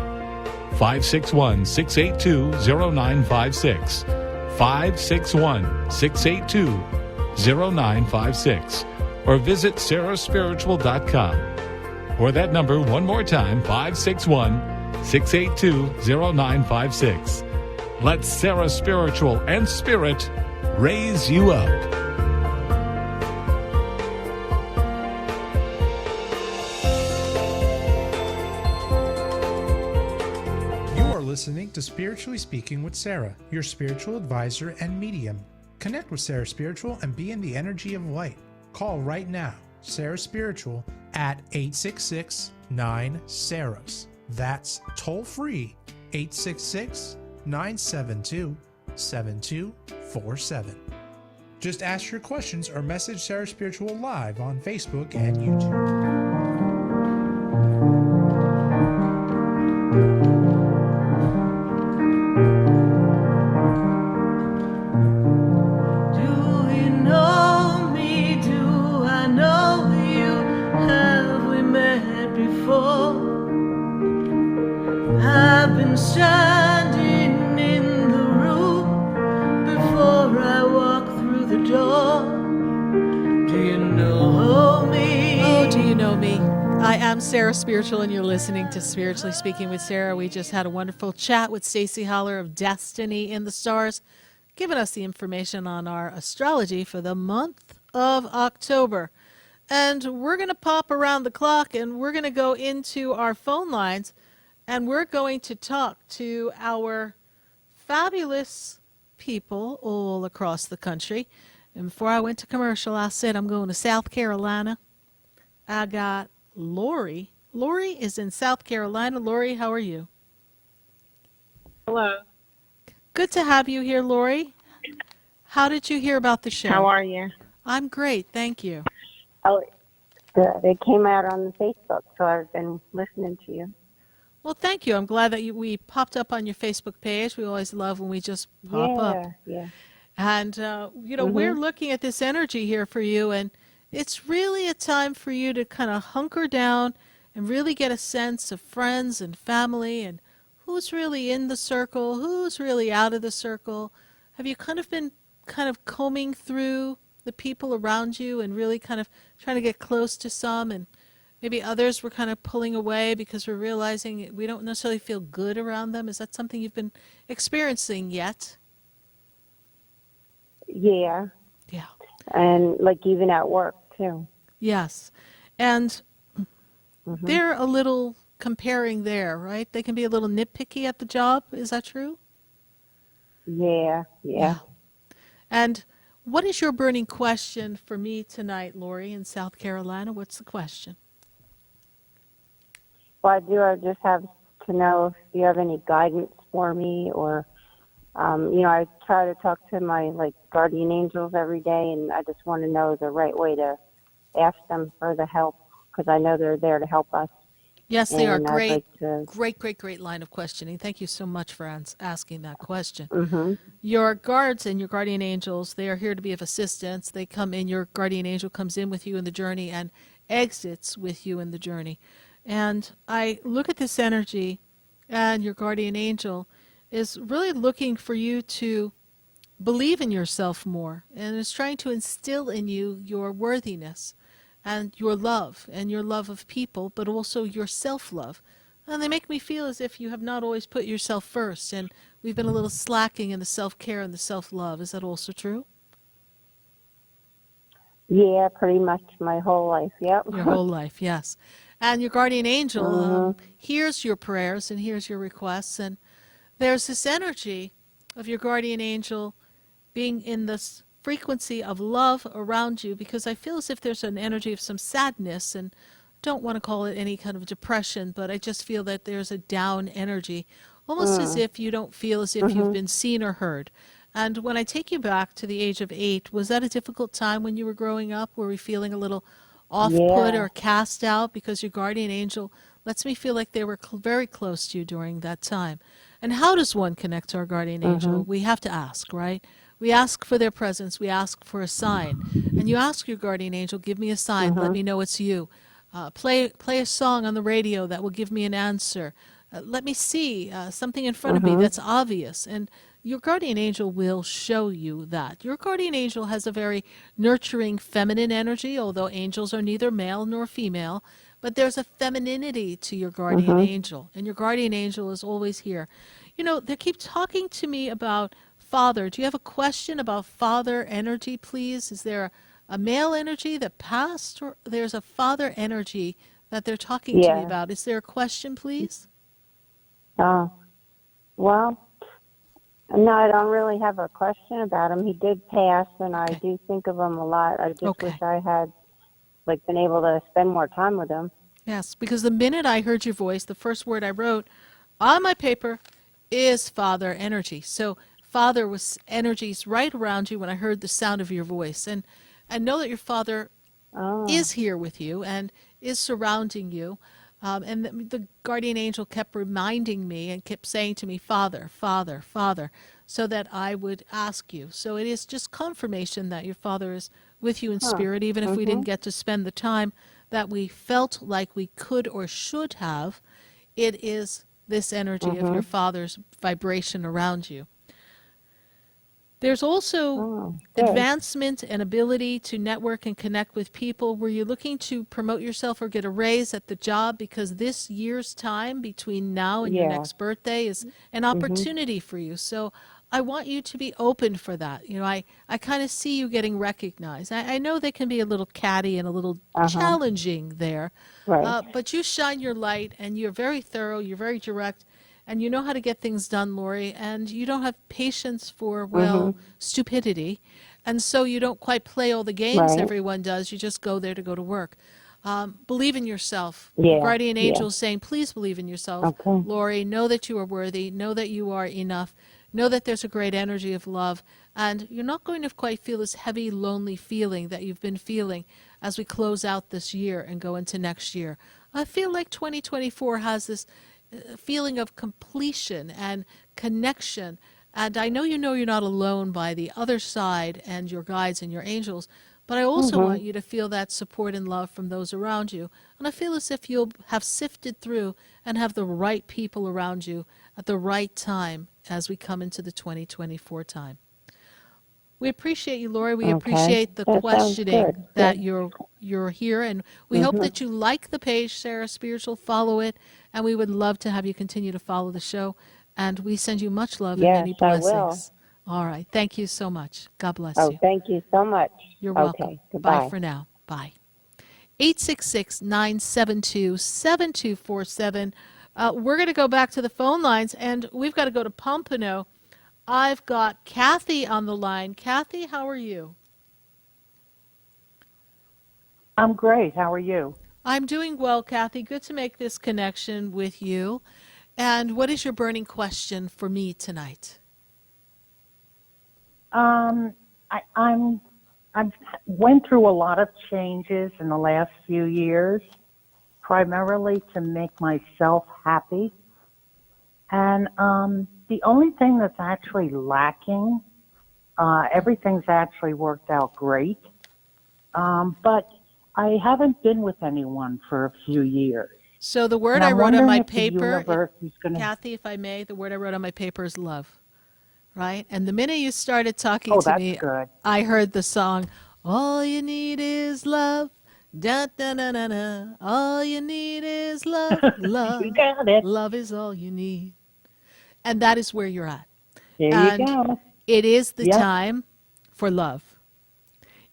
561-682-0956. 561-682-0956. Or visit sarahspiritual.com. Or that number one more time, 561-682-0956. Let Sarah Spiritual and Spirit raise you up. Listening to Spiritually Speaking with Sarah, your spiritual advisor and medium. Connect with Sarah Spiritual and be in the energy of light. Call right now, Sarah Spiritual at 866-9-SARAHS. That's toll free, 866-972-7247. Just ask your questions or message Sarah Spiritual live on Facebook and YouTube. Standing in the room before I walk through the door. Do you know me? Oh, do you know me? I am Sarah Spiritual, and you're listening to Spiritually Speaking with Sarah. We just had a wonderful chat with Stacey Holler of Destiny in the Stars, giving us the information on our astrology for the month of October. And we're going to pop around the clock, and we're going to go into our phone lines. And we're going to talk to our fabulous people all across the country. And before I went to commercial, I said I'm going to South Carolina. I got Lori. Lori is in South Carolina. Lori, how are you? Hello. Good to have you here, Lori. How did you hear about the show? How are you? I'm great, thank you. Oh, good. It came out on Facebook, so I've been listening to you. Well, thank you. I'm glad that we popped up on your Facebook page. We always love when we just pop up. Yeah. And, we're looking at this energy here for you, and it's really a time for you to kind of hunker down and really get a sense of friends and family and who's really in the circle, who's really out of the circle. Have you been combing through the people around you and really kind of trying to get close to some, and maybe others were kind of pulling away because we're realizing we don't necessarily feel good around them? Is that something you've been experiencing yet? Yeah. Yeah. And even at work too. Yes. And they're a little comparing there, right? They can be a little nitpicky at the job. Is that true? Yeah. And what is your burning question for me tonight, Lori, in South Carolina? What's the question? Well, I just have to know if you have any guidance for me, or, I try to talk to my, guardian angels every day, and I just want to know the right way to ask them for the help, because I know they're there to help us. Yes, they are. Great Line of questioning. Thank you so much for asking that question. Mm-hmm. Your guards and your guardian angels, they are here to be of assistance. They come in, your guardian angel comes in with you in the journey and exits with you in the journey. And I look at this energy, and your guardian angel is really looking for you to believe in yourself more, and is trying to instill in you your worthiness and your love of people, but also your self-love. And they make me feel as if you have not always put yourself first, and we've been a little slacking in the self-care and the self-love. Is that also true? Yeah, pretty much my whole life. Yep. Your whole life, yes. And your guardian angel Mm-hmm. hears your prayers and hears your requests. And there's this energy of your guardian angel being in this frequency of love around you, because I feel as if there's an energy of some sadness, and don't want to call it any kind of depression, but I just feel that there's a down energy, almost as if you don't feel as if you've been seen or heard. And when I take you back to the age of 8, was that a difficult time when you were growing up? Were we feeling a little off-put Yeah. or cast out because your guardian angel lets me feel like they were very close to you during that time? And how does one connect to our guardian angel? We have to ask, right? We ask for their presence. We ask for a sign. And you ask your guardian angel, give me a sign. Let me know it's you. Play a song on the radio that will give me an answer. Let me see something in front of me that's obvious. And your guardian angel will show you that. Your guardian angel has a very nurturing feminine energy, although angels are neither male nor female. But there's a femininity to your guardian angel. And your guardian angel is always here. You know, they keep talking to me about father. Do you have a question about father energy, please? Is there a male energy that passed, or there's a father energy that they're talking to me Yeah. about? Is there a question, please? Well, no, I don't really have a question about him. He did pass, and I do think of him a lot. I just wish I had been able to spend more time with him. Yes, because the minute I heard your voice, the first word I wrote on my paper is father energy. So father was energies right around you when I heard the sound of your voice. And know that your father is here with you and is surrounding you. And the guardian angel kept reminding me and kept saying to me, Father, Father, Father, so that I would ask you. So it is just confirmation that your father is with you in spirit, even if we didn't get to spend the time that we felt like we could or should have. It is this energy of your father's vibration around you. There's also advancement and ability to network and connect with people. Were you looking to promote yourself or get a raise at the job? Because this year's time between now and your next birthday is an opportunity for you. So I want you to be open for that. You know, I kind of see you getting recognized. I know they can be a little catty and a little challenging there. Right. But you shine your light, and you're very thorough, you're very direct, and you know how to get things done, Lori, and you don't have patience for, stupidity. And so you don't quite play all the games everyone does. You just go there to go to work. Believe in yourself. Yeah, Guardian yeah. angel is saying, please believe in yourself. Lori, know that you are worthy. Know that you are enough. Know that there's a great energy of love. And you're not going to quite feel this heavy, lonely feeling that you've been feeling as we close out this year and go into next year. I feel like 2024 has this feeling of completion and connection. And I know you're not alone by the other side and your guides and your angels, but I also want you to feel that support and love from those around you. And I feel as if you'll have sifted through and have the right people around you at the right time as we come into the 2024 time. We appreciate you, Lori. We appreciate the That sounds questioning good. that Yeah. you're here, and we hope that you like the page, Sarah Spiritual. Follow it, and we would love to have you continue to follow the show. And we send you much love and many Yes, I blessings. will. All right. Thank you so much. God bless Oh, you. thank you so much. You're welcome. Okay, goodbye. Bye for now. Bye. 866-972-7247. We're going to go back to the phone lines, and we've got to go to Pompano. I've got Kathy on the line. Kathy, how are you? I'm great. How are you? I'm doing well, Kathy. Good to make this connection with you. And what is your burning question for me tonight? I've went through a lot of changes in the last few years, primarily to make myself happy. And the only thing that's actually lacking, everything's actually worked out great, but I haven't been with anyone for a few years. So the word And I I'm wrote on my wondering if the paper, universe is gonna- Kathy, if I may, the word I wrote on my paper is love, right? And the minute you started talking Oh, to that's me, good. I heard the song, All You Need Is Love, Da, da, da, da, da. All you need is love, love. You got it. Love is all you need. And that is where you're at. There And you go. it is the Yep. time for love.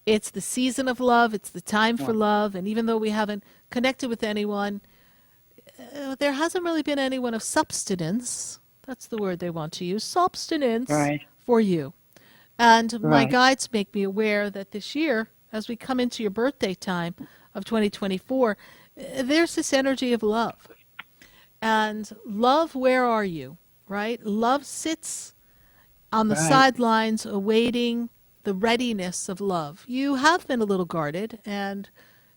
It's the season of love. It's the time for love. And even though we haven't connected with anyone, there hasn't really been anyone of substance. That's the word they want to use. Substance Right. for you. And my Right. guides make me aware that this year, as we come into your birthday time of 2024, there's this energy of love. And love, where are you? Right? Love sits on the Right. sidelines awaiting the readiness of love. You have been a little guarded and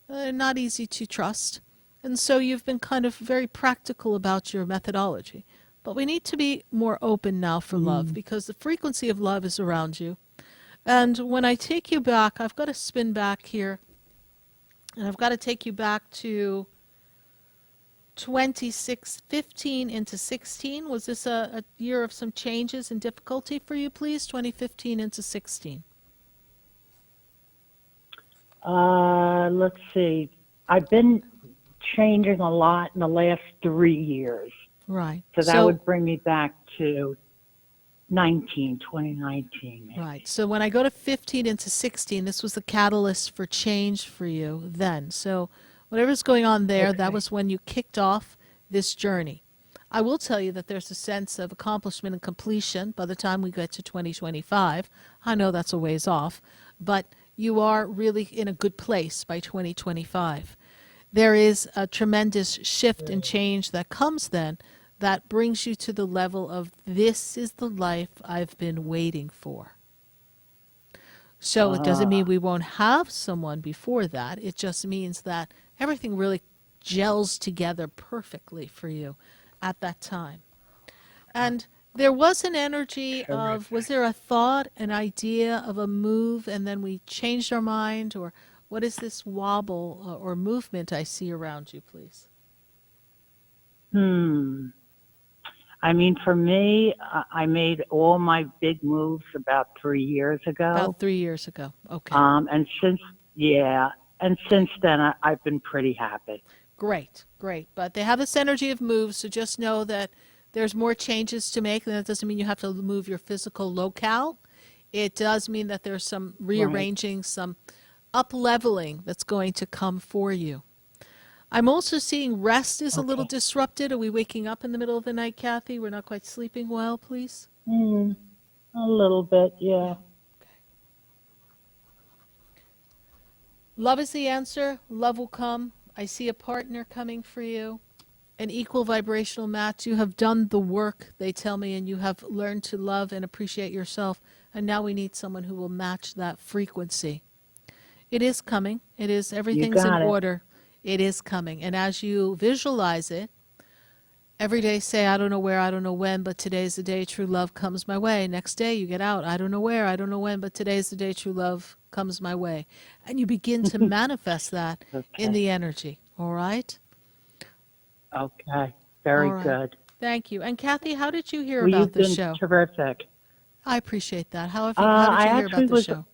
not easy to trust. And so you've been kind of very practical about your methodology. But we need to be more open now for love because the frequency of love is around you. And when I take you back, I've got to spin back here. And I've got to take you back to 15 into 16. Was this a year of some changes and difficulty for you, please? 2015 into 16. Let's see. I've been changing a lot in the last 3 years. Right. So that would bring me back to 2019. Maybe. Right. So when I go to 15 into 16, this was the catalyst for change for you then. So whatever's going on there, that was when you kicked off this journey. I will tell you that there's a sense of accomplishment and completion by the time we get to 2025. I know that's a ways off, but you are really in a good place by 2025. There is a tremendous shift and change that comes then that brings you to the level of this is the life I've been waiting for. So it doesn't mean we won't have someone before that. It just means that everything really gels together perfectly for you at that time. And there was an energy of, was there a thought, an idea of a move, and then we changed our mind? Or what is this wobble or movement I see around you, please? I mean, for me, I made all my big moves about 3 years ago. About 3 years ago. Okay. And since then, I've been pretty happy. Great, great. But they have this energy of moves, so just know that there's more changes to make, and that doesn't mean you have to move your physical locale. It does mean that there's some rearranging, some up-leveling that's going to come for you. I'm also seeing rest is a little disrupted. Are we waking up in the middle of the night, Kathy? We're not quite sleeping well, please? A little bit, yeah. Love is the answer. Love will come. I see a partner coming for you, an equal vibrational match. You have done the work, they tell me, and you have learned to love and appreciate yourself. And now we need someone who will match that frequency. It is coming. It is, everything's in order. It is coming. And as you visualize it, every day say, I don't know where, I don't know when, but today's the day true love comes my way. Next day you get out, I don't know where, I don't know when, but today's the day true love comes my way. And you begin to manifest that in the energy. All right? Okay. Very good. Thank you. And Kathy, how did you hear Well, about the you've show? been terrific. I appreciate that. How did you hear about the show?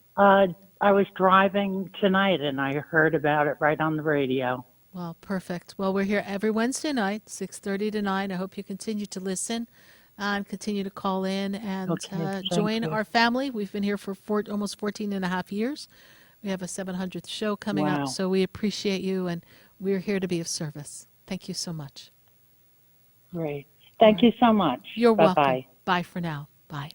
I was driving tonight and I heard about it right on the radio. Well, perfect. Well, we're here every Wednesday night, 6:30 to 9. I hope you continue to listen and continue to call in and join our family. We've been here for almost 14 and a half years. We have a 700th show coming up, so we appreciate you, and we're here to be of service. Thank you so much. Great. Thank you so much. You're welcome. Bye-bye. Bye for now. Bye.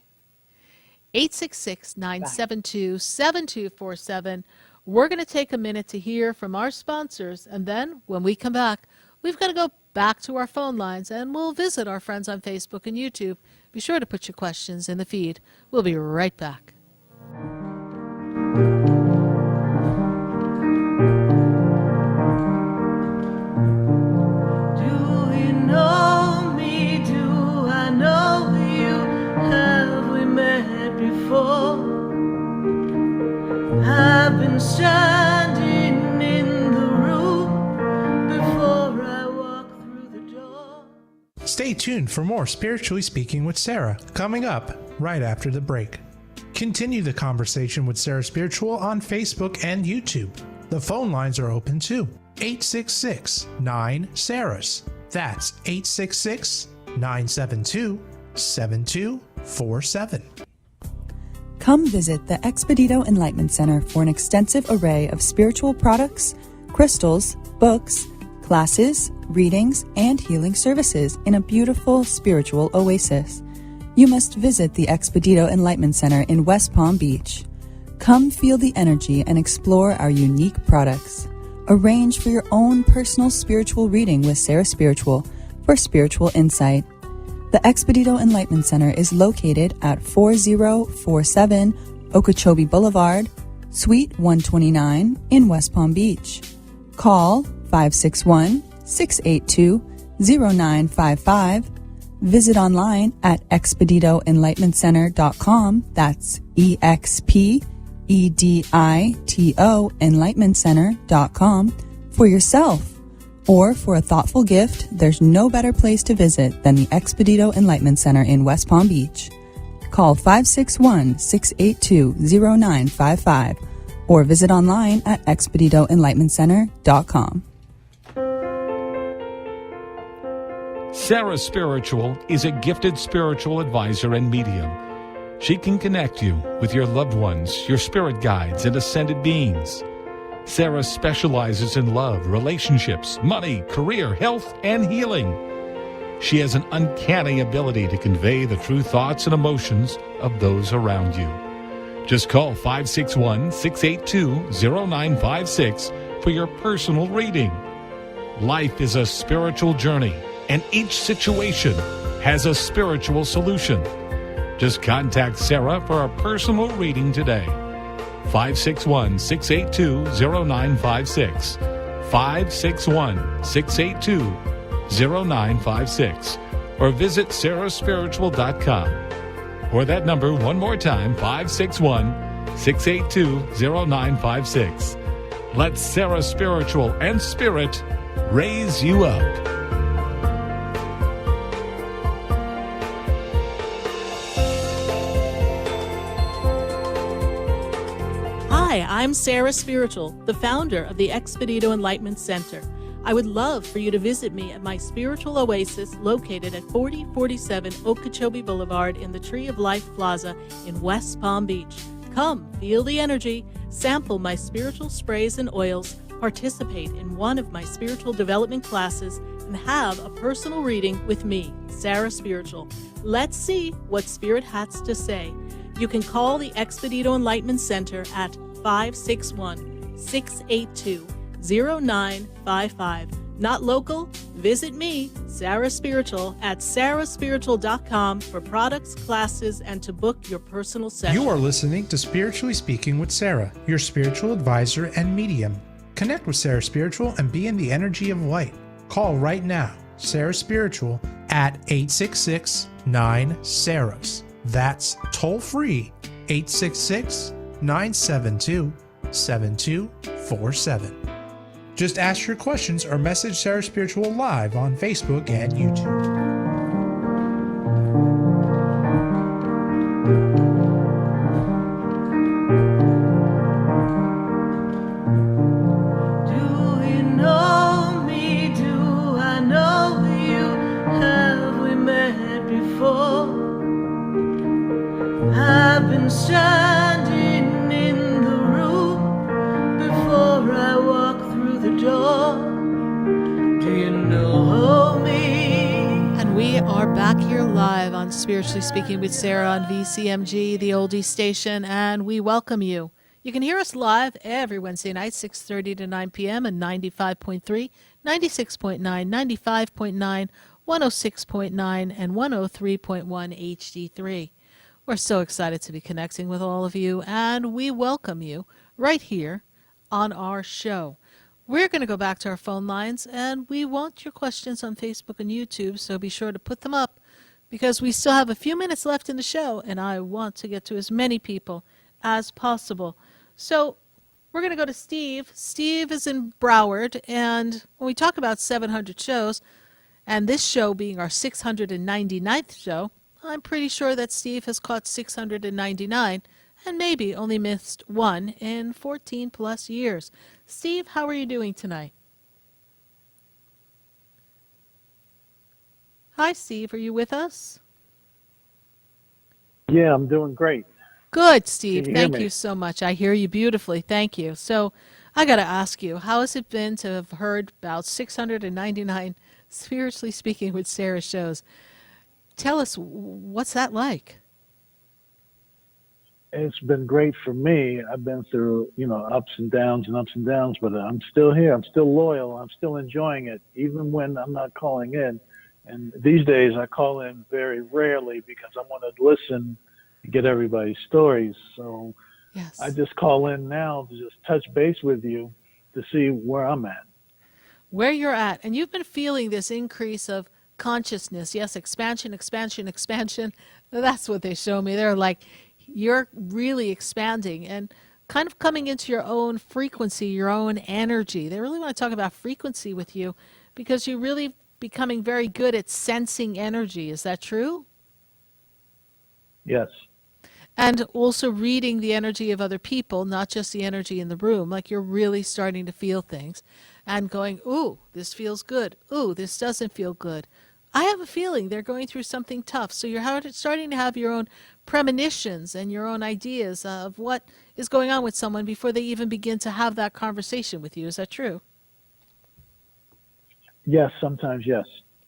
866-972-7247. We're going to take a minute to hear from our sponsors, and then when we come back, we've got to go back to our phone lines, and we'll visit our friends on Facebook and YouTube. Be sure to put your questions in the feed. We'll be right back. Do you know me? Do I know you? Have we met before? I've been standing in the room before I walk through the door. Stay tuned for more Spiritually Speaking with Sarah, coming up right after the break. Continue the conversation with Sarah Spiritual on Facebook and YouTube. The phone lines are open too. 866-9-SARAS. That's 866-972-7247. Come visit the Expedito Enlightenment Center for an extensive array of spiritual products, crystals, books, classes, readings, and healing services in a beautiful spiritual oasis. You must visit the Expedito Enlightenment Center in West Palm Beach. Come feel the energy and explore our unique products. Arrange for your own personal spiritual reading with Sarah Spiritual for spiritual insight. The Expedito Enlightenment Center is located at 4047 Okeechobee Boulevard, Suite 129 in West Palm Beach. Call 561-682-0955. Visit online at expeditoenlightenmentcenter.com. That's EXPEDITO enlightenmentcenter.com for yourself. Or for a thoughtful gift, there's no better place to visit than the Expedito Enlightenment Center in West Palm Beach. Call 561-682-0955 or visit online at expeditoenlightenmentcenter.com. Sarah Spiritual is a gifted spiritual advisor and medium. She can connect you with your loved ones, your spirit guides, and ascended beings. Sarah specializes in love, relationships, money, career, health, and healing. She has an uncanny ability to convey the true thoughts and emotions of those around you. Just call 561-682-0956 for your personal reading. Life is a spiritual journey, and each situation has a spiritual solution. Just contact Sarah for a personal reading today. 561-682-0956. 561-682-0956. Or visit sarahspiritual.com. Or that number one more time, 561-682-0956. Let Sarah Spiritual and Spirit raise you up. Hi, I'm Sarah Spiritual, the founder of the Expedito Enlightenment Center. I would love for you to visit me at my spiritual oasis located at 4047 Okeechobee Boulevard in the Tree of Life Plaza in West Palm Beach. Come, feel the energy, sample my spiritual sprays and oils, participate in one of my spiritual development classes, and have a personal reading with me, Sarah Spiritual. Let's see what Spirit has to say. You can call the Expedito Enlightenment Center at 561-682-0955. Not local? Visit me, Sarah Spiritual, at sarahspiritual.com for products, classes, and to book your personal session. You are listening to Spiritually Speaking with Sarah, your spiritual advisor and medium. Connect with Sarah Spiritual and be in the energy of light. Call right now, Sarah Spiritual, at 866-9-SARAS. That's toll free, 866-972-7247. Just ask your questions or message Sarah Spiritual live on Facebook and YouTube. Do you know me? Do I know you? Have we met before? I've been standing in the room before I walk through the door. Do you know me? And we are back here live on Spiritually Speaking with Sarah on VCMG, the oldie station, and we welcome you. You can hear us live every Wednesday night, 6:30 to 9 p.m. and 95.3, 96.9, 95.9, 106.9, and 103.1 HD3. We're so excited to be connecting with all of you, and we welcome you right here on our show. We're going to go back to our phone lines, and we want your questions on Facebook and YouTube, so be sure to put them up because we still have a few minutes left in the show, and I want to get to as many people as possible. So we're going to go to Steve. Steve is in Broward, and when we talk about 700 shows, and this show being our 699th show, I'm pretty sure that Steve has caught 699, and maybe only missed one in 14 plus years. Steve, how are you doing tonight? Hi, Steve. Are you with us? Yeah, I'm doing great. Good, Steve. Can you hear Thank me? you so much. I hear you beautifully. Thank you. So I got to ask you, how has it been to have heard about 699 Spiritually Speaking with Sarah shows? Tell us, what's that like? It's been great for me. I've been through, ups and downs, but I'm still here. I'm still loyal. I'm still enjoying it, even when I'm not calling in. And these days I call in very rarely because I want to listen and get everybody's stories. So yes. I just call in now to just touch base with you to see where I'm at. Where you're at. And you've been feeling this increase of consciousness. Yes, expansion, expansion, expansion. That's what they show me. They're like, you're really expanding and kind of coming into your own frequency, your own energy. They really want to talk about frequency with you because you're really becoming very good at sensing energy. Is that true? Yes. And also reading the energy of other people, not just the energy in the room. Like you're really starting to feel things and going, ooh, this feels good. Ooh, this doesn't feel good. I have a feeling they're going through something tough. So you're starting to have your own premonitions and your own ideas of what is going on with someone before they even begin to have that conversation with you. Is that true? Yes, sometimes yes.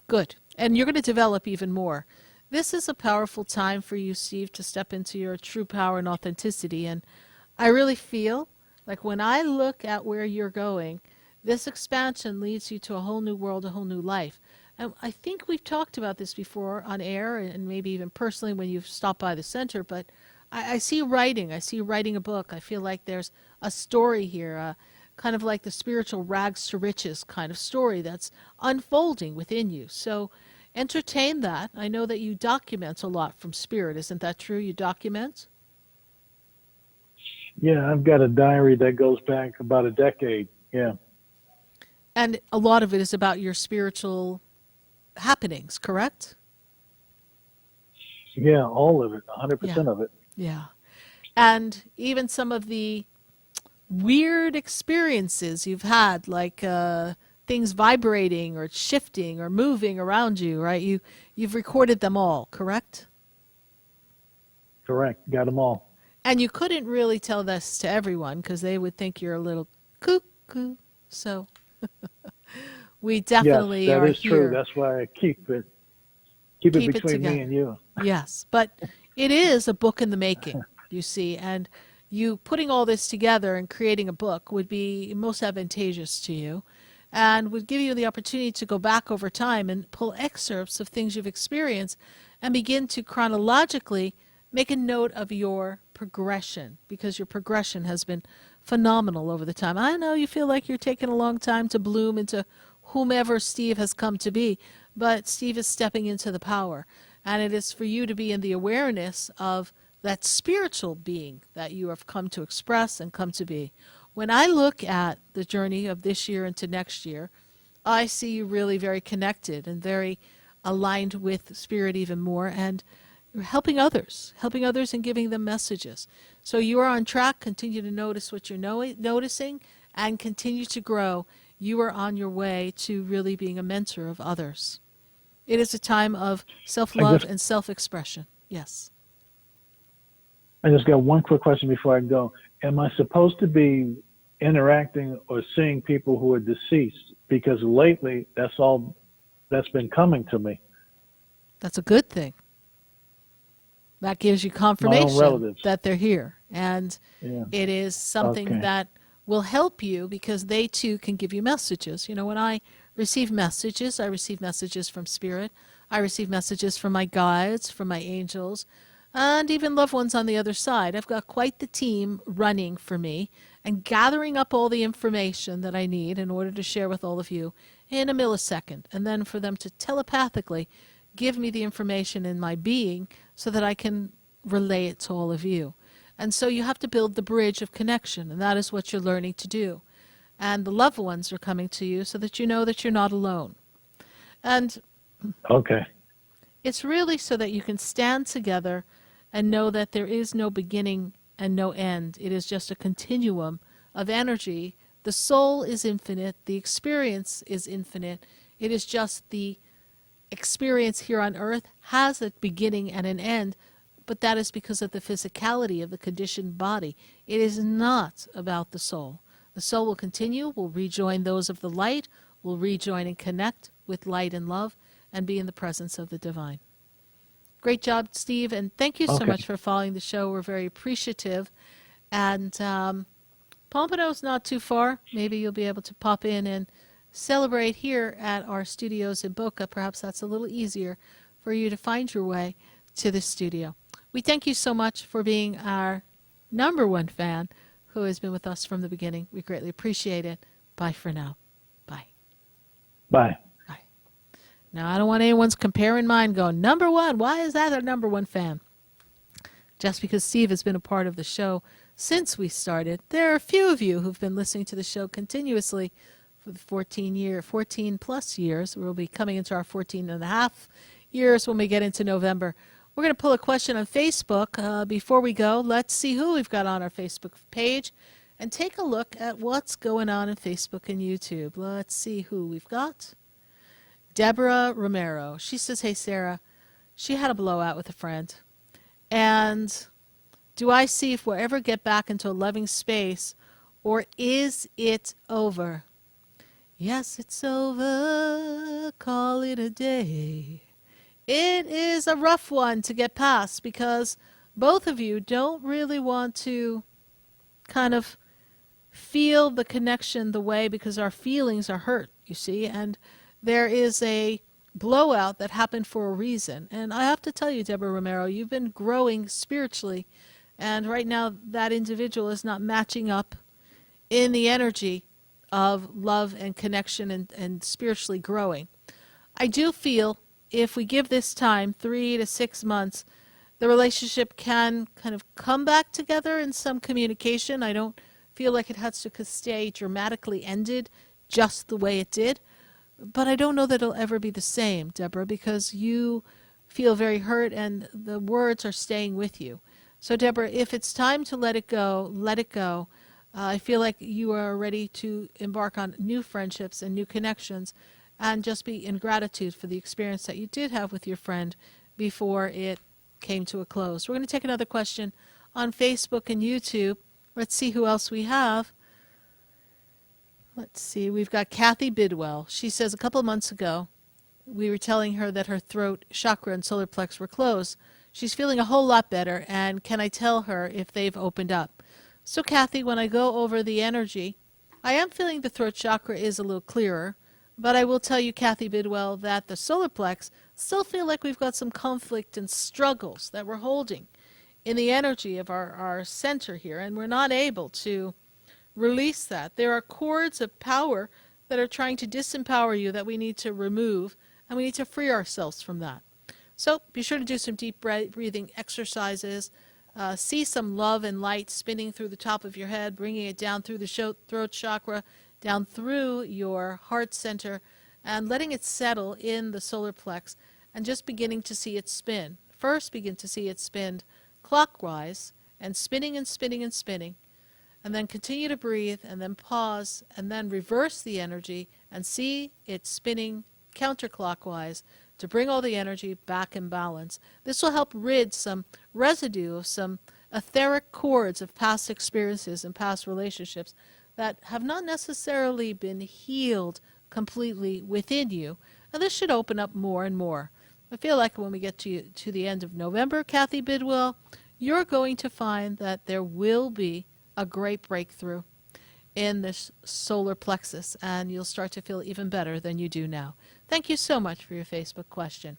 Good. And you're going to develop even more. This is a powerful time for you, Steve, to step into your true power and authenticity. And I really feel like when I look at where you're going, this expansion leads you to a whole new world, a whole new life. And I think we've talked about this before on air and maybe even personally when you've stopped by the center, but I see writing. I see you writing a book. I feel like there's a story here, kind of like the spiritual rags to riches kind of story that's unfolding within you. So entertain that. I know that you document a lot from spirit. Isn't that true? You document? Yeah, I've got a diary that goes back about a decade. Yeah. And a lot of it is about your spiritual happenings, correct? Yeah, all of it, 100% of it. Yeah. And even some of the weird experiences you've had, like things vibrating or shifting or moving around you, right? You've recorded them all, correct? Correct. Got them all. And you couldn't really tell this to everyone because they would think you're a little cuckoo. So we definitely yes, that are is here. true. That's why I keep it between me and you. Yes, but it is a book in the making, you see, and you putting all this together and creating a book would be most advantageous to you and would give you the opportunity to go back over time and pull excerpts of things you've experienced and begin to chronologically make a note of your progression because your progression has been phenomenal over the time. I know you feel like you're taking a long time to bloom into whomever Steve has come to be, but Steve is stepping into the power. And it is for you to be in the awareness of that spiritual being that you have come to express and come to be. When I look at the journey of this year into next year, I see you really very connected and very aligned with spirit even more, and you're helping others and giving them messages. So you are on track. Continue to notice what you're noticing and continue to grow. You are on your way to really being a mentor of others. It is a time of self-love and self-expression. Yes. I just got one quick question before I go. Am I supposed to be interacting or seeing people who are deceased? Because lately, that's all that's been coming to me. That's a good thing. That gives you confirmation that they're here. And it is something that will help you because they too can give you messages. You know, when I receive messages from spirit. I receive messages from my guides, from my angels, and even loved ones on the other side. I've got quite the team running for me and gathering up all the information that I need in order to share with all of you in a millisecond, and then for them to telepathically give me the information in my being so that I can relay it to all of you. And so you have to build the bridge of connection, and that is what you're learning to do. And the loved ones are coming to you so that you know that you're not alone. And it's really so that you can stand together and know that there is no beginning and no end. It is just a continuum of energy. The soul is infinite. The experience is infinite. It is just the experience here on earth has a beginning and an end, but that is because of the physicality of the conditioned body. It is not about the soul. The soul will continue, will rejoin those of the light, will rejoin and connect with light and love, and be in the presence of the divine. Great job, Steve, and thank you so much for following the show. We're very appreciative. And Pompano's not too far. Maybe you'll be able to pop in and celebrate here at our studios in Boca. Perhaps that's a little easier for you to find your way to the studio. We thank you so much for being our #1 fan who has been with us from the beginning. We greatly appreciate it. Bye for now. Bye. Bye. Now, I don't want anyone's comparing mind going, #1, why is that our #1 fan? Just because Steve has been a part of the show since we started. There are a few of you who've been listening to the show continuously for the 14 plus years. We'll be coming into our 14 and a half years when we get into November. We're going to pull a question on Facebook. Before we go, let's see who we've got on our Facebook page and take a look at what's going on in Facebook and YouTube. Let's see who we've got. Deborah Romero. She says, hey, Sarah, she had a blowout with a friend. And do I see if we'll ever get back into a loving space, or is it over? Yes, it's over. Call it a day. It is a rough one to get past because both of you don't really want to kind of feel the connection the way, because our feelings are hurt, you see, and there is a blowout that happened for a reason. And I have to tell you, Deborah Romero, you've been growing spiritually, and right now that individual is not matching up in the energy of love and connection and spiritually growing. I do feel if we give this time, 3 to 6 months, the relationship can kind of come back together in some communication. I don't feel like it has to stay dramatically ended just the way it did. But I don't know that it'll ever be the same, Deborah, because you feel very hurt and the words are staying with you. So, Deborah, if it's time to let it go, let it go. I feel like you are ready to embark on new friendships and new connections and just be in gratitude for the experience that you did have with your friend before it came to a close. We're going to take another question on Facebook and YouTube. Let's see who else we have. Let's see. We've got Kathy Bidwell. She says a couple of months ago, we were telling her that her throat chakra and solar plex were closed. She's feeling a whole lot better, and can I tell her if they've opened up? So, Kathy, when I go over the energy, I am feeling the throat chakra is a little clearer, but I will tell you, Kathy Bidwell, that the solar plex still feel like we've got some conflict and struggles that we're holding in the energy of our center here, and we're not able to release that. There are cords of power that are trying to disempower you that we need to remove, and we need to free ourselves from that. So be sure to do some deep breathing exercises. See some love and light spinning through the top of your head, bringing it down through the throat chakra, down through your heart center, and letting it settle in the solar plex, and just beginning to see it spin. First, begin to see it spin clockwise, and spinning and spinning and spinning. And then continue to breathe, and then pause, and then reverse the energy and see it spinning counterclockwise to bring all the energy back in balance. This will help rid some residue of some etheric cords of past experiences and past relationships that have not necessarily been healed completely within you. And this should open up more and more. I feel like when we get to the end of November, Kathy Bidwell, you're going to find that there will be a great breakthrough in this solar plexus, and you'll start to feel even better than you do now. Thank you so much for your Facebook question.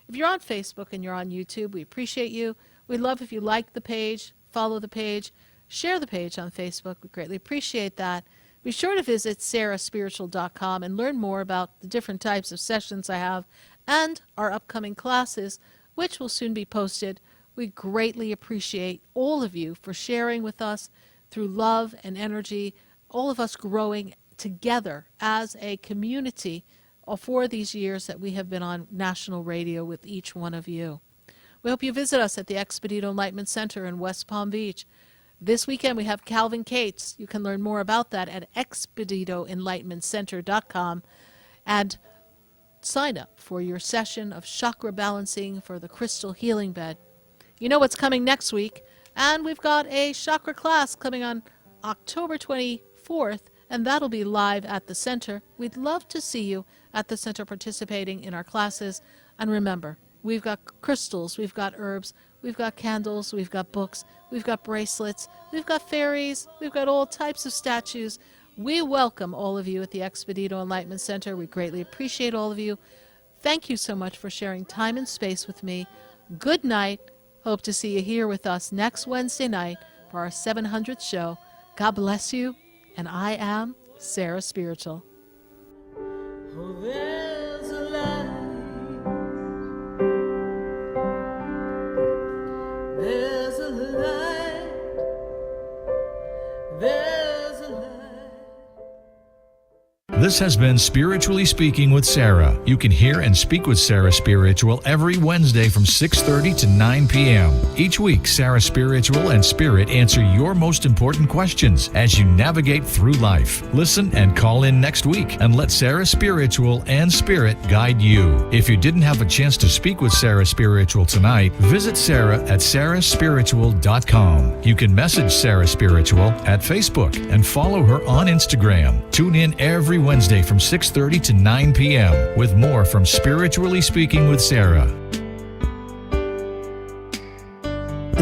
If you're on Facebook and you're on YouTube, we appreciate you. We'd love if you like the page, follow the page, share the page on Facebook. We greatly appreciate that. Be sure to visit sarahspiritual.com and learn more about the different types of sessions I have and our upcoming classes, which will soon be posted. We greatly appreciate all of you for sharing with us through love and energy, all of us growing together as a community for these years that we have been on national radio with each one of you. We hope you visit us at the Expedito Enlightenment Center in West Palm Beach. This weekend we have Calvin Cates. You can learn more about that at expeditoenlightenmentcenter.com and sign up for your session of chakra balancing for the crystal healing bed. You know what's coming next week, and we've got a chakra class coming on October 24th, and that'll be live at the center. We'd love to see you at the center participating in our classes. And remember, we've got crystals, we've got herbs, we've got candles, we've got books, we've got bracelets, we've got fairies, we've got all types of statues. We welcome all of you at the Expedito Enlightenment Center. We greatly appreciate all of you. Thank you so much for sharing time and space with me. Good night. Hope to see you here with us next Wednesday night for our 700th show. God bless you, and I am Sarah Spiritual. Oh, there's a light. There's a light. There's a light. This has been Spiritually Speaking with Sarah. You can hear and speak with Sarah Spiritual every Wednesday from 6:30 to 9 p.m. Each week, Sarah Spiritual and Spirit answer your most important questions as you navigate through life. Listen and call in next week and let Sarah Spiritual and Spirit guide you. If you didn't have a chance to speak with Sarah Spiritual tonight, visit Sarah at sarahspiritual.com. You can message Sarah Spiritual at Facebook and follow her on Instagram. Tune in every Wednesday from 6:30 to 9 p.m. with more from Spiritually Speaking with Sarah.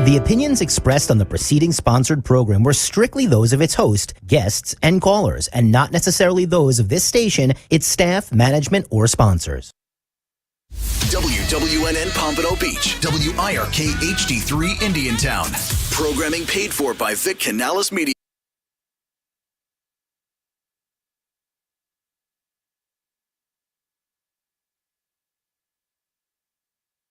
The opinions expressed on the preceding sponsored program were strictly those of its host, guests, and callers, and not necessarily those of this station, its staff, management, or sponsors. WWNN Pompano Beach, WIRK HD3 Indiantown. Programming paid for by Vic Canales Media.